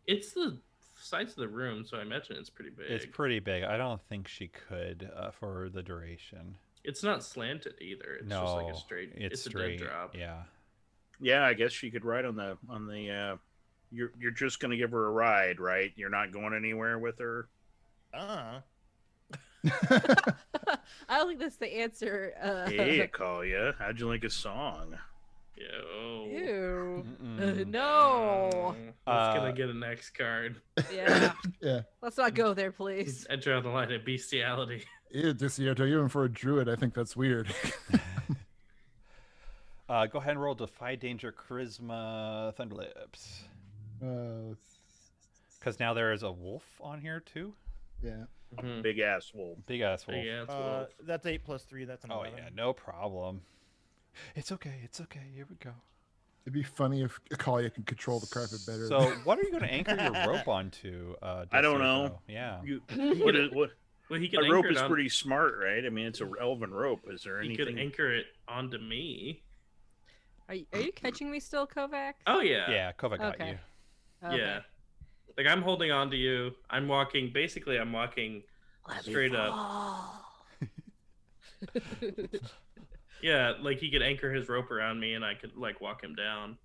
It's the size of the room, so I imagine it's pretty big. it's pretty big. I don't think she could for the duration. It's not slanted either. It's No, just like a straight. It's a straight. dead drop. Yeah. Yeah, I guess she could ride on the. You're just gonna give her a ride, right? You're not going anywhere with her. I don't think that's the answer. Hey, Akalia, how'd you like a song? Yo. Ew. Mm-mm. No. Let's gonna get a next card. Yeah. Yeah. Let's not go there, please. I draw the line at bestiality. Yeah, Desierto, even for a druid, I think that's weird. Go ahead and roll Defy Danger Charisma Thunderlips. Because now there is a wolf on here too. Yeah. Mhm. Big ass wolf. Big ass wolf. Yeah, it's wolf. That's 8 + 3. That's an Oh 11. yeah, no problem. It's okay. It's okay. Here we go. It'd be funny if Akalia can control the carpet better. So, what are you going to anchor your rope onto? I don't know. Desierto? Yeah. What? Well, he could A anchor rope it is on, pretty smart, right? I mean, it's an elven rope. Is there He anything? could anchor it onto me. Are you catching me still, Kovac? Oh yeah. Yeah, Kovac got Okay. you. Okay. Yeah. Like I'm holding on to you. I'm walking. Basically, I'm walking Let me straight up. fall. Yeah, like he could anchor his rope around me, and I could like walk him down.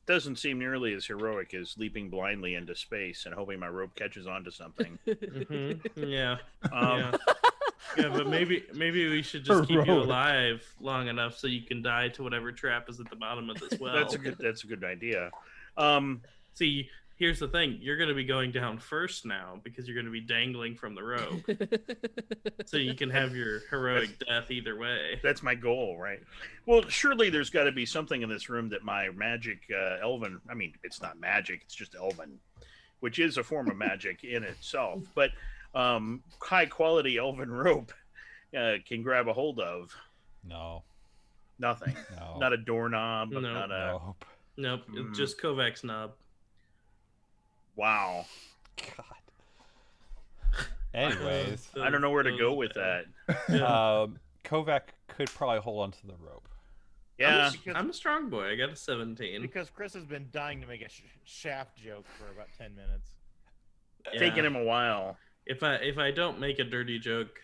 Doesn't seem nearly as heroic as leaping blindly into space and hoping my rope catches onto something. Yeah. Um, Yeah. Yeah, but maybe we should just keep you Heroic. alive long enough so you can die to whatever trap is at the bottom of this well. That's a good idea. See, here's the thing: you're going to be going down first now because you're going to be dangling from the rope, so you can have your heroic death either way. That's my goal, right? Well, surely there's got to be something in this room that my magic elven. I mean, it's not magic; it's just elven, which is a form of magic in itself. But high quality elven rope can grab a hold of. No. Nothing. No. Not a doorknob. No. Not a. Nope. Nope, it's just Kovac's knob. Wow. God. Anyways, I don't know where to go with that. Kovac could probably hold onto the rope. Yeah. I'm a strong boy. I got a 17. Because Chris has been dying to make a shaft joke for about 10 minutes. Yeah. Taking him a while. If I don't make a dirty joke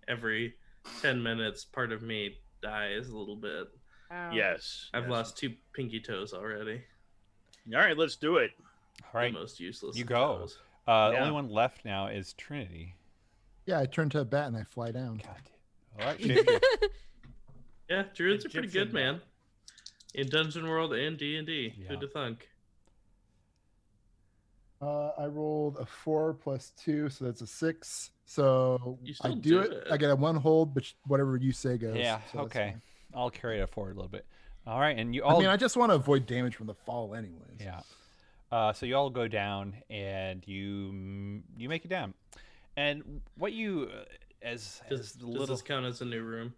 every 10 minutes, part of me dies a little bit. Ow. Yes. I've yes. lost 2 pinky toes already. All right, let's do it. All right. The most useless. You of go. toes. The Yeah. only one left now is Trinity. Yeah, I turn to a bat and I fly down. God. All right. Shapeshift. Yeah, druids are pretty Egyptian good, man. In Dungeon World and D&D. Yeah. Who'd have thunk? I rolled a 4 + 2, so that's a 6. So You I still do do it. it. I get a 1 hold, but whatever you say goes. Yeah. so that's Okay. fine. I'll carry it forward a little bit. All right, and you I all. mean, I just want to avoid damage from the fall, anyways. Yeah. So you all go down, and you make it down. And what you as Does the little this count as a new room?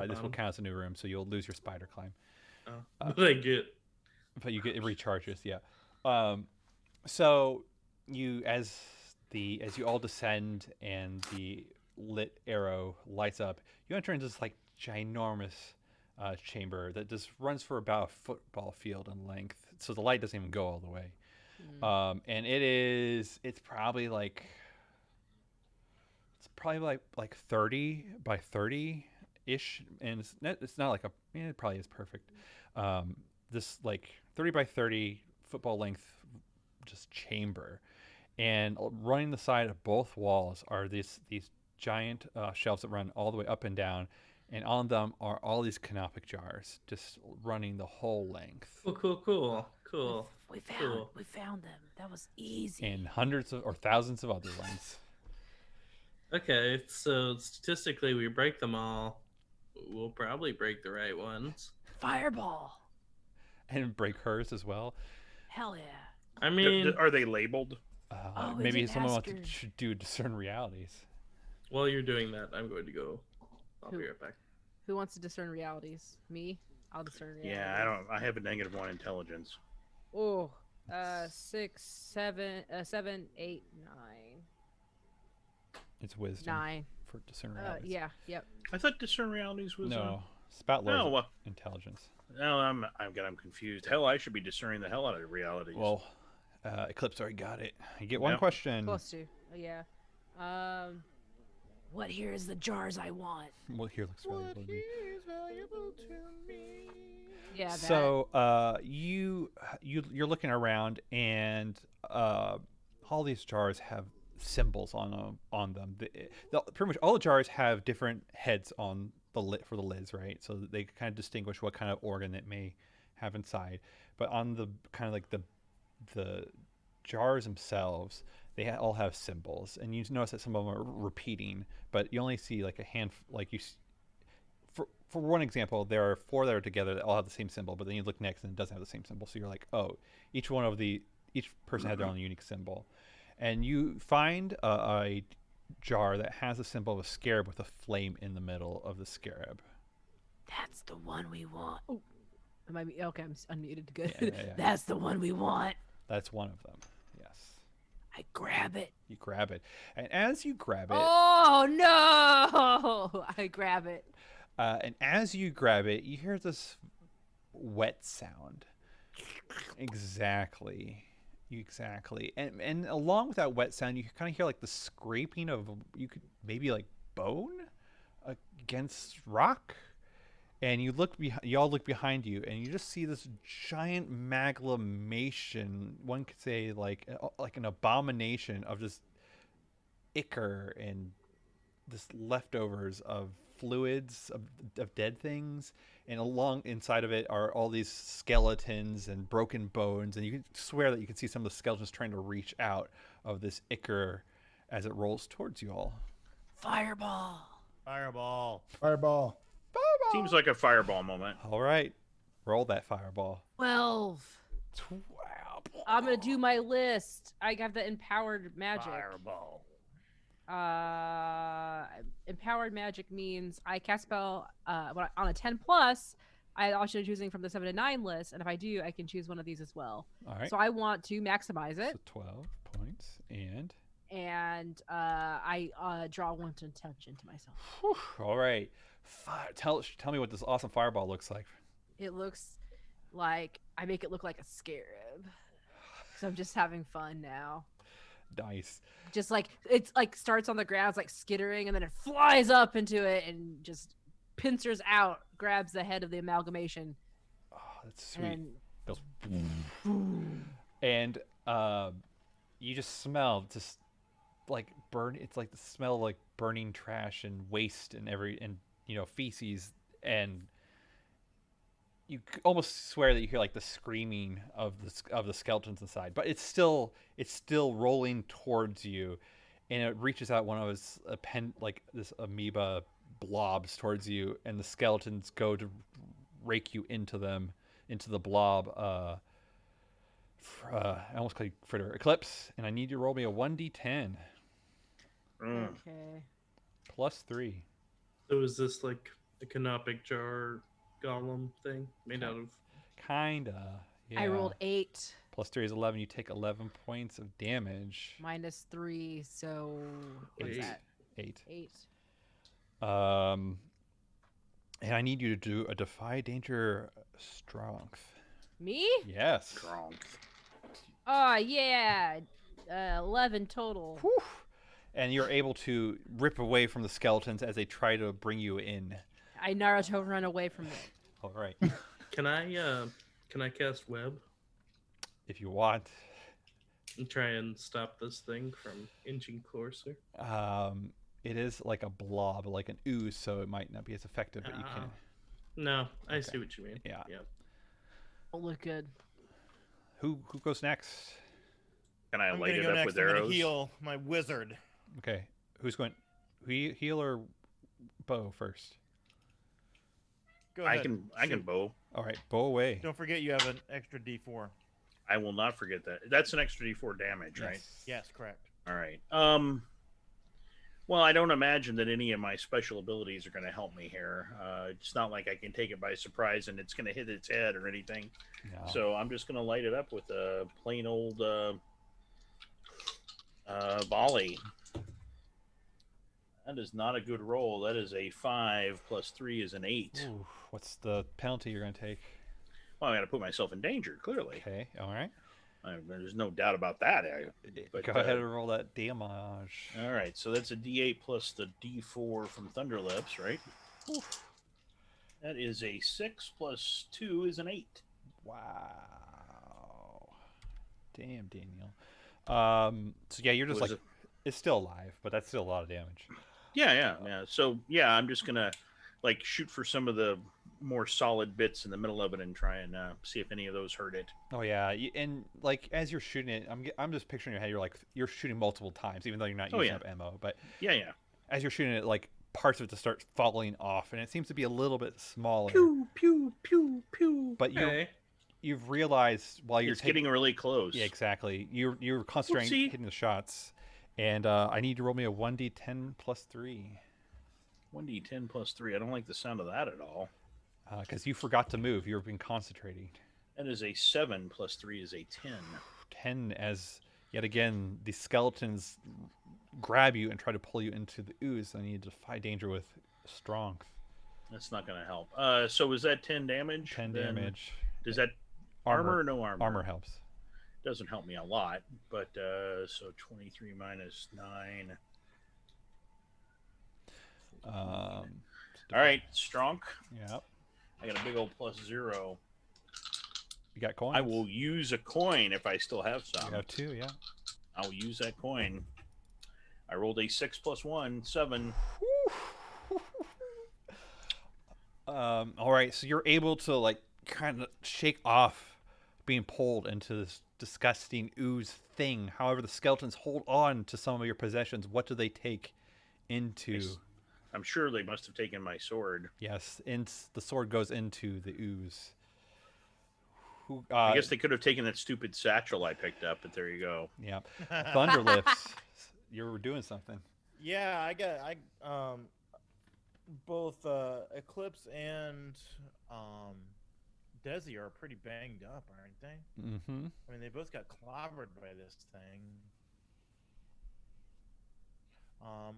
this will count as a new room, so you'll lose your spider climb. But I get. But you get it recharges, yeah. So you as you all descend and the lit arrow lights up, you enter into this like ginormous chamber that just runs for about a football field in length. So the light doesn't even go all the way. And it's probably like 30 by 30 ish, and it's not like it probably is perfect. This like 30 by 30 football length just chamber, and running the side of both walls are these giant shelves that run all the way up and down, and on them are all these canopic jars just running the whole length, Cool. Cool. We found them. That was easy. and hundreds of or thousands of other ones. Okay, so statistically, we break them all. We'll probably break the right ones. Fireball. And break hers as well. Hell yeah. I mean, Are they labeled? Oh, we Maybe didn't someone ask wants to her. do discern realities. while you're doing that, I'm going to go. I'll be Who? right back. Who wants to discern realities? Me? I'll discern realities. Yeah, I don't. I have a -1 intelligence. Oh, 6, 7, 7, 8, 9. It's wisdom 9. for discern realities. Yeah, yep. I thought discern realities was. No, spout No, Lord's well, intelligence. no, I'm confused. Hell, I should be discerning the hell out of realities. Well, Eclipse already got it. You get one Yep. question. Close to. Yeah. What here is the jars I want? Well, here looks valuable to me. is valuable to me? Yeah, that. So, you're looking around, and all these jars have symbols on them. Pretty much all the jars have different heads on the lid for the lids, right? So that they kind of distinguish what kind of organ it may have inside. But on the kind of like the jars themselves, they all have symbols, and you notice that some of them are repeating, but you only see like a hand, like for one example, there are 4 that are together that all have the same symbol, but then you look next and it doesn't have the same symbol. So you're like, oh, each person had their own unique symbol, and you find a jar that has a symbol of a scarab with a flame in the middle of the scarab. That's the one we want. Am I, okay, I'm unmuted. Good. Yeah. That's the one we want. That's one of them. Yes. I grab it. You grab it, and as you grab it, Oh no! I grab it. and as you grab it, you hear this wet sound. Exactly. And along with that wet sound, you kind of hear like the scraping of maybe like bone against rock. And you all look behind you, and you just see this giant amalgamation. One could say like an abomination of just ichor and this leftovers of fluids of dead things, and along inside of it are all these skeletons and broken bones, and you can swear that you can see some of the skeletons trying to reach out of this ichor as it rolls towards you all. Fireball. Fireball. Fireball. Seems like a fireball moment. All right, roll that fireball. 12. 12. I'm gonna do my list. I have the empowered magic. Fireball. Empowered magic means I cast spell on a 10 plus. I also choosing from the 7 to 9 list, and if I do, I can choose one of these as well. All right. So I want to maximize it, So 12 points and I draw one attention to myself. whew, all right. Tell me what this awesome fireball looks like. It looks like I make it look like a scarab. So I'm just having fun now. Nice. Just like it's like starts on the ground, it's like skittering, and then it flies up into it and just pincers out, grabs the head of the amalgamation, Oh, that's sweet. and Goes and you just smell just like burn. It's like the smell of like burning trash and waste and feces, and you almost swear that you hear like the screaming of the skeletons inside, but it's still rolling towards you, and it reaches out one of its like this amoeba blobs towards you, and the skeletons go to rake you into the blob. I almost called you Fritter. Eclipse, and I need you to roll me a 1d10 okay. plus 3. So is this like a canopic jar golem thing made out of? Kinda. Yeah. I rolled 8 Plus 3 is 11. You take 11 points of damage. minus 3, so what's 8. that? 8. 8. And I need you to do a defy danger strength. Me? Yes. Strong. Oh yeah, 11 total. Whew. And you're able to rip away from the skeletons as they try to bring you in. I Naruto run away from it. All right. Can I cast web If you want. and try and stop this thing from inching closer? It is like a blob, like an ooze, so it might not be as effective, but you can. No, I Okay. see what you mean. Yeah. Yep. Don't look good. Who goes next? Can I I'm light gonna it go up next. with I'm gonna arrows? heal my wizard. Okay. Who's going? Heal or bow first? Go I ahead. can shoot. bow. All right, bow away. Don't forget you have an extra D4. I will not forget that. That's an extra D4 damage, right? Yes, correct. All right. Well, I don't imagine that any of my special abilities are going to help me here. It's not like I can take it by surprise and it's going to hit its head or anything. No. So I'm just going to light it up with a plain old volley. That is not a good roll. That is a 5 plus 3 is an 8. Ooh, what's the penalty you're going to take? Well, I got to put myself in danger, clearly. Okay, all right. There's no doubt about that. But, Go ahead and roll that damage. All right, so that's a D8 plus the D4 from Thunderlips, right? Oof. That is a 6 plus 2 is an 8. Wow. Damn, Daniel. So yeah, you're just Was like, it's still alive, but that's still a lot of damage. Yeah. So yeah, I'm just gonna like shoot for some of the more solid bits in the middle of it and try and see if any of those hurt it. Oh yeah, and like as you're shooting it, I'm just picturing in your head, you're shooting multiple times, even though you're not using up ammo. But yeah, as you're shooting it, like parts of it to start falling off, and it seems to be a little bit smaller. Pew pew pew pew. But you've realized while you're getting really close. Yeah, exactly. You're concentrating hitting the shots, and I need to roll me a 1d10 plus 3. 1d10 plus 3. I don't like the sound of that at all. Because you forgot to move. You've been concentrating. That is a 7 plus 3 is a 10. 10 as, yet again, the skeletons grab you and try to pull you into the ooze. I need to fight danger with strength. That's not going to help. So was that 10 damage? 10 damage. Does that armor or no armor? Armor helps. Doesn't help me a lot, but so 23 minus 9. All right, strong. Yep. I got a big old +0. You got coins? I will use a coin if I still have some. You have 2, yeah. I'll use that coin. I rolled a 6 plus 1, 7. All right, so you're able to like kind of shake off being pulled into this disgusting ooze thing. However, the skeletons hold on to some of your possessions. What do they take into? I'm sure they must have taken my sword. Yes, and the sword goes into the ooze. I guess they could have taken that stupid satchel I picked up, but there you go. Yeah, Thunderlips, you were doing something. Yeah, both Eclipse and Desi are pretty banged up, aren't they? Mm-hmm. I mean, they both got clobbered by this thing.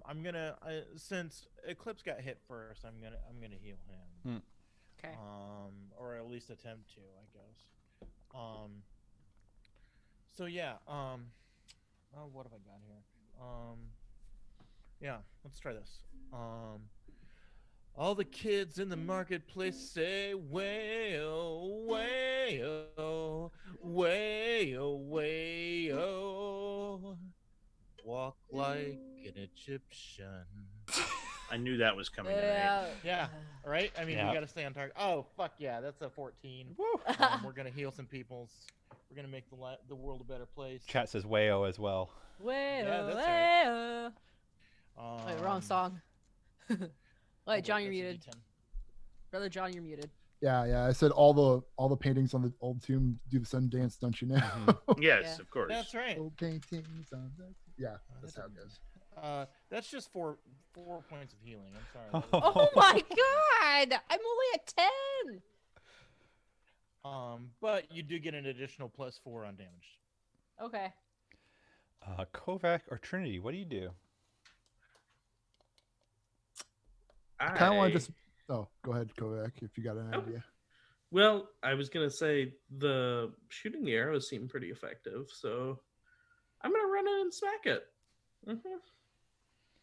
I'm gonna since Eclipse got hit first, I'm gonna heal him. Okay. Or at least attempt to, I guess. So yeah. Oh, what have I got here? Yeah, let's try this. All the kids in the marketplace say, way-oh, way-oh, way-oh, way-oh, walk like an Egyptian. I knew that was coming Yeah, right? I mean, Yeah. we gotta stay on target. Oh, fuck yeah, that's a 14. Woo. We're gonna heal some peoples. We're gonna make the world a better place. Chat says Wayo as well. Yeah, that's Way-oh. right. Wait, wrong song. Wait, John, you're that's a muted. D10. Brother John, you're muted. Yeah. I said all the paintings on the old tomb do the sun dance, don't you know? in. Yes, Yeah. of course. That's right. Old paintings on the... Yeah, that's how it goes. That's just four points of healing. I'm sorry. Oh my god! I'm only at 10! But you do get an additional +4 on damage. Okay. Kovac or Trinity, what do you do? I kind of want to just... Oh, go ahead, Kovac, if you got an idea. Well, I was gonna say the shooting the arrows seemed pretty effective, so I'm gonna run in and smack it. Mm-hmm.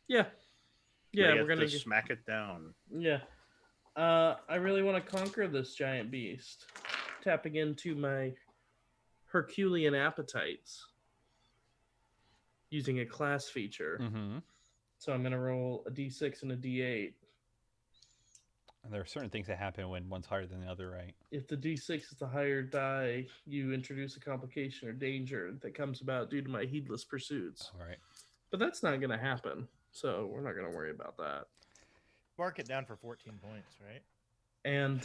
Yeah, we're gonna smack it down. Yeah, I really want to conquer this giant beast, tapping into my Herculean appetites using a class feature. Mm-hmm. So I'm gonna roll a d6 and a d8. And there are certain things that happen when one's higher than the other, right? If the d6 is the higher die, you introduce a complication or danger that comes about due to my heedless pursuits. All right. But that's not going to happen. so we're not gonna worry about that. Mark it down for 14 points, right? And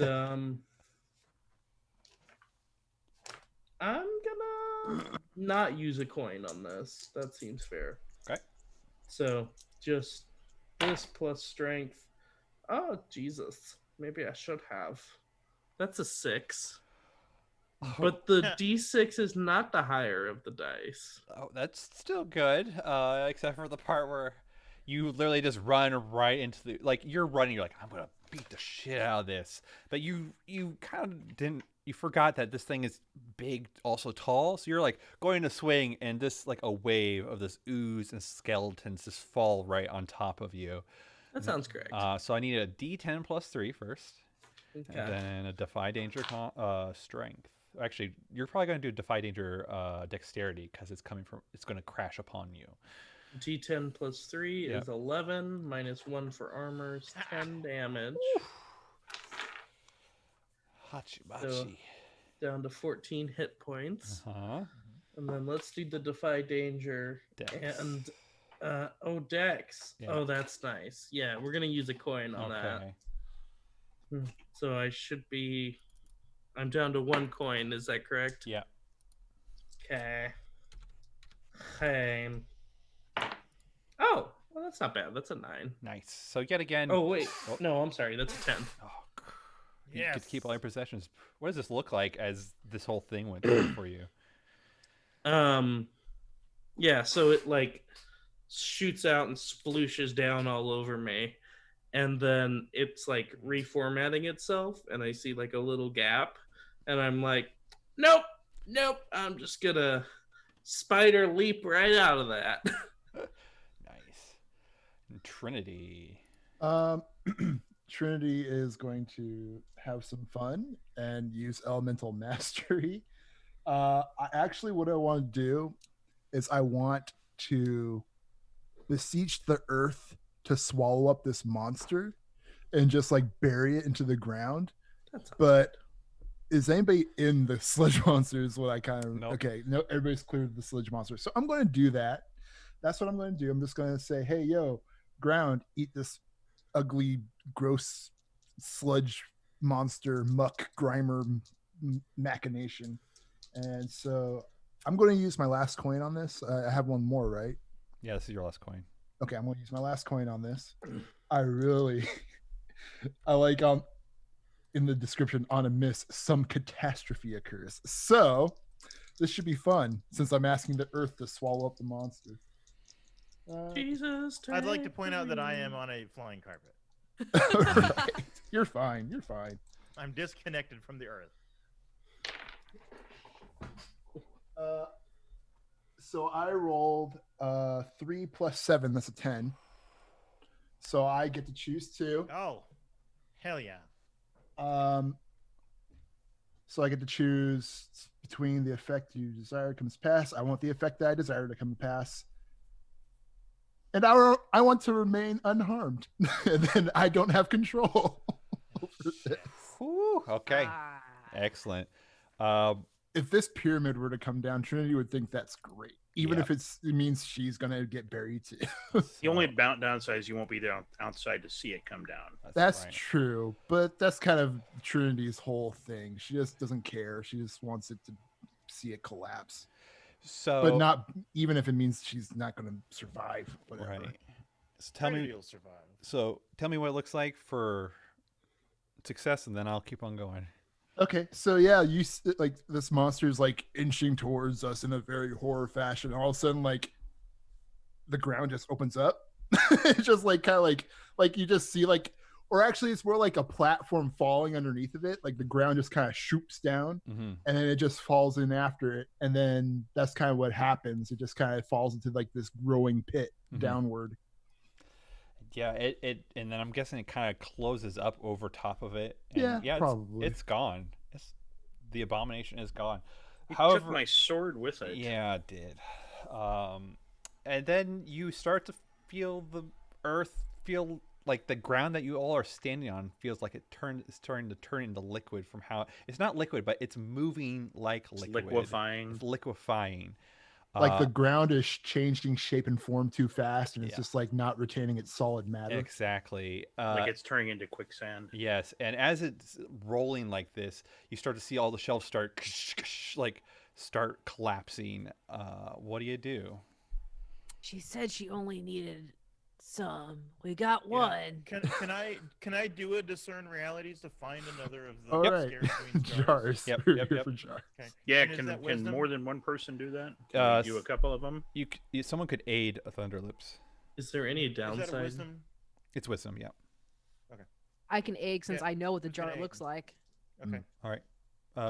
I'm gonna not use a coin on this. That seems fair. Okay. So just this plus strength. Oh Jesus! Maybe I should have. That's a 6. But the D6 is not the higher of the dice. Oh, that's still good, except for the part where you literally just run right into the like you're running. You're like, I'm gonna beat the shit out of this, but you kind of didn't. You forgot that this thing is big, also tall. So you're like going to swing, and this like a wave of this ooze and skeletons just fall right on top of you. That sounds correct. So I need a D10 plus 3 first, Okay. and then a defy danger strength. Actually, you're probably going to do defy danger dexterity because it's going to crash upon you. D10 plus 3 Yep. is 11, minus 1 for armor is 10 damage. Hachi So- bachi. Down to 14 hit points. Uh-huh. And then let's do the defy danger. Dex. And Dex. Yeah. Oh, that's nice. Yeah, we're gonna use a coin on Okay. that. So I'm down to 1 coin, is that correct? Yeah. Okay. Hey. Oh, well, that's not bad. That's a 9. Nice. So yet again. Oh wait. Oh. No, I'm sorry, that's a 10. Oh, you get to keep all your Yes. possessions. What does this look like as this whole thing went through for you? Yeah, so it like shoots out and splooshes down all over me, and then it's like reformatting itself, and I see like a little gap, and I'm like, nope, I'm just gonna spider leap right out of that. Nice. And Trinity. Trinity is going to have some fun and use elemental mastery. What I want to do is I want to beseech the earth to swallow up this monster and just like bury it into the ground. That's But is anybody in the sludge monster? Is what I kind of Nope. okay. No, everybody's cleared the sludge monster, so I'm going to do that. That's what I'm going to do. I'm just going to say, hey, yo, ground, eat this ugly, gross sludge monster, muck, grimer, machination. And so I'm going to use my last coin on this. I have one more, right? Yeah, this is your last coin. Okay, I'm going to use my last coin on this. I really, I like in the description on a miss, some catastrophe occurs. So this should be fun since I'm asking the earth to swallow up the monster. Jesus. I'd like to take point out that I me. am on a flying carpet. Right. You're fine. You're fine. I'm disconnected from the earth. So I rolled 3 plus 7. That's a 10. So I get to choose 2. Oh, hell yeah. So I get to choose between the effect you desire comes to pass. I want the effect that I desire to come to pass. And I want to remain unharmed. And then I don't have control over this. Whew, okay. Ah. Excellent. If this pyramid were to come down, Trinity would think that's great. Even Yep. if it means she's going to get buried too. The only downside is you won't be there outside to see it come down. That's right. true. But that's kind of Trinity's whole thing. She just doesn't care. She just wants it to see it collapse. So, But not even if it means she's not going to survive. Whatever. right. So tell Trinity me. will survive. So tell me what it looks like for success, and then I'll keep on going. Okay, so yeah, like this monster is like inching towards us in a very horror fashion. All of a sudden, like the ground just opens up. It's just like kind of like you just see like, or actually, it's more like a platform falling underneath of it. Like the ground just kind of shoots down, Mm-hmm. and then it just falls in after it, and then that's kind of what happens. It just kind of falls into like this growing pit Mhm. downward. Yeah, it and then I'm guessing it kind of closes up over top of it. And Yeah, probably. It's gone. The abomination is gone. He However, took my sword with it. yeah, it did. And then you start to feel the earth feel like the ground that you all are standing on feels like it's starting to turn into liquid from how it's not liquid, but it's moving like It's liquid. liquefying. It's liquefying. Like the ground is changing shape and form too fast, and it's Yeah. just like not retaining its solid matter. Exactly. Like it's turning into quicksand. Yes, and as it's rolling like this, you start to see all the shelves start like start collapsing. What do you do? She said she only needed some. We got Yeah. one. Can I do a discern realities to find another of the All right, scare queen's jars? jars. Yep, We're yep, here yep. for jars. Okay. Yeah, And is that can wisdom? more than one person do that? Can we do a couple of them? Someone could aid a Thunderlips. Is there any Is that a downside? wisdom? It's wisdom, yeah. I can egg since Yeah, I know what the who's gonna jar egg? looks like. Okay. All right.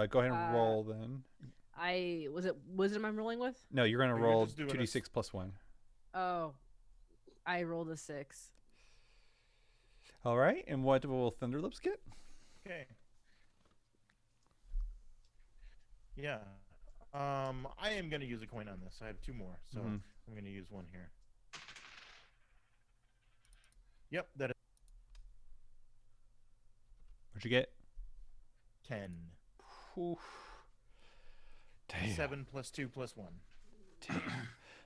Go ahead and roll then. Was it wisdom I'm rolling with? No, you're gonna You're roll just doing 2d6 plus 1. Oh, I rolled a 6. All right, and what will Thunderlips get? Okay. Yeah. I am gonna use a coin on this. I have 2 more, so Mhm. I'm gonna use one here. Yep, that is What'd you get? 10. Oof. Damn. 7 plus 2 plus 1.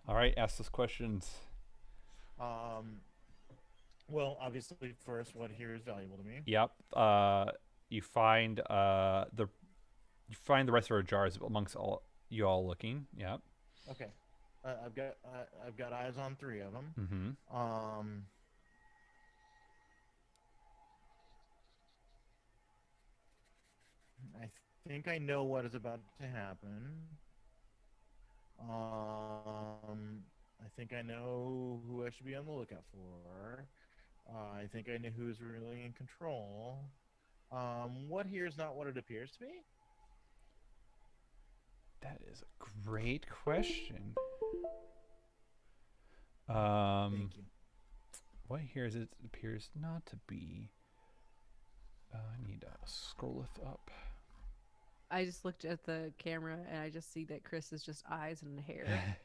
All right, ask those questions. Well, obviously, first, what here is valuable to me? Yep. You find the rest of our jars amongst all you all looking. Yep. Okay. I've got eyes on 3 of them. Mm-hmm. I think I know what is about to happen. I think I know who I should be on the lookout for. I think I know who's really in control. What here is not what it appears to be? That is a great question. Thank you. What here is it appears not to be? I need to scroll it up. I just looked at the camera and I just see that Chris is just eyes and hair.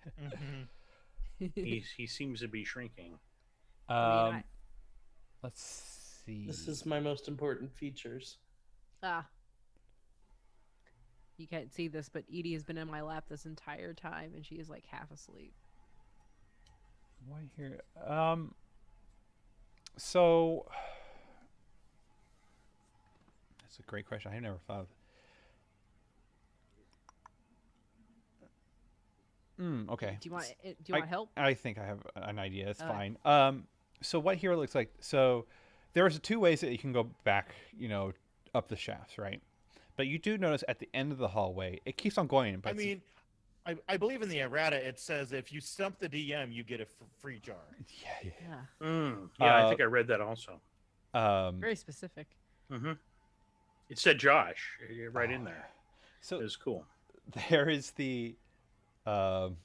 He seems to be shrinking. I Let's see. This is my most important features. You can't see this, but Edie has been in my lap this entire time and she is like half asleep. What here? So that's a great question. I never thought of. Okay. Do you want help? I think I have an idea. It's Okay. fine. So what here looks like? So there's 2 ways that you can go back, up the shafts, right? But you do notice at the end of the hallway, it keeps on going. But I mean, I believe in the errata it says if you stump the DM, you get a free jar. yeah. Yeah. Yeah, I think I read that also. Very specific. Mm-hmm. It said Josh right in there. So It was cool. there is the 2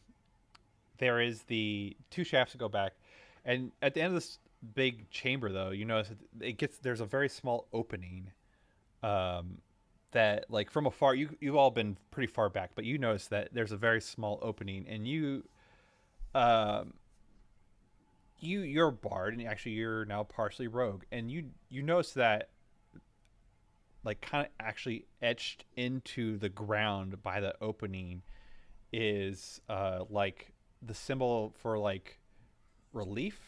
shafts to go back, and at the end of this big chamber, though, you notice there's a very small opening. That like from afar, you've all been pretty far back, but you notice that there's a very small opening, and you're a bard, and actually you're now partially rogue, and you notice that like kind of actually etched into the ground by the opening is like the symbol for like relief.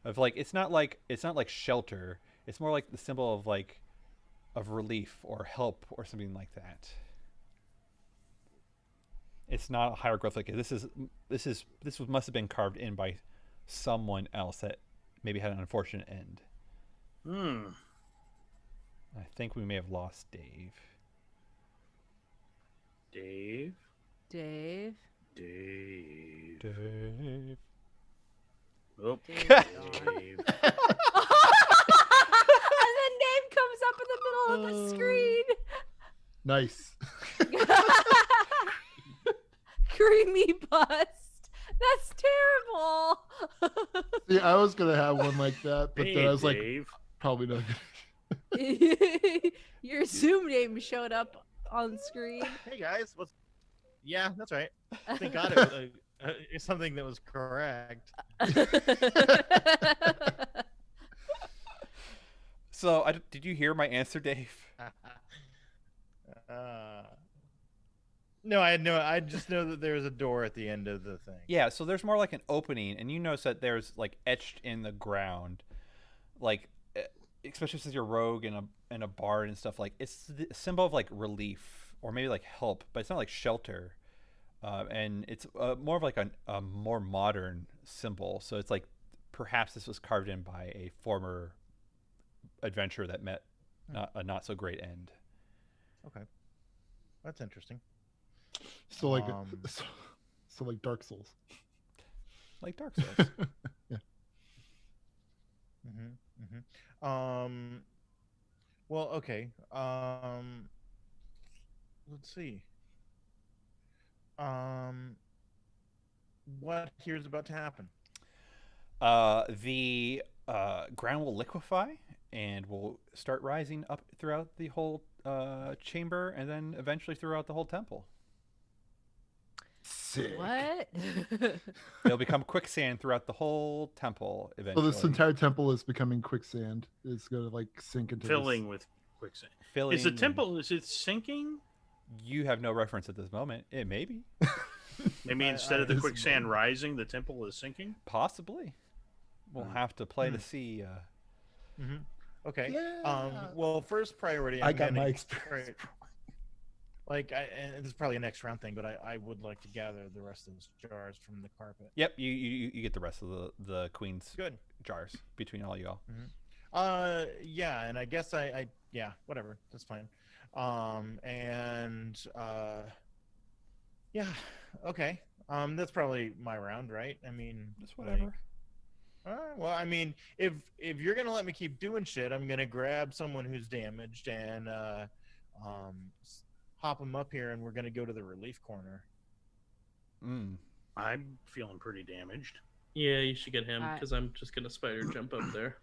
Of like it's not like shelter. It's more like the symbol of like of relief or help or something like that. It's not a hieroglyphic. This must have been carved in by someone else that maybe had an unfortunate end. I think we may have lost Dave. Dave. Oh, Dave. Dave. And then name comes up in the middle of the screen. Nice. Creamy bust. That's terrible. See, I was gonna have one like that, but Hey, then I was like, Dave. probably not. Your Zoom name showed up on screen. Hey guys, what's? Yeah, that's right. Thank God it was it's something that was correct. So, did you hear my answer, Dave? No, I had no. I just know that there's a door at the end of the thing. Yeah, so there's more like an opening, and you notice that there's like etched in the ground, like especially since you're rogue and a bard and stuff. Like it's the symbol of like relief or maybe like help, but it's not like shelter. And it's more of like a more modern symbol. So it's like perhaps this was carved in by a former adventurer that met a not so great end. Okay, that's interesting. So like, Um, so like Dark Souls. Like Dark Souls. Yeah. Well, okay. Let's see. What here's about to happen? The ground will liquefy and will start rising up throughout the whole chamber and then eventually throughout the whole temple. Sick. What? It'll become quicksand throughout the whole temple So eventually. this entire temple is becoming quicksand. It's gonna like sink into Filling with quicksand. Filling Is the and- temple? Is it sinking? You have no reference at this moment. It may be. Maybe I- instead I- of the This quicksand rising, the temple is sinking. Possibly. We'll have to play to Hmm. see. Okay. Yeah. Well, first priority. I I'm got gonna my experience. Like, and this is probably a next round thing, but I would like to gather the rest of those jars from the carpet. Yep, you get the rest of the queen's Good. jars between all y'all. Yeah, and I guess I yeah, whatever, that's fine. Yeah, okay. That's probably my round, right? I mean, Just whatever. like, well, I mean, if you're gonna let me keep doing shit, I'm gonna grab someone who's damaged and hop them up here, and we're gonna go to the relief corner. I'm feeling pretty damaged. Yeah, you should get him I- because I'm just gonna spider jump up there.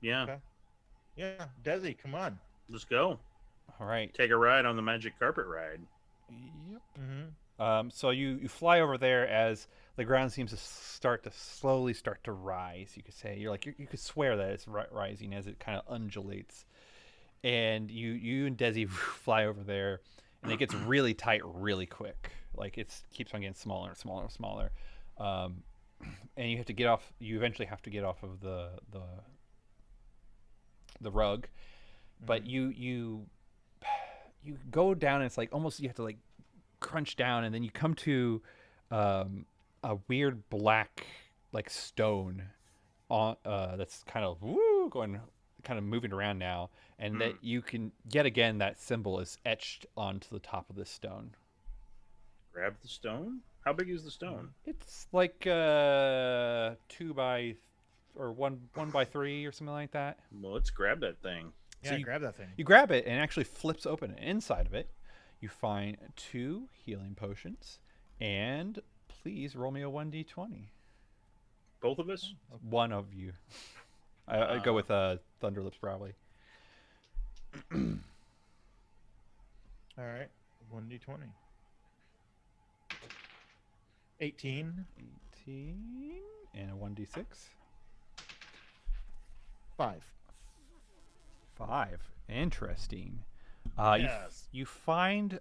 Yeah, Okay. Yeah, Desi, come on. let's go. All right. Take a ride on the magic carpet ride. Yep. Mm-hmm. So you fly over there as the ground seems to slowly start to rise. You could say you could swear that it's rising as it kind of undulates, and you and Desi fly over there, and it gets really tight really quick. Like it keeps on getting smaller and smaller and smaller, and you have to get off. You eventually have to get off of the rug, but you go down and it's like almost you have to like crunch down, and then you come to a weird black like stone on that's kind of moving around now, and that you can yet again that symbol is etched onto the top of this stone. Grab the stone. How big is the stone? It's like 2 by or 1 by 3 or something like that. Well, let's grab that thing. Yeah, grab that thing. You grab it and it actually flips open, and inside of it you find 2 healing potions, and please roll me a 1d20. Both of us. One of you. I'd go with Thunderlips probably. All right, 1d20. 18. 18 and a 1d6. 5. 5. Interesting. Yes. You find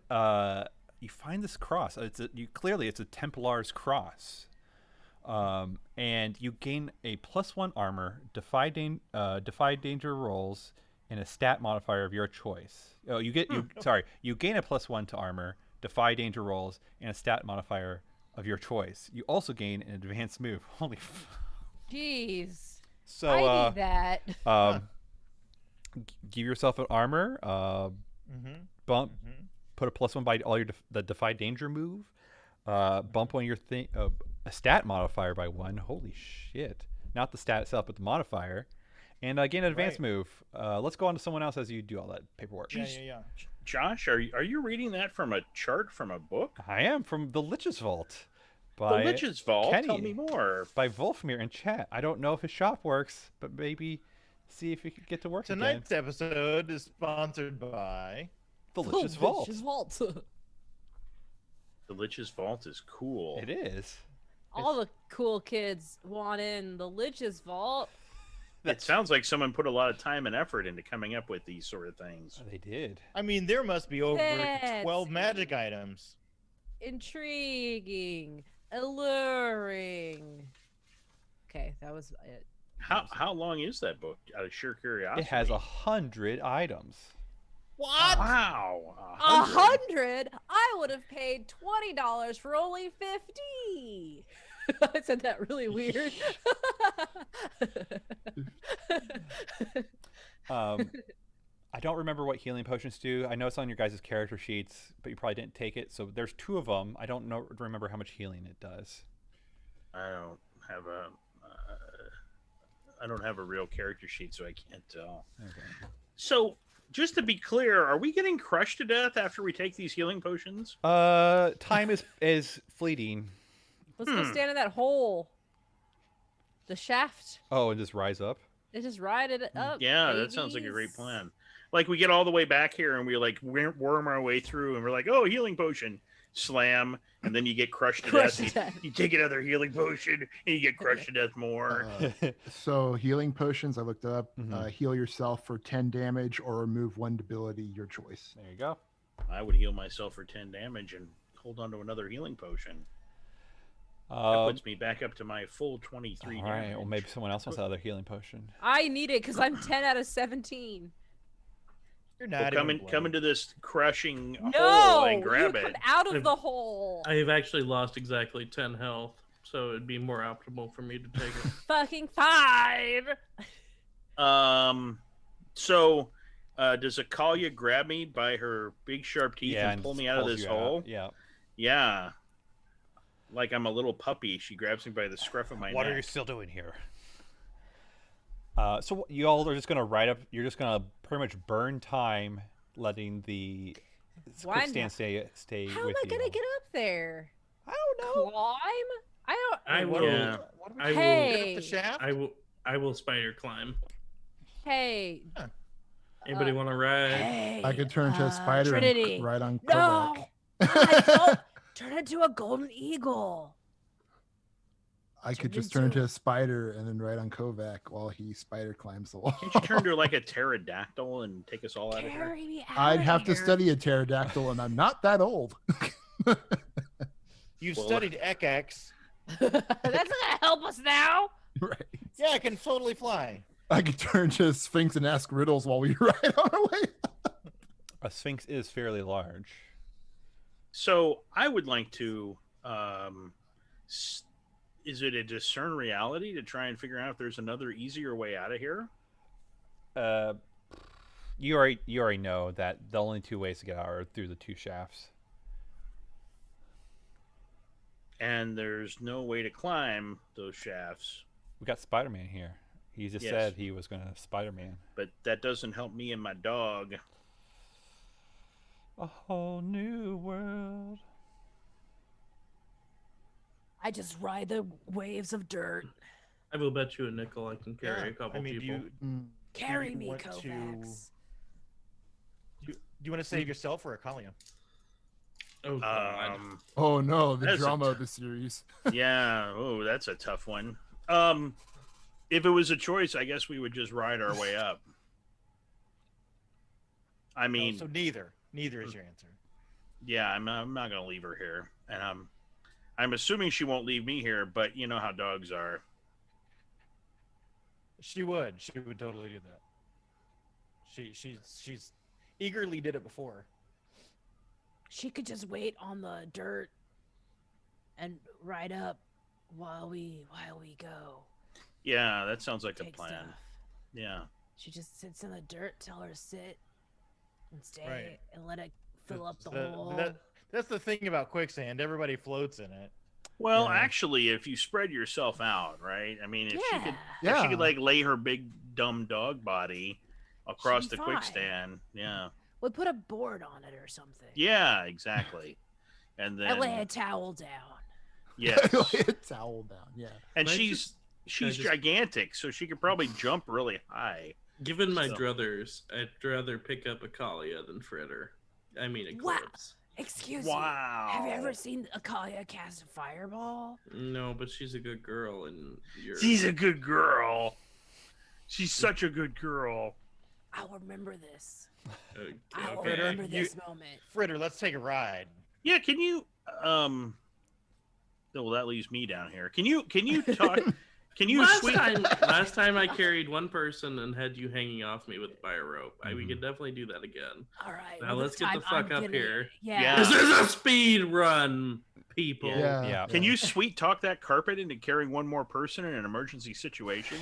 this cross. Clearly it's a Templar's cross. And you gain a +1 armor, defy danger rolls, and a stat modifier of your choice. Oh, you gain a +1 to armor, defy danger rolls, and a stat modifier of your choice. You also gain an advanced move. Holy. Jeez. So I need that. give yourself an armor. Bump. Mm-hmm. Put a +1 by all the defy danger move. Bump on your a stat modifier by 1. Holy shit! Not the stat itself, but the modifier. And gain an advanced move. Let's go on to someone else as you do all that paperwork. Yeah. Josh, are you reading that from a chart from a book? I am from the Lich's Vault. The By Lich's Vault. Kenny. Tell me more. By Wolfmere in chat. I don't know if his shop works, but maybe see if you could get to work again. Tonight's episode is sponsored by The Lich's Vault. Lich's Vault. The Lich's Vault is cool. It is. All the cool kids want in the Lich's Vault. It sounds like someone put a lot of time and effort into coming up with these sort of things. They did. I mean, there must be over 12 Fancy. magic items. Intriguing, alluring. Okay, that was it. How long is that book? Out of sheer curiosity. It has 100 items. What? Wow. 100? I would have paid $20 for only 50. I said that really weird. I don't remember what healing potions do. I know it's on your guys' character sheets, but you probably didn't take it. So there's 2 of them. I don't remember how much healing it does. I don't have a. I don't have a real character sheet, so I can't tell. Okay. So, just to be clear, are we getting crushed to death after we take these healing potions? Time is fleeting. Let's go stand in that hole. The shaft. Oh, and just rise up. They just ride it up. Yeah, that sounds like a great babies. plan. Like we get all the way back here and we like worm our way through and we're like, oh, healing potion, slam, and then you get crushed to Crushed death. to death. You take another healing potion and you get crushed to death more. So healing potions, I looked up. Mhm. Heal yourself for 10 damage or remove 1 debility, your choice. There you go. I would heal myself for 10 damage and hold on to another healing potion. That puts me back up to my full 23 all right. damage. Well, maybe someone else wants another healing potion. I need it because I'm 10 out of 17. You're Well, not come even come into this crushing No, hole and grab you it. come out of I've- the hole. I've actually lost exactly 10 health, so it'd be more optimal for me to take it. Fucking 5. So, does Akalia grab me by her big sharp teeth Yeah, and pull just me out of pulls this you hole? Yeah. Yeah. Like I'm a little puppy. She grabs me by the scruff of my What neck. are you still doing here? So you all are just gonna ride up. You're just gonna pretty much burn time, letting the Why quick stand stay How am with I you. gonna get up there? I don't know. Climb? I I What will. are we- Yeah. what are we I doing? will. Get up Hey. the shaft? I will spider climb. Hey. Anybody want to ride? Hey. I could turn into a spider Trinity. and ride on No. Kovac. Don't turn into a golden eagle. I could Turn just turn into- into a spider and then ride on Kovac while he spider climbs the wall. Can't you turn to like a pterodactyl and take us all out of here? Carry me out I'd of have to here. study a pterodactyl, and I'm not that old. You've Well, studied Ekx. That's gonna help us now. Right. Yeah, I can totally fly. I could turn to a sphinx and ask riddles while we ride on our way. A sphinx is fairly large. So I would like to. Is it a discern reality to try and figure out if there's another easier way out of here? You already know that the only 2 ways to get out are through the 2 shafts. And there's no way to climb those shafts, We got Spider-Man here. He just Yes. said he was gonna Spider-Man. but that doesn't help me and my dog. A whole new world. I just ride the waves of dirt. I will bet you a nickel I can carry Yeah, a couple I mean, people. Carry you me, want to- Kovacs. Do you want to save yourself or Akalia? Oh god. Oh no, the That's a drama t- of the series. Yeah. Oh, that's a tough one. If it was a choice, I guess we would just ride our way up. I mean, So neither. Neither is your answer. yeah, I'm not gonna leave her here, and I'm assuming she won't leave me here. But you know how dogs are. She would. She would totally do that. She's eagerly did it before. She could just wait on the dirt and ride up while we go. Yeah, that sounds like a Take plan. stuff. Yeah. She just sits in the dirt, tell her to sit and stay Right. and let it fill up the The- hole. That's the thing about quicksand. Everybody floats in it. Well, Yeah. actually, if you spread yourself out, right? I mean, if she could, Yeah. if she could like lay her big dumb dog body across She'd the be fine. quickstand, yeah, We put a board on it or something. yeah, exactly. And I lay a then towel down. yes, Lay a towel down. Yeah. and Can I she's just- she's just- gigantic, so she could probably jump really high. Given my So- druthers, I'd rather pick up Akalia than Fritter. I mean Wow. Eclipse. Excuse Wow. me. Have you ever seen Akalia cast a fireball? No, but she's a good girl, and you're. She's a good girl. She's such a good girl. I'll remember this. Okay. I'll okay. remember You- this moment. Fritter, let's take a ride. Yeah, can you well, that leaves me down here. Can you talk can you Last time I carried one person and had you hanging off me by a rope. We could definitely do that again. All right. Now well, let's this get the time fuck I'm up gonna- here. Yeah. This is a speed run, people. Yeah. Can you sweet talk that carpet into carrying one more person in an emergency situation?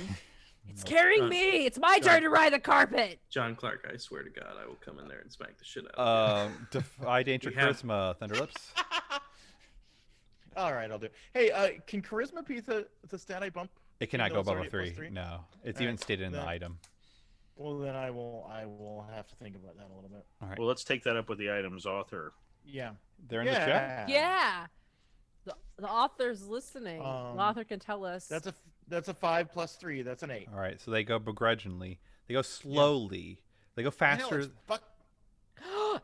It's carrying John- me. It's my turn to ride the carpet. John Clark, I swear to God, I will come in there and smack the shit out of you. Defy danger We have- charisma, Thunderlips. All right, I'll do it. Hey, can charisma be the stat I bump? It cannot Even go though above it's a already at 3. +3? No, it's All even right, stated in the then- item. Well, then I will have to think about that a little bit. All right, Well, let's take that up with the item's author. Yeah. they're in the chat. Yeah. The author's listening. Um, The author can tell us. That's a 5 plus 3. That's an 8. All right, so they go begrudgingly. They go slowly. They go I know, faster. it's fuck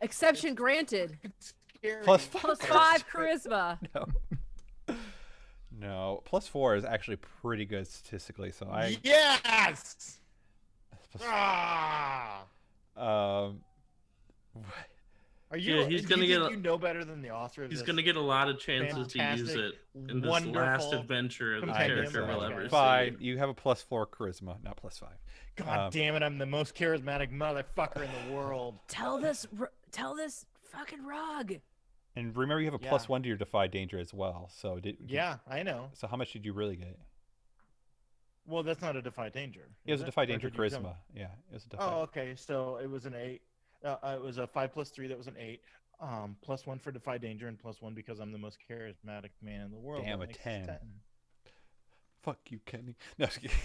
Exception granted. scary. Plus Plus five. 5 charisma. No. No, plus 4 is actually pretty good statistically. So I. Yes. Ah. Um. Are you? Yeah, he's do gonna you get think a- you know better than the author of He's this? going to get a lot of chances to use fantastic, it in this last wonderful adventure the compendium character of will guys. ever Fine. see. You have a plus 4 charisma, not plus 5. God damn it! I'm the most charismatic motherfucker in the world. Tell this fucking rug. And remember, you have a Yeah. plus 1 to your defy danger as well. So Yeah, I know. So how much did you really get? Well, that's not a defy danger. It was is a it? defy Or danger did you tell me? charisma. Yeah, it was a defy. Oh, okay. So it was an 8. It was a 5 plus 3. That was an 8. Plus 1 for defy danger and plus 1 because I'm the most charismatic man in the world. Damn, That a makes 10. Fuck you, Kenny. No, just kidding.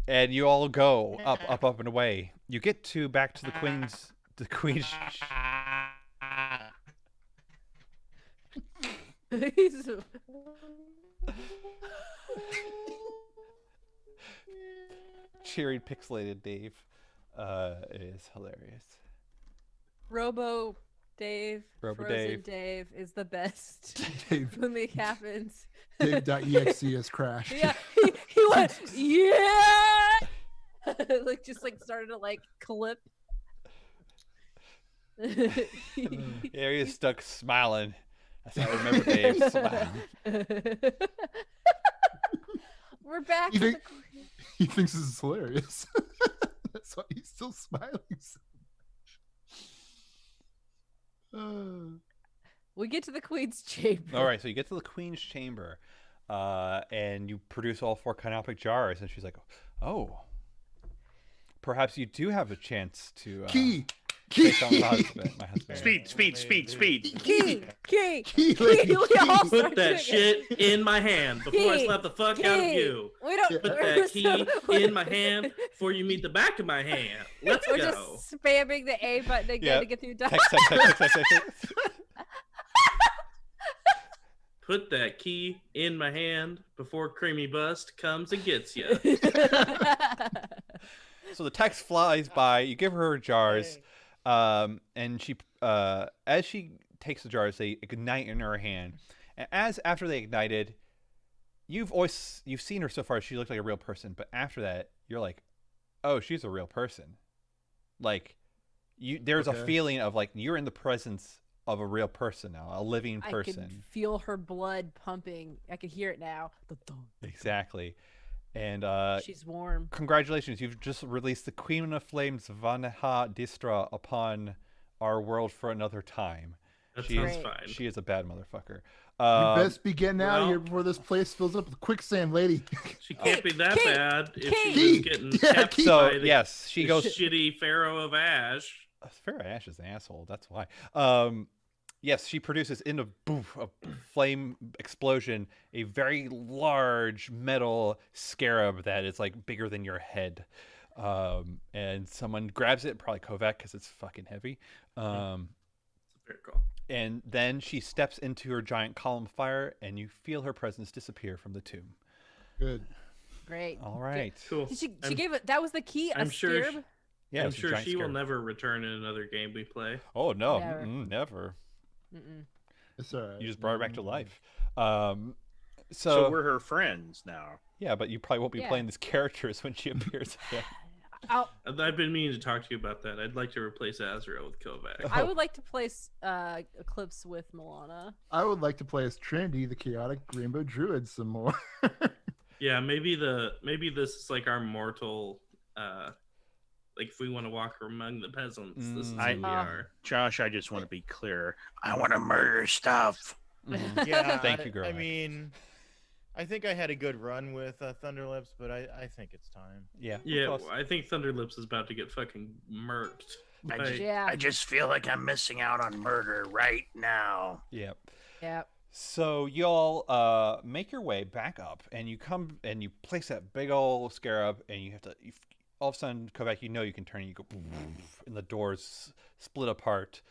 And you all go up and away. You get back to the queen's He's- cheery pixelated Dave. Is hilarious. Robo Dave. Robo Frozen Dave. Dave is the best. Dave, When it happens. Dave.exe has crashed. Yeah, he went, yeah! like, just like started to like clip. Yeah, he's stuck smiling. That's how I remember Dave smiling. We're back You to the think- He thinks this is hilarious. That's why he's still smiling so much. we get to the queen's chamber. All right, so you get to the queen's chamber, and you produce all 4 canopic jars, and she's like, "Oh, perhaps you do have a chance to Key! take on my husband." Speed. Key. Key, lady, We all key. start Put that doing it. shit in my hand before I Key, slap the fuck out of Key. you. We don't Put we're that key in my hand before you meet the back of my hand. Let's We're go. just spamming the A button again Yeah. to get through. Text. Put that key in my hand before Creamy Bust comes and gets you. So the text flies by. You give her jars, and she, as she takes the jars, they ignite in her hand. And after they ignited, you've seen her so far. She looked like a real person, but after that, you're like, oh, she's a real person. Like, there's a Okay. feeling of like you're in the presence of a real person now, a living I person. can feel her blood pumping. I can hear it now. Thunk. Exactly. And She's warm. congratulations, you've just released the Queen of Flames Vanha Distra upon our world for another time. That She sounds is, fine. she is a bad motherfucker. We best be getting out of well- here before this place fills up with quicksand, lady. She can't be that Key, bad if Key. she was getting Yeah, kept Key. so by the, yes, she the goes. shitty Pharaoh of Ash. Pharaoh Ash is an asshole. That's why. Yes, she produces in a flame explosion a very large metal scarab that is like bigger than your head. And someone grabs it, probably Kovac because it's fucking heavy. Fair call. And then she steps into her giant column of fire, and you feel her presence disappear from the tomb. Good. Great. All right. Cool. She I'm- gave it. That was the key. I'm a sure scarab? Yeah, I'm it's a sure giant she will scarab. never return in another game we play. Oh no, Never. never. Mm-mm. It's all right. You just brought her back to life. So So we're her friends now. Yeah, but you probably won't be Yeah. playing these characters when she appears again. I've been meaning to talk to you about that. I'd like to replace Azrael with Kovac. I would like to place Eclipse with Milana. I would like to play as Trinity, the chaotic rainbow druid, some more. Yeah, maybe this is like our mortal. Like if we want to walk among the peasants, this is who we are. Josh, I just want to be clear. I want to murder stuff. Mhm. Yeah, Thank you, girl. I mean, I think I had a good run with Thunderlips, but I think it's time. Yeah. Yeah, close. I think Thunderlips is about to get fucking murked. I by- just, Yeah. I just feel like I'm missing out on murder right now. Yep. Yep. So y'all make your way back up, and you come and you place that big old scarab, and you have to. All of a sudden, Kovac, you know you can turn, and you go, and the doors split apart,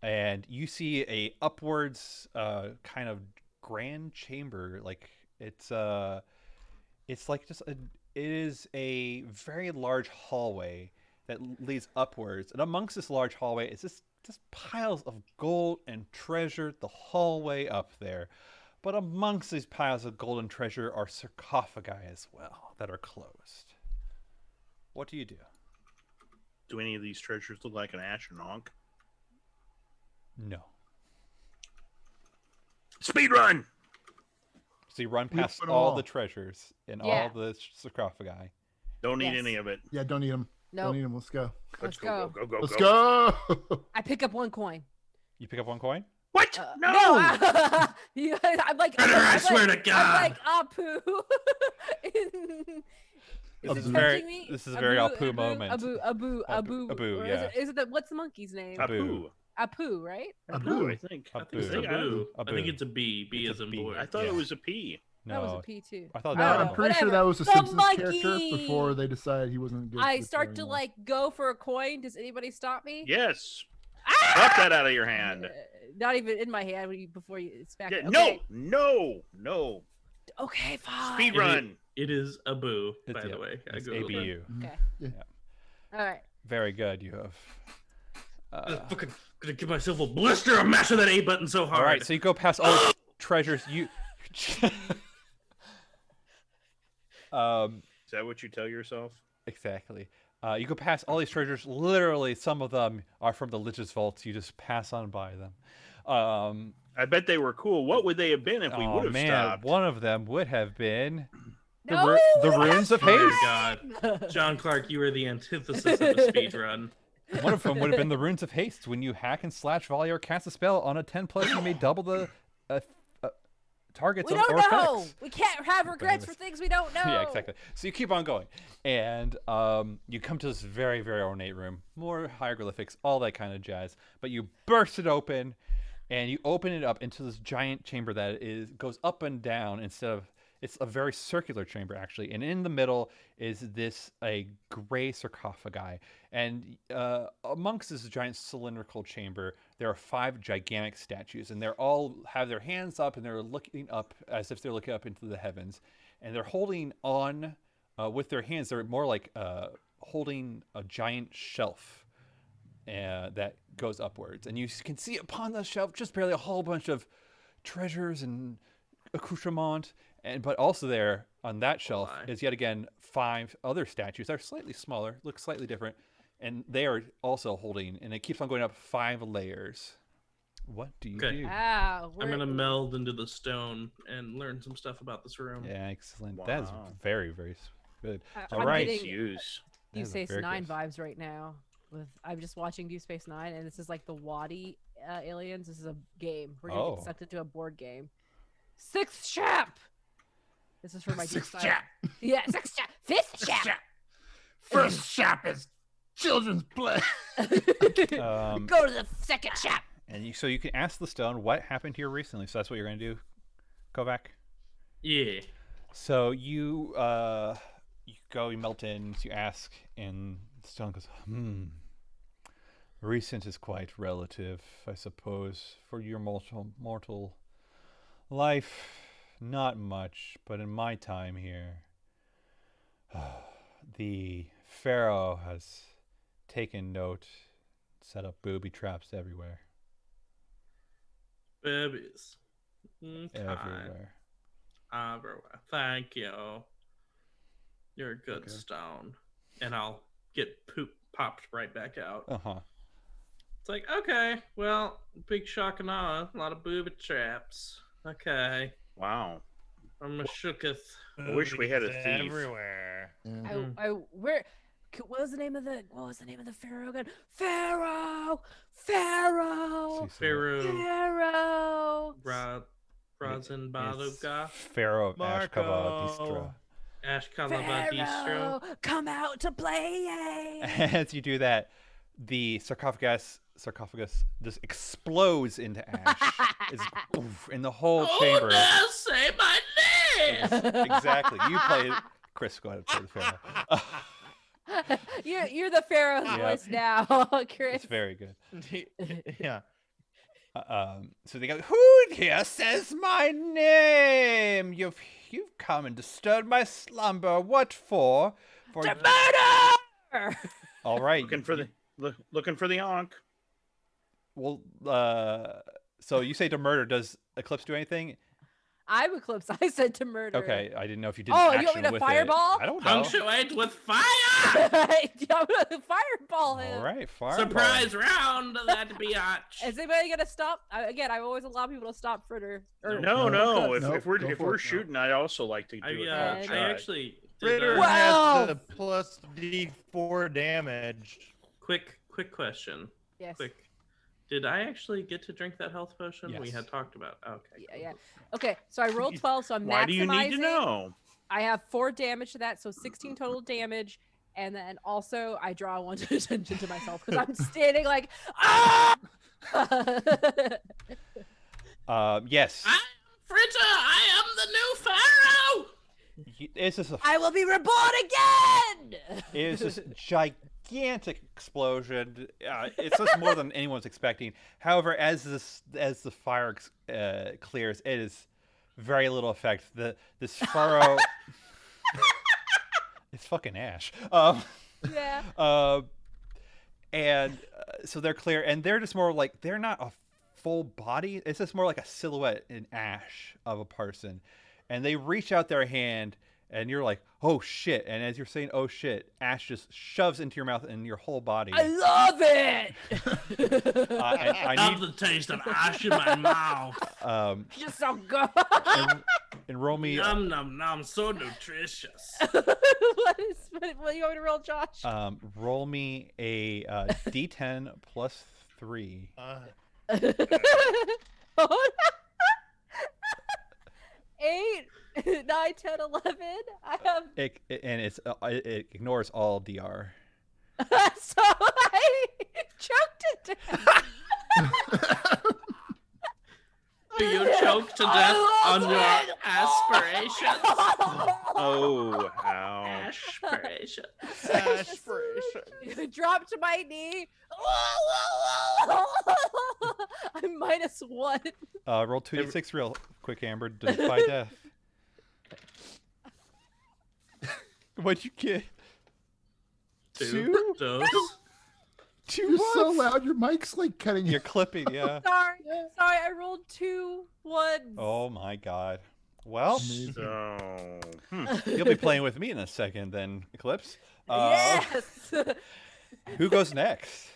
and you see a upwards kind of grand chamber. Like it's like just it is a very large hallway that leads upwards, and amongst this large hallway is just piles of gold and treasure the whole way up there. But amongst these piles of gold and treasure are sarcophagi as well that are closed. What do you do? Do any of these treasures look like an Ashen Ankh? No. Speed run! So you run We past open all all. the treasures and Yeah. all the sarcophagi. Don't need Yes. any of it. Yeah, don't need them. Nope. Don't need them. Let's go. Let's go, go. go, go, Let's go. go. I pick up one coin. You pick up one coin? What? No! I'm like, Better, I I'm swear like, to God. I'm like Apu. Is This this is very- touching me? this is a very Apu moment. Abu, Abu, or yeah. Is it what's the monkey's name? Apu. Apu, right? Apu, I think. I think it's Abu. a boo. I Abu. think it's a B. B It's as a in B. boy. I thought Yeah. it was a P. That was a No. P too. I thought No, I don't I'm know, pretty sure whatever. that was a The Simpsons character monkey! before they decided he wasn't good. I for the start show to anymore. like go for a coin. Does anybody stop me? Yes. Ah! Drop that out of your hand. Not even in my hand before you. It's back. Yeah, Okay. No. Okay, fine. Speed It run. It is a boo, It's, by yeah, the way. I it's Googled it. ABU. Okay. Yeah. All right. Very good. You have. I'm fucking gonna give myself a blister. I'm mashing that A button so hard. All right, so you go past all the treasures. You. Is that what you tell yourself? Exactly. You go past all these treasures. Literally, some of them are from the Lich's vaults. You just pass on by them. I bet they were cool. What would they have been if we would have man, stopped? one of them would have been the, No, the we runes of Oh my haste. God. John Clark, you are the antithesis of a speed run. One of them would have been the runes of haste. When you hack and slash, volley, or cast a spell on a 10+, you may double the targets We or don't know. effects. We can't have regrets for things we don't know. Yeah, exactly. So you keep on going, and you come to this very, very ornate room. More hieroglyphics, all that kind of jazz. But you burst it open, and you open it up into this giant chamber that goes up and down instead of. It's a very circular chamber, actually, and in the middle is a gray sarcophagi. And amongst this giant cylindrical chamber, there are 5 gigantic statues, and they're all have their hands up, and they're looking up as if they're looking up into the heavens, and they're holding on with their hands. They're more like holding a giant shelf that goes upwards, and you can see upon the shelf just barely a whole bunch of treasures and accoutrement. But also there on that shelf is yet again 5 other statues that are slightly smaller, look slightly different, and they are also holding, and it keeps on going up 5 layers. What do you do? Ah, I'm gonna meld into the stone and learn some stuff about this room. Yeah, excellent. That is Wow. very, very good. I'm All right. getting Use. That Deep is Space very Nine good. vibes right now. I'm just watching Deep Space Nine, and this is like the Wadi aliens. This is a game. We're gonna Oh. get sucked into a board game. Sixth chap. This is for my Sixth deep chap. Yeah, sixth chap. Fifth chap. First chap is children's play. Um, Go to the second chap. and so you can ask the stone what happened here recently. So that's what you're going to do. Go back. Yeah. So you go, you melt in, you ask, and the stone goes, Recent is quite relative, I suppose. For your mortal life, not much, but in my time here, the Pharaoh has taken note, set up booby traps everywhere. Babies. Okay. Everywhere. Everywhere. Thank you. You're a good Okay. stone. And I'll get poop popped right back out. Uh-huh. It's like, okay, well, big shock and awe, a lot of booby traps. Okay. Wow. I'm a shooketh. I wish we had a Boobies thief. everywhere. Yeah. What was the name of the pharaoh again? Pharaoh! Pharaoh! Pharaoh. Pharaoh! Razin Baluga. Pharaoh of Marco. Ashkabadistra. Ashkalabadistro. Come out to play! As you do that, the sarcophagus just explodes into ash. It's poof, and the whole chamber. Oh, say my name! Exactly. You play it. Chris, go ahead and play the Pharaoh. You're the Pharaoh's Yep. voice now, Chris. It's very good. Yeah. So they go, who here says my name? You've come and disturbed my slumber. What for? To murder! All right. Looking for the Ankh. Well, so you say to murder. Does Eclipse do anything? I'm Eclipse. I said to murder. Okay, I didn't know if you did. Oh, action you want me to with fireball? It. I don't know. Punctuate with fire! I'm gonna fireball him. All right, fireball. Surprise round, that biatch. Is anybody gonna stop? Again, I always allow people to stop Fritter. Or, No. Nope, If we're go for it. shooting, I'd also like to do a I third shot. actually did Ritter a has the plus D4 damage. quick question. Yes. Quick. Did I actually get to drink that health potion we Yes. had talked about? Okay. Yeah. Okay, so I rolled 12, so I'm Why maximizing. do you need to know? I have 4 damage to that, so 16 total damage. And then also I draw 1 attention to myself because I'm standing like, ah! Yes. I'm Fritter! I am the new pharaoh! It's just I will be reborn again! It was this gigantic explosion. It's just more than anyone's expecting. However, as the fire clears, it is very little effect. This pharaoh, it's fucking ash. Yeah. And so they're clear, and they're just more like they're not a full body. It's just more like a silhouette in ash of a person, and they reach out their hand. And you're like, oh shit! And as you're saying, oh shit, ash just shoves into your mouth and your whole body. I love it! I Love need the taste of ash in my mouth. Just so good. and roll me. Nom nom nom, so nutritious. what you want me to roll, Josh? Roll me a D10 plus 3. 8, 9, 10, 11. I have It ignores all DR. so I choked it down. Do you choke to death on your aspirations? Oh, ouch. Aspiration. Drop to my knee. I'm -1. Roll 2d6 real quick, Amber. Defy death. What'd you get? Two. Those. Two You're so ones? loud. Your mic's like cutting. You're clipping, yeah. Sorry, I rolled 2 ones. Oh my god. Well, Amazing. So, you'll be playing with me in a second then, Eclipse. Yes. Who goes next?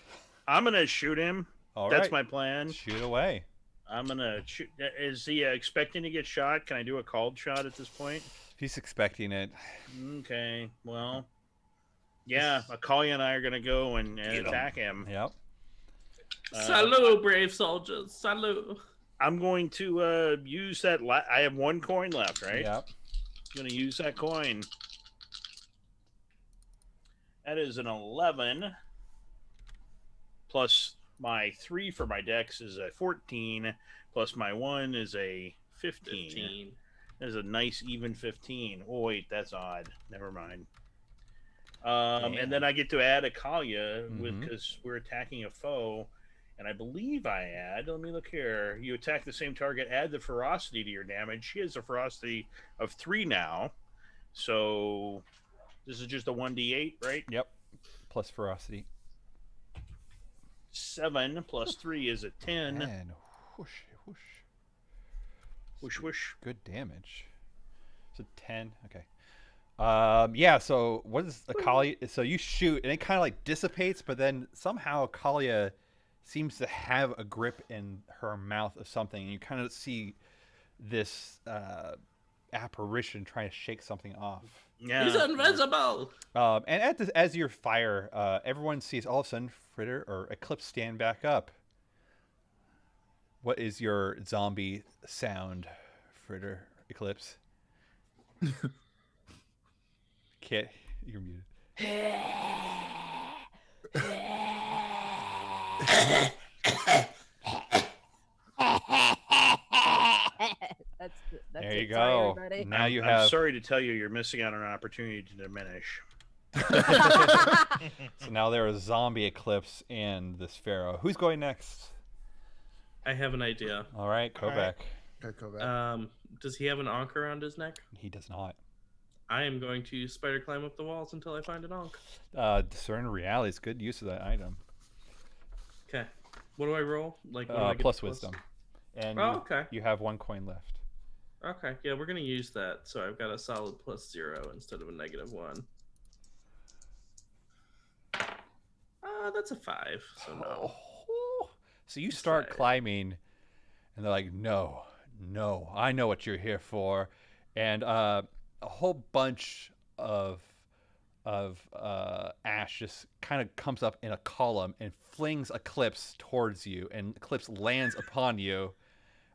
I'm gonna shoot him. All That's right. my plan. Shoot away. I'm gonna shoot. Is he expecting to get shot? Can I do a called shot at this point? He's expecting it. Okay. Well, yeah. Akalia and I are gonna go and attack him. Yep. Salute, brave soldiers. Salute. I'm going to use that. I have 1 coin left, right? Yep. I'm going to use that coin. That is an 11. Plus my 3 for my dex is a 14. Plus my 1 is a 15. That is a nice even 15. Oh, wait, that's odd. Never mind. And then I get to add Akalia because we're attacking a foe. And I believe I add, let me look here. You attack the same target, add the ferocity to your damage. She has a ferocity of 3 now. So this is just a 1d8, right? Yep. Plus ferocity. 7 plus 3 is a 10. And whoosh, whoosh. Whoosh, whoosh. Good damage. So 10. Okay. Yeah. So what is Akalia? So you shoot, and it kind of like dissipates, but then somehow Akalia seems to have a grip in her mouth of something, and you kind of see this apparition trying to shake something off. Yeah. He's invisible. And as you fire, everyone sees all of a sudden Fritter or Eclipse stand back up. What is your zombie sound, Fritter, Eclipse? Can't. You're muted. That's There you it. Sorry, go. everybody. Now you I'm have. sorry to tell you, you're missing out on an opportunity to diminish. So now there is zombie Eclipse and this Pharaoh. Who's going next? I have an idea. All right, All Kovac. right. Okay, Kovac. Does he have an Ankh around his neck? He does not. I am going to spider climb up the walls until I find an Ankh. Discern reality is good use of that item. Okay. What do I roll? Like what do I get Plus wisdom. And Oh, okay. you have 1 coin left. Okay, yeah, we're gonna use that. So I've got a solid +0 instead of a -1. That's a 5. So no. Oh. So you start Fine. climbing, and they're like, "No, no, I know what you're here for," and a whole bunch of ash just kind of comes up in a column and flings Eclipse towards you, and Eclipse lands upon you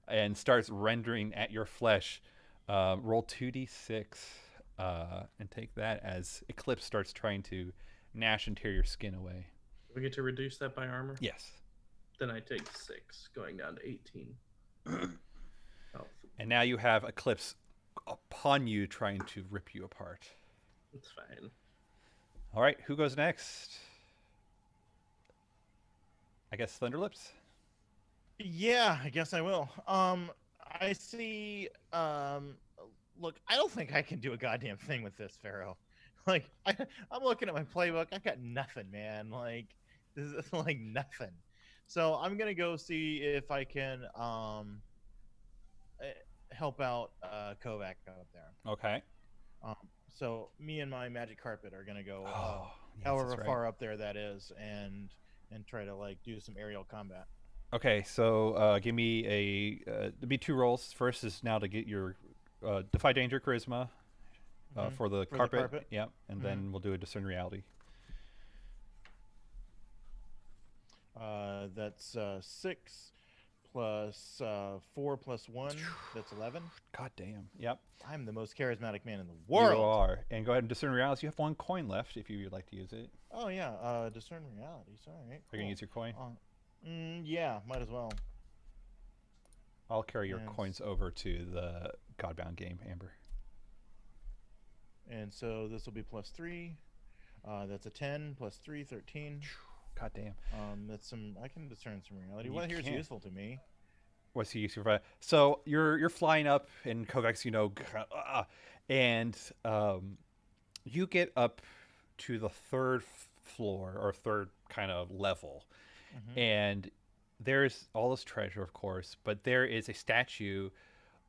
and starts rendering at your flesh. Roll 2d6 and take that as Eclipse starts trying to gnash and tear your skin away. We get to reduce that by armor. Yes. Then I take 6, going down to 18. Oh, And now you have Eclipse upon you trying to rip you apart. it's fine. All right, who goes next? I guess Thunderlips. Yeah, I guess I will. I see. Look, I don't think I can do a goddamn thing with this Pharaoh. Like, I'm looking at my playbook. I got nothing, man. Like, this is like nothing. So I'm gonna go see if I can help out Kovac up there. Okay. So me and my magic carpet are gonna go Oh, yes, however that's right. far up there that is, and try to like do some aerial combat. Okay, so give me it'd be 2 rolls. First is now to get your Defy Danger Charisma for the carpet. Yep, and then we'll do a Discern Reality. That's 6 plus 4 plus 1. That's 11. God damn. Yep. I'm the most charismatic man in the You world. are. And go ahead and Discern Reality. You have 1 coin left if you would like to use it. Oh yeah, discern realities. All right. Are you gonna use your coin? Yeah, might as well. I'll carry your Yes. coins over to the Godbound game, Amber. And so this will be +3. That's a 10 plus 3, 13. God damn. That's some. I can discern some reality. You What here's can. useful to me? What's he used for? So you're flying up in Kovacs, and you get up to the 3rd floor or 3rd kind of level, and there's all this treasure, of course, but there is a statue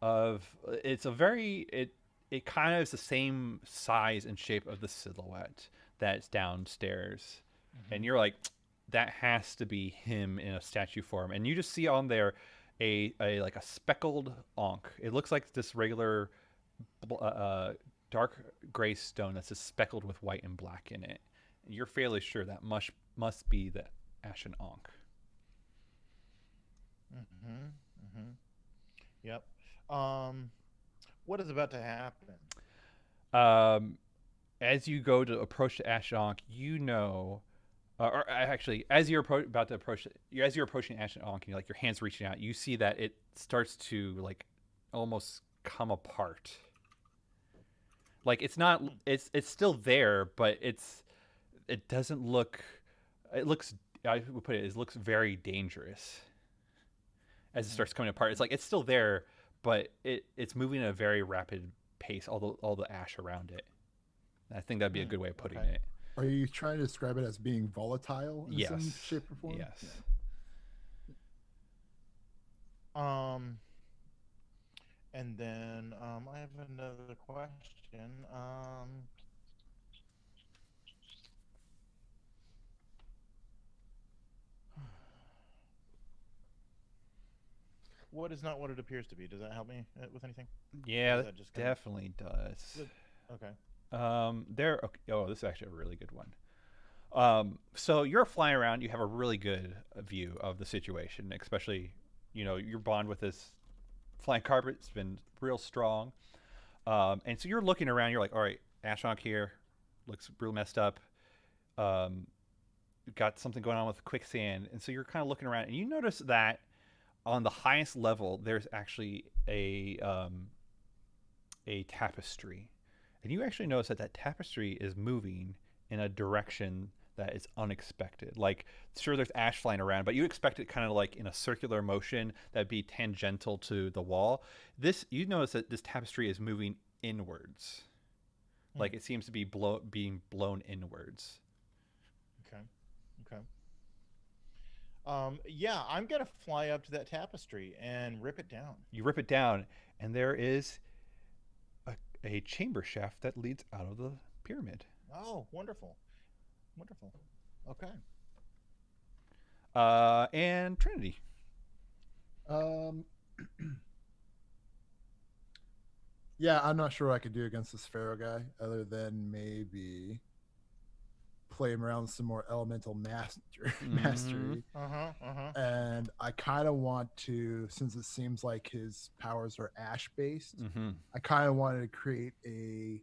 of it's a very it kind of is the same size and shape of the silhouette that's downstairs, and you're like, that has to be him in a statue form, and you just see on there a like a speckled Ankh. It looks like this regular dark gray stone that's just speckled with white and black in it. You're fairly sure that must be the Ashen Ankh. Yep. What is about to happen? As you go to approach the Ashen Ankh, you know, or actually, as you're about to approach, as you're approaching Ashen Ankh, like your hands reaching out, you see that it starts to like almost come apart. Like it's not, it's still there, but it doesn't look. It looks. I would put it looks very dangerous. As it starts coming apart, it's like it's still there, but it's moving at a very rapid pace. All the ash around it. I think that'd be a good way of putting it. Are you trying to describe it as being volatile in some Yes. shape or form? Yes. Yeah. And And then I have another question. What is not what it appears to be? Does that help me with anything? Yeah, Or is that that just kind definitely does. of okay? There. Okay, oh, this is actually a really good one. So you're flying around. You have a really good view of the situation, especially, your bond with this flying carpet's been real strong. And so you're looking around. You're like, all right, Ashen here looks real messed up. Um, got something going on with quicksand, and so you're kind of looking around, and you notice that on the highest level, there's actually a tapestry, and you actually notice that that tapestry is moving in a direction that is unexpected. Like, sure, there's ash flying around, but you expect it kind of like in a circular motion that'd be tangential to the wall. This, you notice that this tapestry is moving inwards, Hmm. like it seems to be being blown inwards. Okay. Okay. Yeah, I'm gonna fly up to that tapestry and rip it down. You rip it down, and there is a chamber shaft that leads out of the pyramid. Oh, wonderful, wonderful. Okay. And Trinity. Um, yeah, I'm not sure what I could do against this Pharaoh guy other than maybe play him around with some more elemental mastery. Uh huh. Uh huh. And I kind of want to, since it seems like his powers are ash based, Mm-hmm. I kind of wanted to create a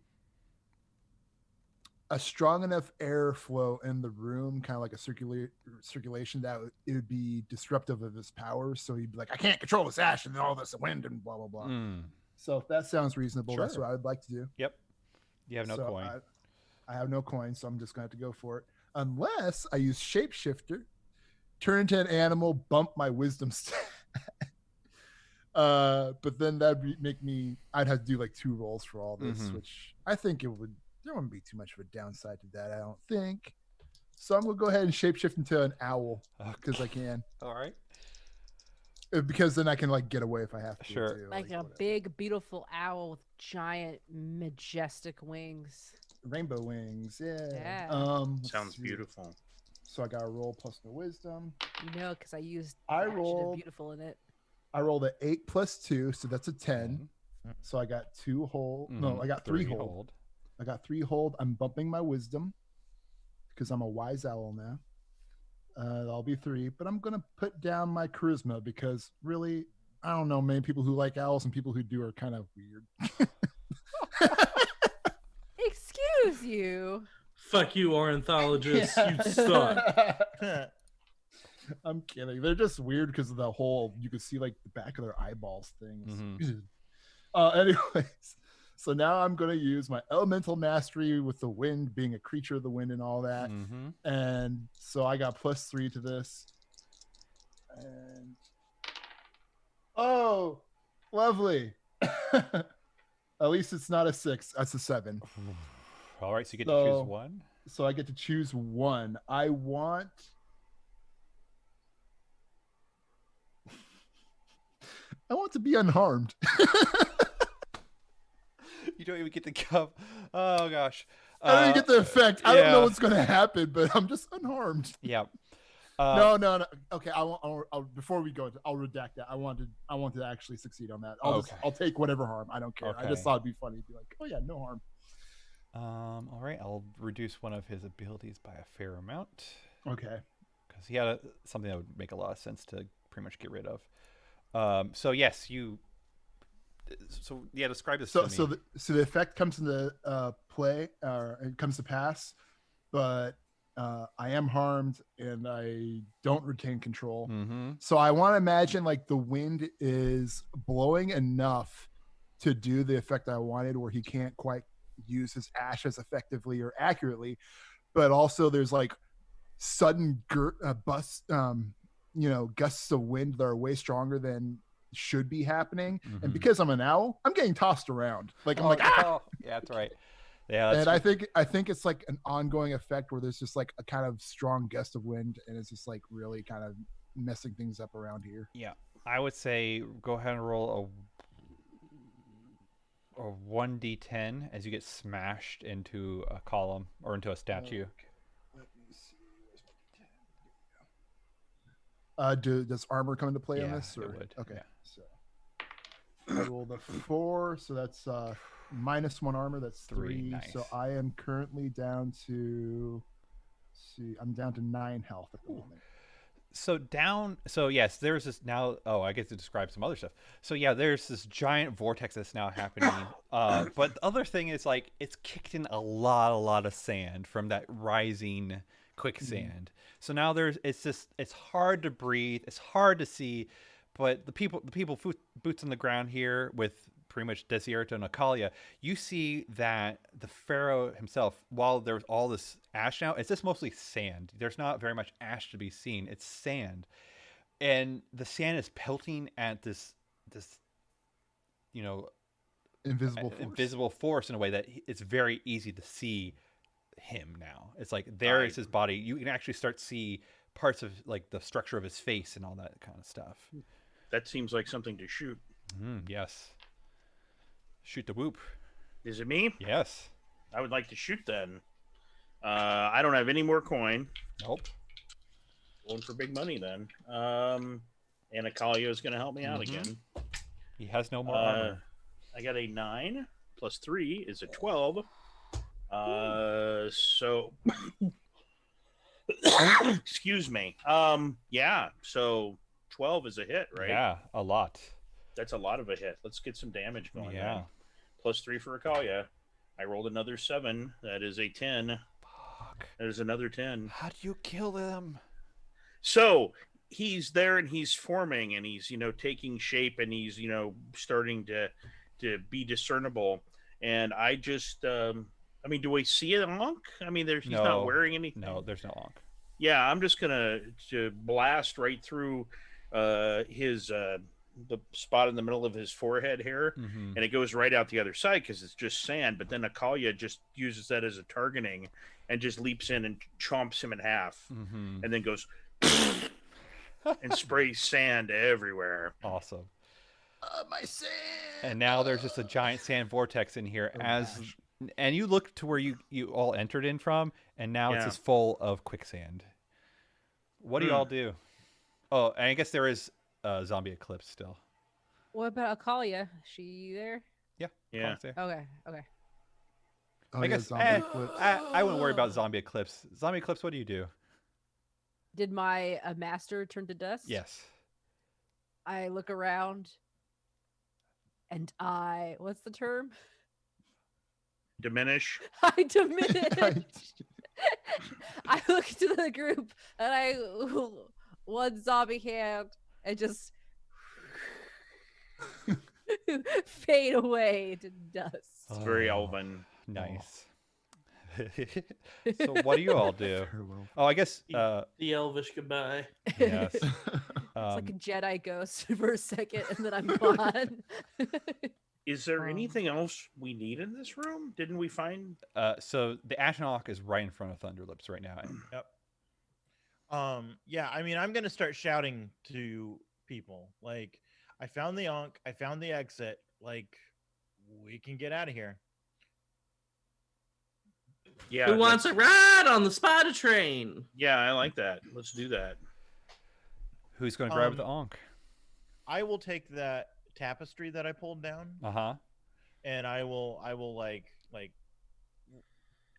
strong enough airflow in the room, kind of like a circulation that it would be disruptive of his powers. So he'd be like, I can't control this ash and all this wind and blah blah blah. Mm. So if that sounds reasonable, that's Sure. what I'd like to do. Yep. You have no So coin. I have no coin, so I'm just going to have to go for it. Unless I use shapeshifter, turn into an animal, bump my wisdom stat. But then that'd make me, I'd have to do like 2 rolls for all this, Mhm. which I think there wouldn't be too much of a downside to that, I don't think. So I'm going to go ahead and shapeshift into an owl because I can. All right. Because then I can like get away if I have to. Sure. Too, Like a whatever. big, beautiful owl with giant, majestic wings. Rainbow wings. Yeah. Yeah. Let's Sounds see. beautiful. So I got a roll plus the wisdom. You know, because I used I adjective rolled- beautiful in it. I rolled an 8 plus 2, so that's a 10. Mhm. So I got 2 hold. Mhm. No, I got 3 hold. I got 3 hold. I'm bumping my wisdom because I'm a wise owl now. I'll be 3, but I'm gonna put down my charisma because really, I don't know. Many people who like owls and people who do are kind of weird. Excuse you. Fuck you, ornithologists. You suck. I'm kidding. They're just weird because of the whole. You could see like the back of their eyeballs things. Mhm. Anyways, so now I'm gonna use my elemental mastery with the wind being a creature of the wind and all that. Mm-hmm. And so I got +3 to this. And oh, lovely. At least it's not a 6. That's a 7. All right, so you get to So- choose one. So I get to choose one. I want. I want to be unharmed. You don't even get to come. Oh gosh. I don't even get the effect. I don't know yeah. what's going to happen, but I'm just unharmed. Yeah. No. Okay, I'll before we go, I'll redact that. I wanted to actually succeed on that. Okay. I'll take whatever harm. I don't care. I Okay. just thought it'd be funny to be like, oh yeah, no harm. All right, I'll reduce one of his abilities by a fair amount Okay. because he had something that would make a lot of sense to pretty much get rid of. So yes, you. So yeah, describe this to me. So the effect comes into play, or it comes to pass, but I am harmed and I don't retain control. Mm-hmm. So I want to imagine like the wind is blowing enough to do the effect I wanted, where he can't quite use his ash as effectively or accurately, but also there's like sudden gusts of wind that are way stronger than should be happening. Mhm. And because I'm an owl, I'm getting tossed around. Like I'm like, ah! Oh, yeah, that's right. Yeah, that's And I think it's like an ongoing effect where there's just like a kind of strong gust of wind, and it's just like really kind of messing things up around here. yeah. I would say go ahead and roll or 1d10 as you get smashed into a column or into a statue. Okay. Let me see. Does armor come into play on Yeah, this? it Or? would, Okay. yeah. So I rolled a 4, so that's -1 armor. That's 3. Nice. So I am currently down to. See, I'm down to 9 health at the moment. So yes, there's this now. Oh, I get to describe some other stuff. So yeah, there's this giant vortex that's now happening. But the other thing is like it's kicked in a lot of sand from that rising quicksand. So now it's hard to breathe, it's hard to see, but the people boots on the ground here with pretty much Desierto and Akalia, you see that the Pharaoh himself, while there's all this ash now, it's just mostly sand. There's not very much ash to be seen. It's sand. And the sand is pelting at this you know, Invisible force. force in a way that it's very easy to see him now. It's like there is his body. You can actually start to see parts of like the structure of his face and all that kind of stuff. That seems like something to shoot. Yes. Shoot the whoop. Is it me? Yes. I would like to shoot then. I don't have any more coin. Nope. Going for big money then. And Akalia is going to help me out again. He has no more armor. I got a 9 plus 3 is a 12. So excuse me. Yeah. So 12 is a hit, right? Yeah, a lot. That's a lot of a hit. Let's get some damage going. Yeah. Then. Plus 3 for Akalia. I rolled another 7. That is a 10. Fuck. That is another 10. How do you kill them? So he's there and he's forming and he's, taking shape and he's, starting to be discernible. And I just, do we see an Ankh? He's not wearing anything. No, there's no Ankh. Yeah, I'm just gonna blast right through his the spot in the middle of his forehead here, and it goes right out the other side because it's just sand. But then Akalia just uses that as a targeting and just leaps in and chomps him in half, and then goes and sprays sand everywhere. Awesome. My sand. And now there's just a giant sand vortex in here and you look to where you all entered in from, and now it's just full of quicksand. What do you all do? Oh, and I guess there is a zombie eclipse still. What about Akalia? Is she there? Yeah. Yeah. There. Okay. Oh, I guess zombie eclipse. I wouldn't worry about zombie eclipse. Zombie eclipse, what do you do? Did my master turn to dust? Yes. I look around and what's the term? Diminish. I diminish. I look to the group and I one zombie hand and just fade away to dust. It's very elven. Nice. So what do you all do? Oh, I guess The elvish goodbye. yes. It's like a Jedi ghost for a second and then I'm gone. Is there anything else we need in this room? Didn't we find? So the Ashen Ankh is right in front of Thunderlips right now. Yep. Yeah, I'm gonna start shouting to people. Like, I found the Ankh, I found the exit. Like, we can get out of here. Yeah. Who wants a ride on the spider train? Yeah, I like that. Let's do that. Who's going to grab the Ankh? I will take that tapestry that I pulled down, and I will like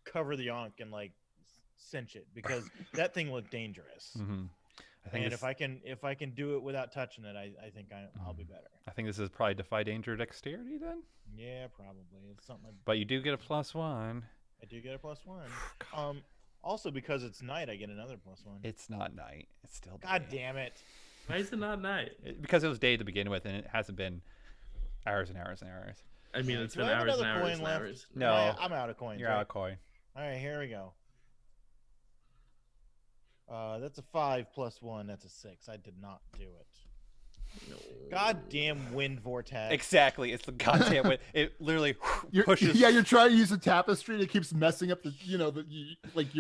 cover the Ankh and like cinch it because that thing looked dangerous. I think And if I can do it without touching it, I think I'll be better. I think this is probably Defy Danger Dexterity then. Yeah, probably. It's something. But you do get a +1. I do get a +1. Also because it's night, I get another +1. It's not night. It's still day. God damn it! Why is it not night? Because it was day to begin with, and it hasn't been hours and hours and hours. I mean, it's Do been I have hours and another hours coin and left? hours. No. I'm out of coins. You're right? out of coin. All right, here we go. That's a 5 +1. That's a 6. I did not do it. No. Goddamn wind vortex. Exactly. It's the goddamn way. It literally You're, pushes. yeah, you're trying to use a tapestry and it keeps messing up the,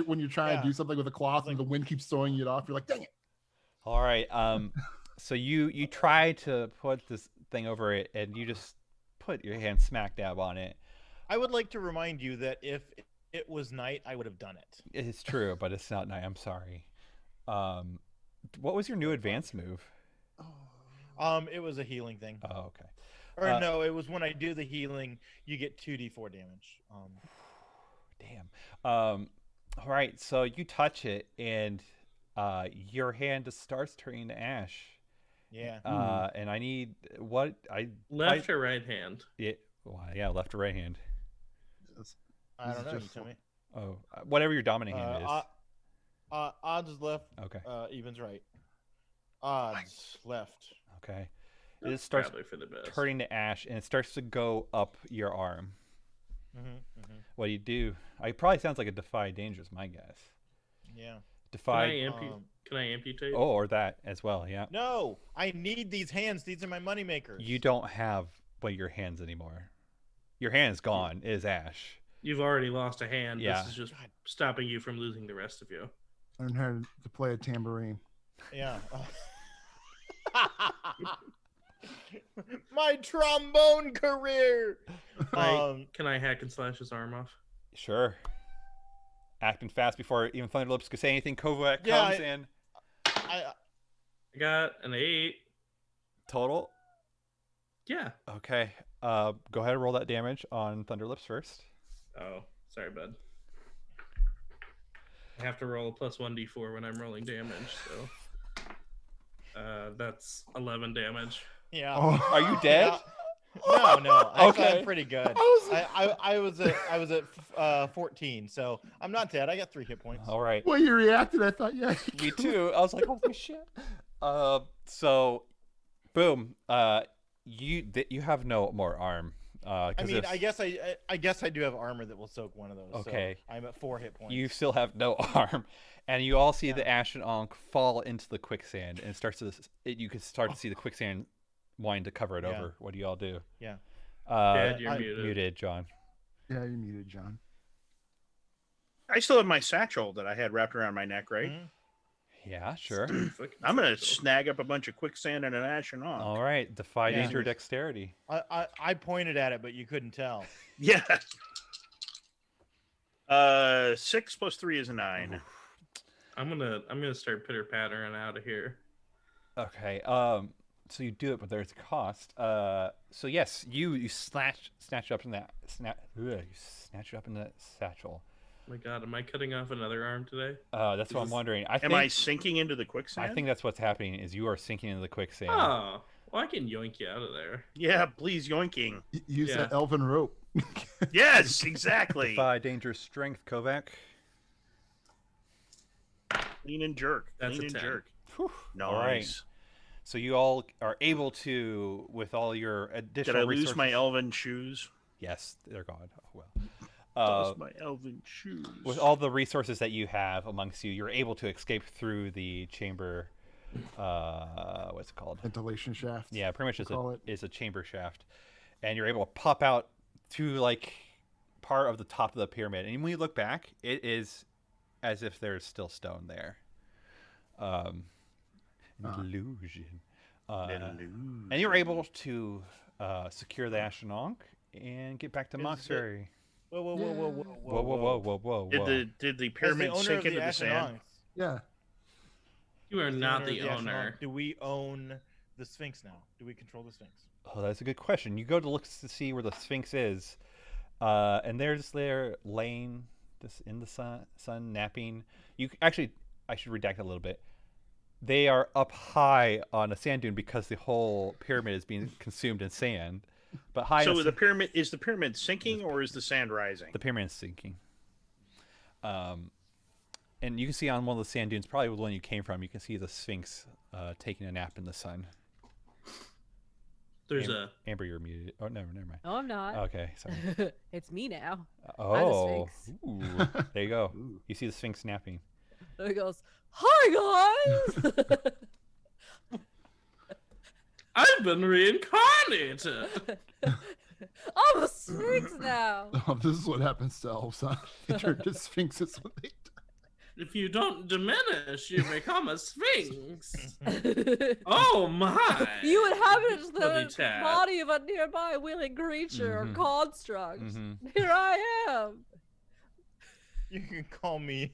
when you're trying to Yeah. do something with a cloth and the wind keeps throwing it off. You're like, dang it. All right. So you try to put this thing over it, and you just put your hand smack dab on it. I would like to remind you that if it was night, I would have done it. It's true, but it's not night. I'm sorry. What was your new advance move? It was a healing thing. Oh, okay. Or no, it was when I do the healing, you get 2d4 damage. Damn. All right, so you touch it, and your hand just starts turning to ash. Yeah. And I need what Left or right hand? Yeah, left or right hand. I don't know. You just tell me. Oh, whatever your dominant hand is. Odds is left. Okay. Evens right. Odds left. Okay. It just starts Probably for the best. turning to ash, and it starts to go up your arm. What do? It probably sounds like a defy danger is my guess. Yeah. Defy. Can I amputate? Oh, or that as well. Yeah. No, I need these hands. These are my money makers. You don't have your hands anymore. Your hand's gone. It is ash. You've already lost a hand. Yeah. This is just stopping you from losing the rest of you. Learn how to play a tambourine. Yeah. My trombone career. Can I hack and slash his arm off? Sure. Acting fast before even Thunderlips could say anything. Kovac Yeah, comes in. I I got an 8. Total. Yeah. Okay. Go ahead and roll that damage on Thunderlips first. Oh, sorry, bud. I have to roll a plus 1d4 when I'm rolling damage, so that's 11 damage. yeah. Oh. Are you dead? No. Okay. I'm pretty good. I was at 14, so I'm not dead. I got 3 hit points. All right. Well, you reacted. I thought, yeah. Me too. I was like, holy shit. So, boom. You have no more arm. I mean, I guess I do have armor that will soak one of those. Okay. So I'm at 4 hit points. You still have no arm, and you all see the Ashen Ankh fall into the quicksand, and you can start to see the quicksand wanting to cover it over. What do y'all do? Yeah. Dad, you're muted. Muted, John. Yeah, you're muted, John. I still have my satchel that I had wrapped around my neck, right? Mhm. Yeah, sure. I'm gonna snag up a bunch of quicksand and an ashen Ankh. All right. Defy Yeah. danger dexterity. I pointed at it, but you couldn't tell. Yeah. 6 plus 3 is a 9. I'm gonna start pitter pattering out of here. Okay. So you do it, but there's a cost. So yes, you snatch up in that you snatch it up in that satchel. Oh my God, am I cutting off another arm today? That's what I'm wondering. Am I sinking into the quicksand? I think that's what's happening. Is you are sinking into the quicksand. Oh, well, I can yoink you out of there. Yeah, please yoinking. Use Yeah. that elven rope. Yes, exactly. Defy danger strength, Kovac. Lean and jerk. That's Lean a and 10. jerk. Whew. Nice. All right. So you all are able to, with all your Did additional I resources. lose my elven shoes? Yes, they're gone. Oh, well. Lost my elven shoes. With all the resources that you have amongst you, you're able to escape through the chamber. What's it called? Ventilation shaft. Yeah, pretty much call it. is a chamber shaft, and you're able to pop out to like part of the top of the pyramid. And when you look back, it is as if there's still stone there. An illusion. And you're able to secure the Ashen Ankh and get back to Moxbury. Whoa. Did the pyramid sink into the sand? Yeah. You are not the owner. Do we own the Sphinx now? Do we control the Sphinx? Oh, that's a good question. You go to look to see where the Sphinx is, and there's there laying in the sun napping. I should redact a little bit. They are up high on a sand dune because the whole pyramid is being consumed in sand. But high. So the pyramid sinking or is the sand rising? The pyramid is sinking. And you can see on one of the sand dunes, probably the one you came from, you can see the Sphinx taking a nap in the sun. There's Amber, you're muted. Oh, never mind. No, I'm not. Okay, sorry. It's me now. Oh, Sphinx. ooh, there you go. You see the Sphinx napping. It goes, "Hi guys." I've been reincarnated. I'm a Sphinx now. Oh, this is what happens to elves, huh? They turn to sphinxes when they If you don't diminish, you become a sphinx. Oh my! You inhabit Bloody the tat. body of a nearby willing creature or Mhm. construct. Mhm. Here I am. You can call me.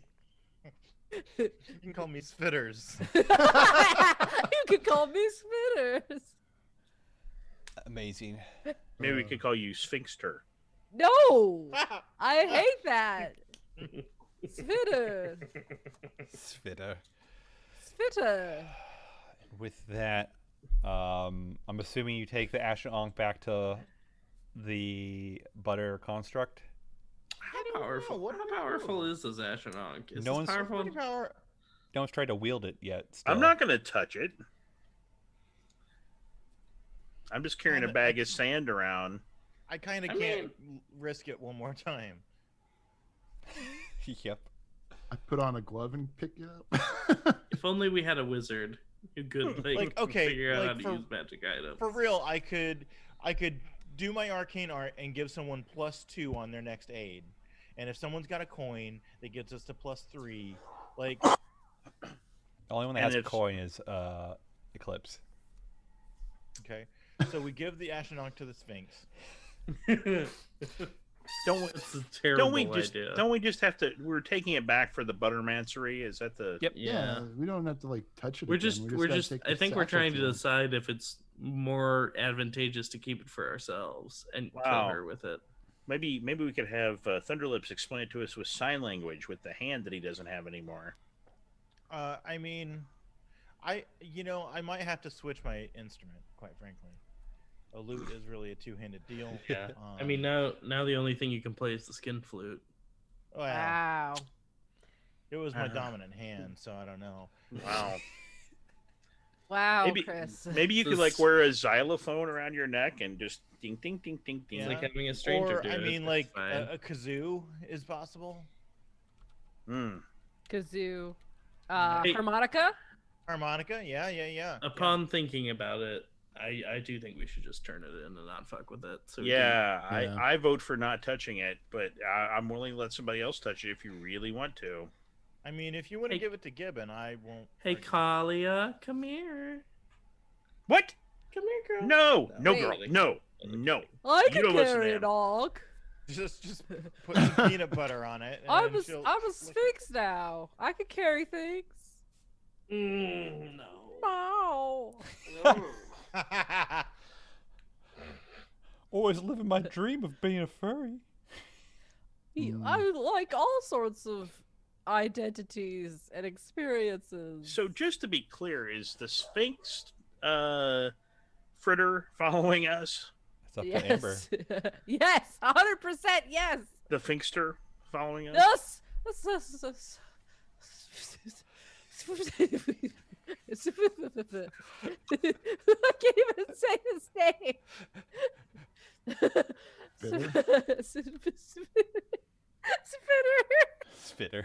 You can call me Spitters. You could call me Spitters. Amazing. Maybe we could call you Sphinxter. No, I hate that. Spitter. Spitter. Spitter. With that, I'm assuming you take the Ashen Ankh back to the butter construct. How powerful? What do How we powerful do? is this Ashen Ankh? Is No this one's- powerful? Pretty power. No one's tried to wield it yet. Still. I'm not going to touch it. I'm just carrying a I'm- bag of sand around. I kind of I can't risk it one more time. Yep. I put on a glove and pick it up. If only we had a wizard who could Like, okay, figure out like how to for- use magic items. For real, I could do my arcane art and give someone +2 on their next aid, and if someone's got a coin, that gets us to +3. Like, The only one that And has a if- coin is Eclipse. okay, so we give the Ashen Ankh to the Sphinx. Don't we, That's a terrible don't we just idea. don't we just have to? We're taking it back for the Buttermancery. Is that the? Yep. Yeah. we don't have to like touch it. We're again. just We we're gotta just take I the think we're satchel trying to them. decide if it's more advantageous to keep it for ourselves and kill Wow. her with it. Maybe we could have Thunderlips explain it to us with sign language with the hand that he doesn't have anymore. I mean, I might have to switch my instrument, quite frankly. A lute is really a two-handed deal. Yeah. I mean now the only thing you can play is the skin flute. Well, Wow. it was my Uh-huh. dominant hand, so I don't know. Wow. Wow, maybe Chris. maybe you could like This- wear a xylophone around your neck and just ding ding ding ding ding. It's Yeah. like having a stranger Or do I it. mean, It's like fine. a kazoo is possible. Mm. Kazoo. Hey. Harmonica? Harmonica, yeah. Upon thinking about it, I do think we should just turn it in and not fuck with it. So we can- Yeah, Yeah. I vote for not touching it, but I'm willing to let somebody else touch it if you really want to. I mean, if you want to Hey. give it to Gibbon, I won't. Hey argue. Kalia, come here. What? Come here, girl. No, Wait. girl, no. I You can don't listen to carry him. an Ankh. Just put some peanut butter on it. And I'm then a, she'll I'm a lick it. sphinx now. I can carry things. No. No. Always living my dream of being a furry. I like all sorts of identities and experiences. So just to be clear, is the Sphinx fritter following us? It's up to Amber. Yes, 100% yes. The Finkster following us? Yes. I can't even say his name. Spitter. Spitter.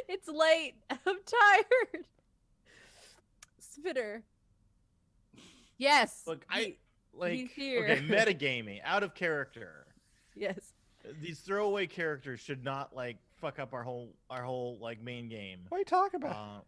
It's late. I'm tired. Spitter. Yes. Look, he- like he's here. okay, metagaming, out of character. Yes. These throwaway characters should not like fuck up our whole like main game. What are you talking about?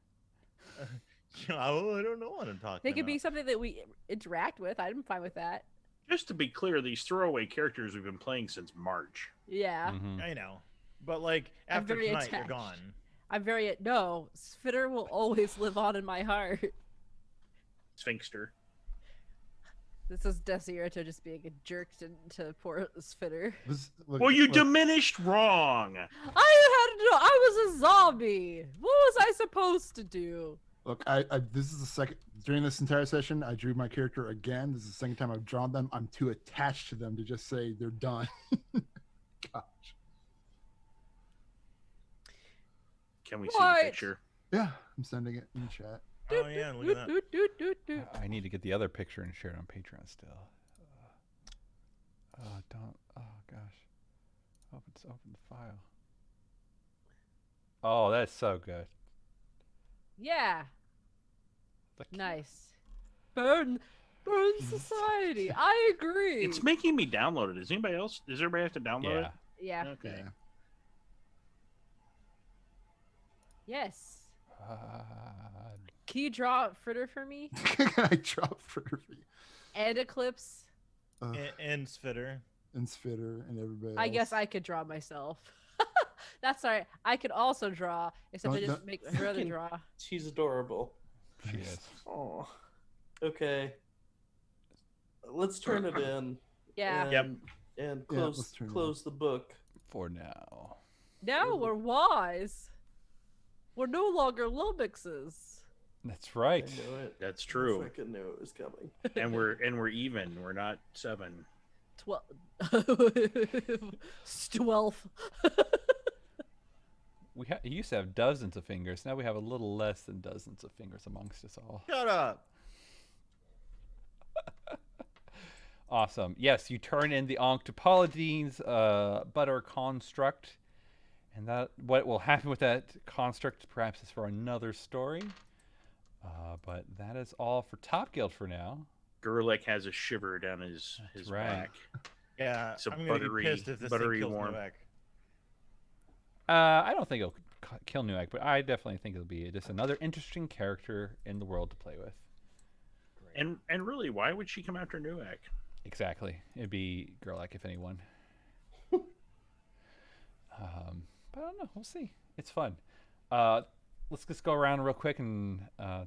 I don't know what I'm talking They could about. be something that we interact with. I'm fine with that. Just to be clear, these throwaway characters we've been playing since March. Yeah. Mhm. I know, but like I'm after very tonight, they're attached. gone. I'm very no. Spitter will always live on in my heart. Sphinxter. This is Desierto just being a jerk to poor Spitter. Well, you diminished wrong. I had no. I was a zombie. What was I supposed to do? Look, I this is the second during this entire session. I drew my character again. This is the second time I've drawn them. I'm too attached to them to just say they're done. Gosh. Can we see What? the picture? Yeah, I'm sending it in the chat. Oh yeah, look at that. I need to get the other picture and share it on Patreon still. Don't. Oh gosh. Open the file. Oh, that's so good. Yeah. The- Nice. Burn society. I agree. It's making me download it. Does anybody else? Does everybody have to download Yeah. it? yeah. Okay. Yeah. Yes. Uh, Can you draw Fritter for me? I drop for you. And Eclipse? And Spitter. And Spitter and everybody else. I guess I could draw myself. That's all right. I could also draw, except I Don't- just don't- make my brother Freaking- draw. She's adorable. she is. Oh. Okay. Let's turn it in. Yeah. And, Yep. And Yeah, let's turn it in. close the book. For now. Now we're wise. We're no longer Lumixes. That's right. I knew it. That's I true. fucking knew it was coming. And we're even. We're not 7. 12. 12. You used to have dozens of fingers. Now we have a little less than dozens of fingers amongst us all. Shut up. Awesome. Yes, you turn in the Ankh to Paladine's butter construct. And that what will happen with that construct perhaps is for another story. But that is all for Top Guild for now. Gurlek has a shiver down his right. back. Yeah, It's a I'm gonna buttery- be pissed if this buttery thing kills warm. Newegg. I don't think it'll kill Newegg, but I definitely think it'll be just another interesting character in the world to play with. And really, why would she come after Newegg? Exactly. It'd be Gurlek if anyone. But I don't know. We'll see. It's fun. Let's just go around real quick and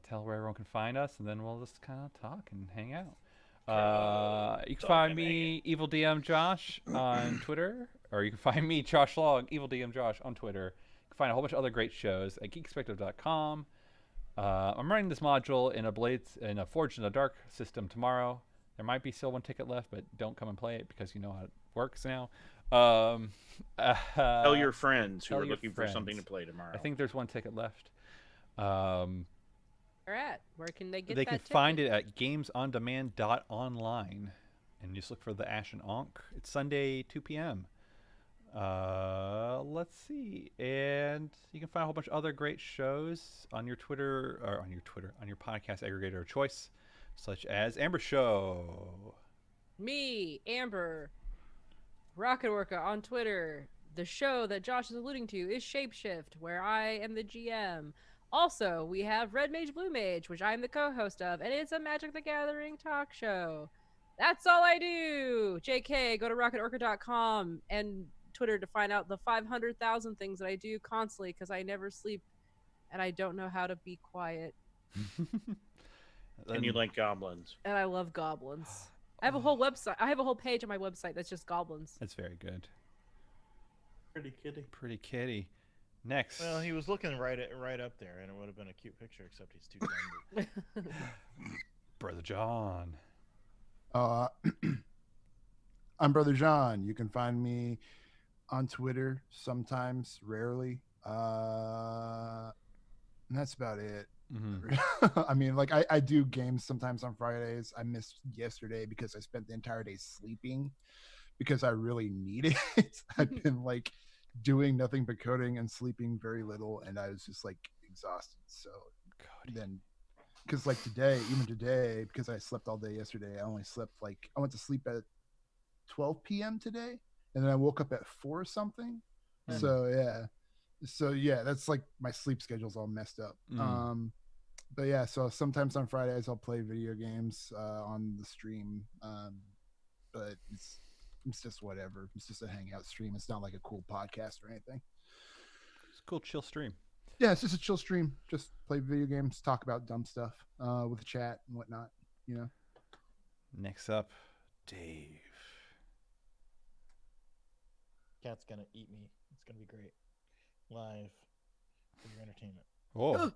tell where everyone can find us, and then we'll just kind of talk and hang out. You can find me, Evil DM Josh, on Twitter, or you can find me, Josh Long, Evil DM Josh, on Twitter. You can find a whole bunch of other great shows at Geekspective.com. I'm running this module in a Forged in the Dark system tomorrow. There might be still one ticket left, but don't come and play it because you know how it works now. Tell your friends who tell are your looking for something to friends. play tomorrow. I think there's one ticket left. Where at? Where can they get They that can ticket? find it at gamesondemand.online, and just look for the Ashen Ankh. It's Sunday, 2 p.m. Let's see, and you can find a whole bunch of other great shows on your on your podcast aggregator of choice, such as Amber Show. Me, Amber, Rocket Orca on Twitter. The show that Josh is alluding to is Shapeshift, where I am the GM. Also, we have Red Mage Blue Mage, which I'm the co-host of, and it's a Magic the Gathering talk show. That's all I do. JK, go to rocketorca.com and Twitter to find out the 500,000 things that I do constantly because I never sleep and I don't know how to be quiet. And you like goblins. And I love goblins. I have a whole website. I have a whole page on my website that's just goblins. That's very good. Pretty kitty. Pretty kitty. Next. Well, he was looking right up there, and it would have been a cute picture, except he's too tender. Brother John. I'm Brother John. You can find me on Twitter sometimes, rarely. And that's about it. I mean, like I do games sometimes on Fridays. I missed yesterday because I spent the entire day sleeping because I really needed it. I've been like doing nothing but coding and sleeping very little, and I was just like exhausted. So then, because like even today, because I slept all day yesterday, I only slept like I went to sleep at 12 p.m. today, and then I woke up at 4 or something. So yeah, that's like my sleep schedule's all messed up. But yeah, so sometimes on Fridays I'll play video games on the stream, but it's just whatever. It's just a hangout stream. It's not like a cool podcast or anything. It's a cool chill stream. Yeah, it's just a chill stream. Just play video games, talk about dumb stuff with the chat and whatnot. You know. Next up, Dave. Cat's gonna eat me. It's gonna be great. Live for your entertainment. Oh.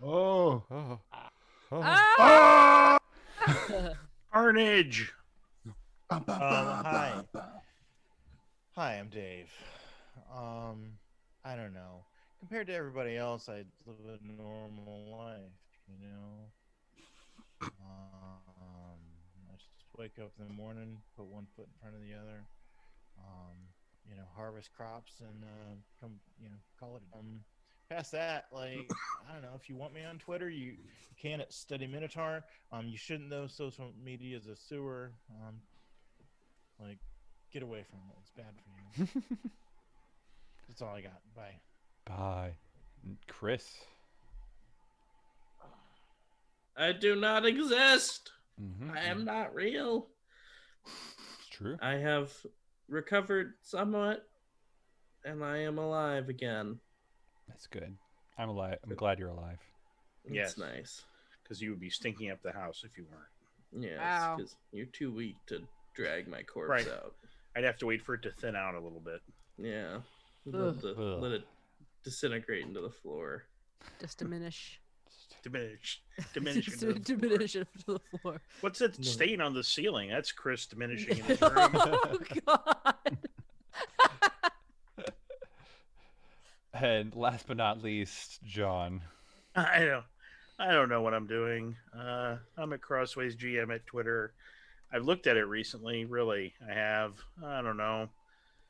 Oh! Oh. Ah! Carnage. Hi. Hi, I'm Dave. I don't know. Compared to everybody else, I live a normal life, you know. I just wake up in the morning, put one foot in front of the other. You know, harvest crops and come, you know, call it. Past that, like, I don't know. If you want me on Twitter, you can at Study Minotaur. You shouldn't though. Social media is a sewer. Like, get away from it. It's bad for you. That's all I got. Bye. Bye. Chris. I do not exist. Mm-hmm. I am not real. It's true. I have recovered somewhat, and I am alive again. That's good. I'm alive. I'm glad you're alive. It's Yes. nice. Because you would be stinking up the house if you weren't. Yes, Wow. because you're too weak to drag my corpse Right. out. I'd have to wait for it to thin out a little bit. Yeah. Ugh. Let it disintegrate into the floor. Just diminish. Diminish Just into the floor. diminish it to the floor. What's that No. stain on the ceiling? That's Chris diminishing in his room. Oh God. And last but not least, John. I don't know what I'm doing. I'm at Crossways GM at Twitter. I've looked at it recently. Really, I have. I don't know.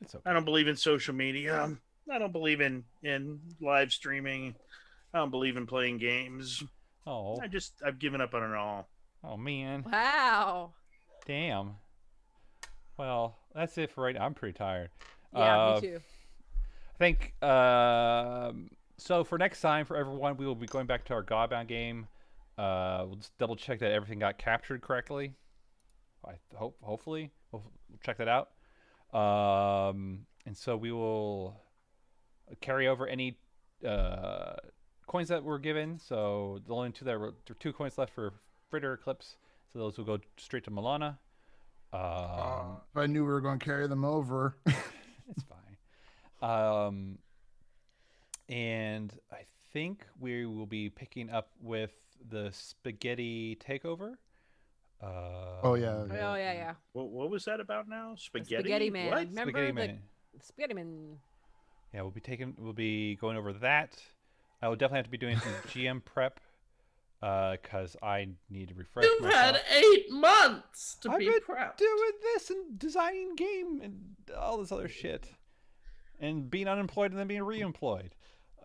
It's okay. I don't believe in social media. I don't believe in live streaming. I don't believe in playing games. Oh, I've given up on it all. oh man, Wow. damn. Well, that's it for right now. I'm pretty tired. Yeah, me too. I think so. For next time, for everyone, we will be going back to our Godbound game. We'll just double check that everything got captured correctly. Hopefully, we'll check that out. And so we will carry over any coins that were given. So the only two there were 2 coins left for Fritter Eclipse. So those will go straight to Milana. If I knew we were going to carry them over. It's fine. And I think we will be picking up with the spaghetti takeover. Oh yeah. Oh yeah. What was that about now? The Spaghetti? Spaghetti Man. What? Remember Spaghetti the Man. Spaghetti Man? Yeah, we'll be going over that. I will definitely have to be doing some GM prep because I need to refresh You've myself. had 8 months to I've be been prepped. doing this and designing game and all this other shit, and being unemployed and then being reemployed.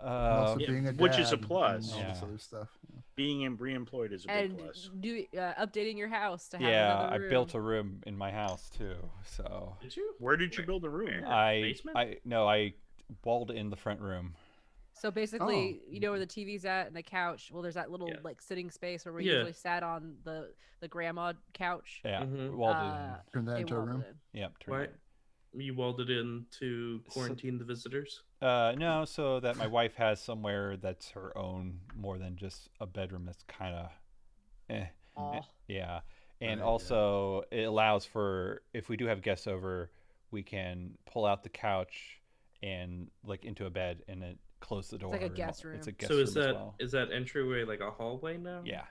Also Yeah, being a which is a dad plus. and all this Yeah. other stuff. Being reemployed is a big And plus. updating your house to have Yeah, another I room. built a room in my house too. So Did you? Where did you build a room? I Basement? I walled in the front room. So basically, Oh. you know where the TV's at and the couch. Well, there's that little Yeah. like sitting space where we Yeah. usually sat on the grandma couch. Yeah, Mhm. walled Turn that They into a walled room. it in. in. Yep. Why? Turned You walled it in to So- quarantine the visitors? No, so that my wife has somewhere that's her own more than just a bedroom that's kind of, Aw. yeah. And Yeah. also it allows for if we do have guests over, we can pull out the couch and like into a bed and then close the door. like a and guest It's a room. guest So room is as that well. that entryway like a hallway now? Yeah.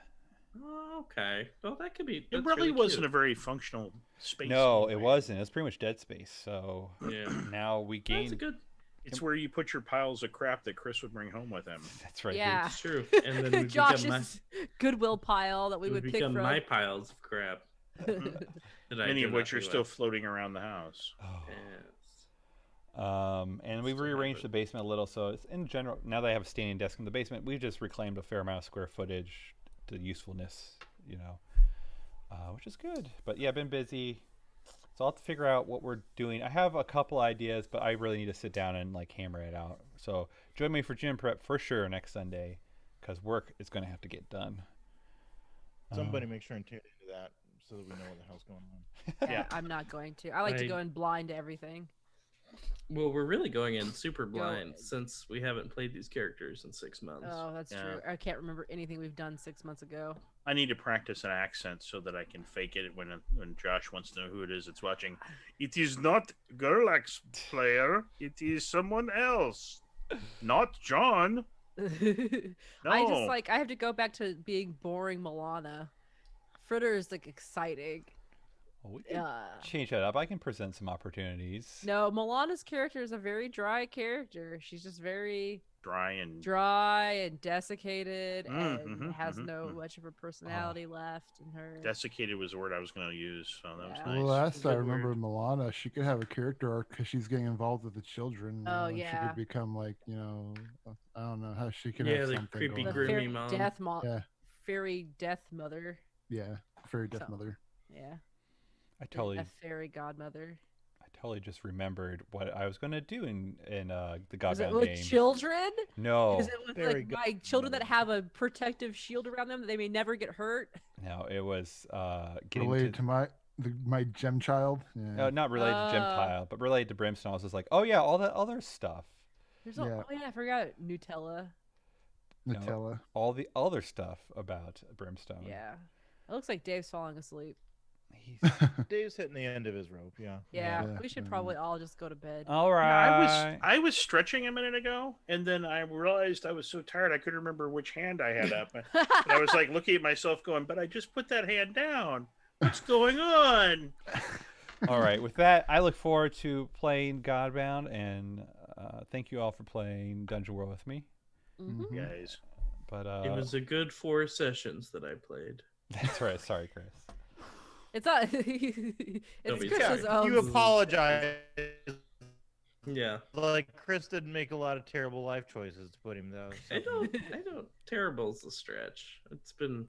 Oh, okay. Well, that could be. It that's really wasn't a cute. very functional space. No, it anyway. wasn't. It was pretty much dead space. So Yeah. now we That's a gain. good. It's where you put your piles of crap that Chris would bring home with him. That's right. Yeah. It's true. And then we become Josh's Goodwill pile that we we would pick become from. my piles of crap. that I Many do of not which are do still with. floating around the house. Oh. Yes. And we've Still have rearranged it. the basement a little, so it's in general. Now that I have a standing desk in the basement, we've just reclaimed a fair amount of square footage to usefulness, which is good. But yeah, I've been busy, so I'll have to figure out what we're doing. I have a couple ideas, but I really need to sit down and like hammer it out. So join me for gym prep for sure next Sunday, because work is going to have to get done. Somebody make sure and tune into that so that we know what the hell's going on. Yeah, I'm not going to. I like to I- go in blind to everything. Well, we're really going in super Go- blind since we haven't played these characters in 6 months. Oh, that's Yeah. true. I can't remember anything we've done 6 months ago. I need to practice an accent so that I can fake it when Josh wants to know who it is that's watching. It is not Gerlax player. It is someone else. Not John. I No. just like I have to go back to being boring Milana. Fritter is like exciting. Well, we can change that up. I can present some opportunities. No, Milana's character is a very dry character. She's just very Dry and dry and desiccated Mm, and mhm, has mhm, no mhm. much of a personality left in her. desiccated was the word I was going to use. So that was Yeah. nice. Well, last I Good remember word. Milana, she could have a character arc because she's getting involved with the children. Oh, She yeah. could become like, I don't know how she could Yeah, have the something creepy going the on. groomy fairy mom. death Yeah. fairy death mother. Yeah, fairy death So- mother. Yeah. I totally, A fairy godmother. I totally just remembered what I was gonna do in the Was it Godbound with game. children? No, Is it with Very like good. my children that have a protective shield around them that they may never get hurt? no, it was getting Related to my gem child. Yeah. not related to Gem Tile, but related to Brimstone. I was just like, oh yeah, all that other stuff. There's Yeah. oh yeah, I forgot Nutella. No. Nutella. All the other stuff about Brimstone. Yeah. It looks like Dave's falling asleep. He's Dave's hitting the end of his rope. Yeah. Yeah, Yeah, we should yeah. probably all just go to bed. all Yeah, right. I was stretching a minute ago, and then I realized I was so tired I couldn't remember which hand I had up. And I was like looking at myself, going, "But I just put that hand down. What's going on?" All right. With that, I look forward to playing Godbound, and thank you all for playing Dungeon World with me. Mhm. Mhm. Guys, But It was a good 4 sessions that I played. that's right. Sorry, Chris. It's not. Don't it's be Chris's sorry. You own. apologize. Yeah. Like Chris didn't make a lot of terrible life choices to put him though. so- I don't terrible's a stretch. It's been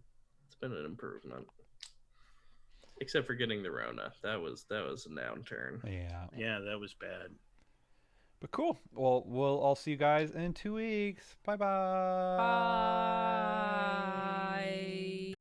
an improvement. Except for getting the Rona. That was a downturn. Yeah. yeah, that was bad. But cool. Well, we'll all see you guys in 2 weeks. Bye-bye. Bye.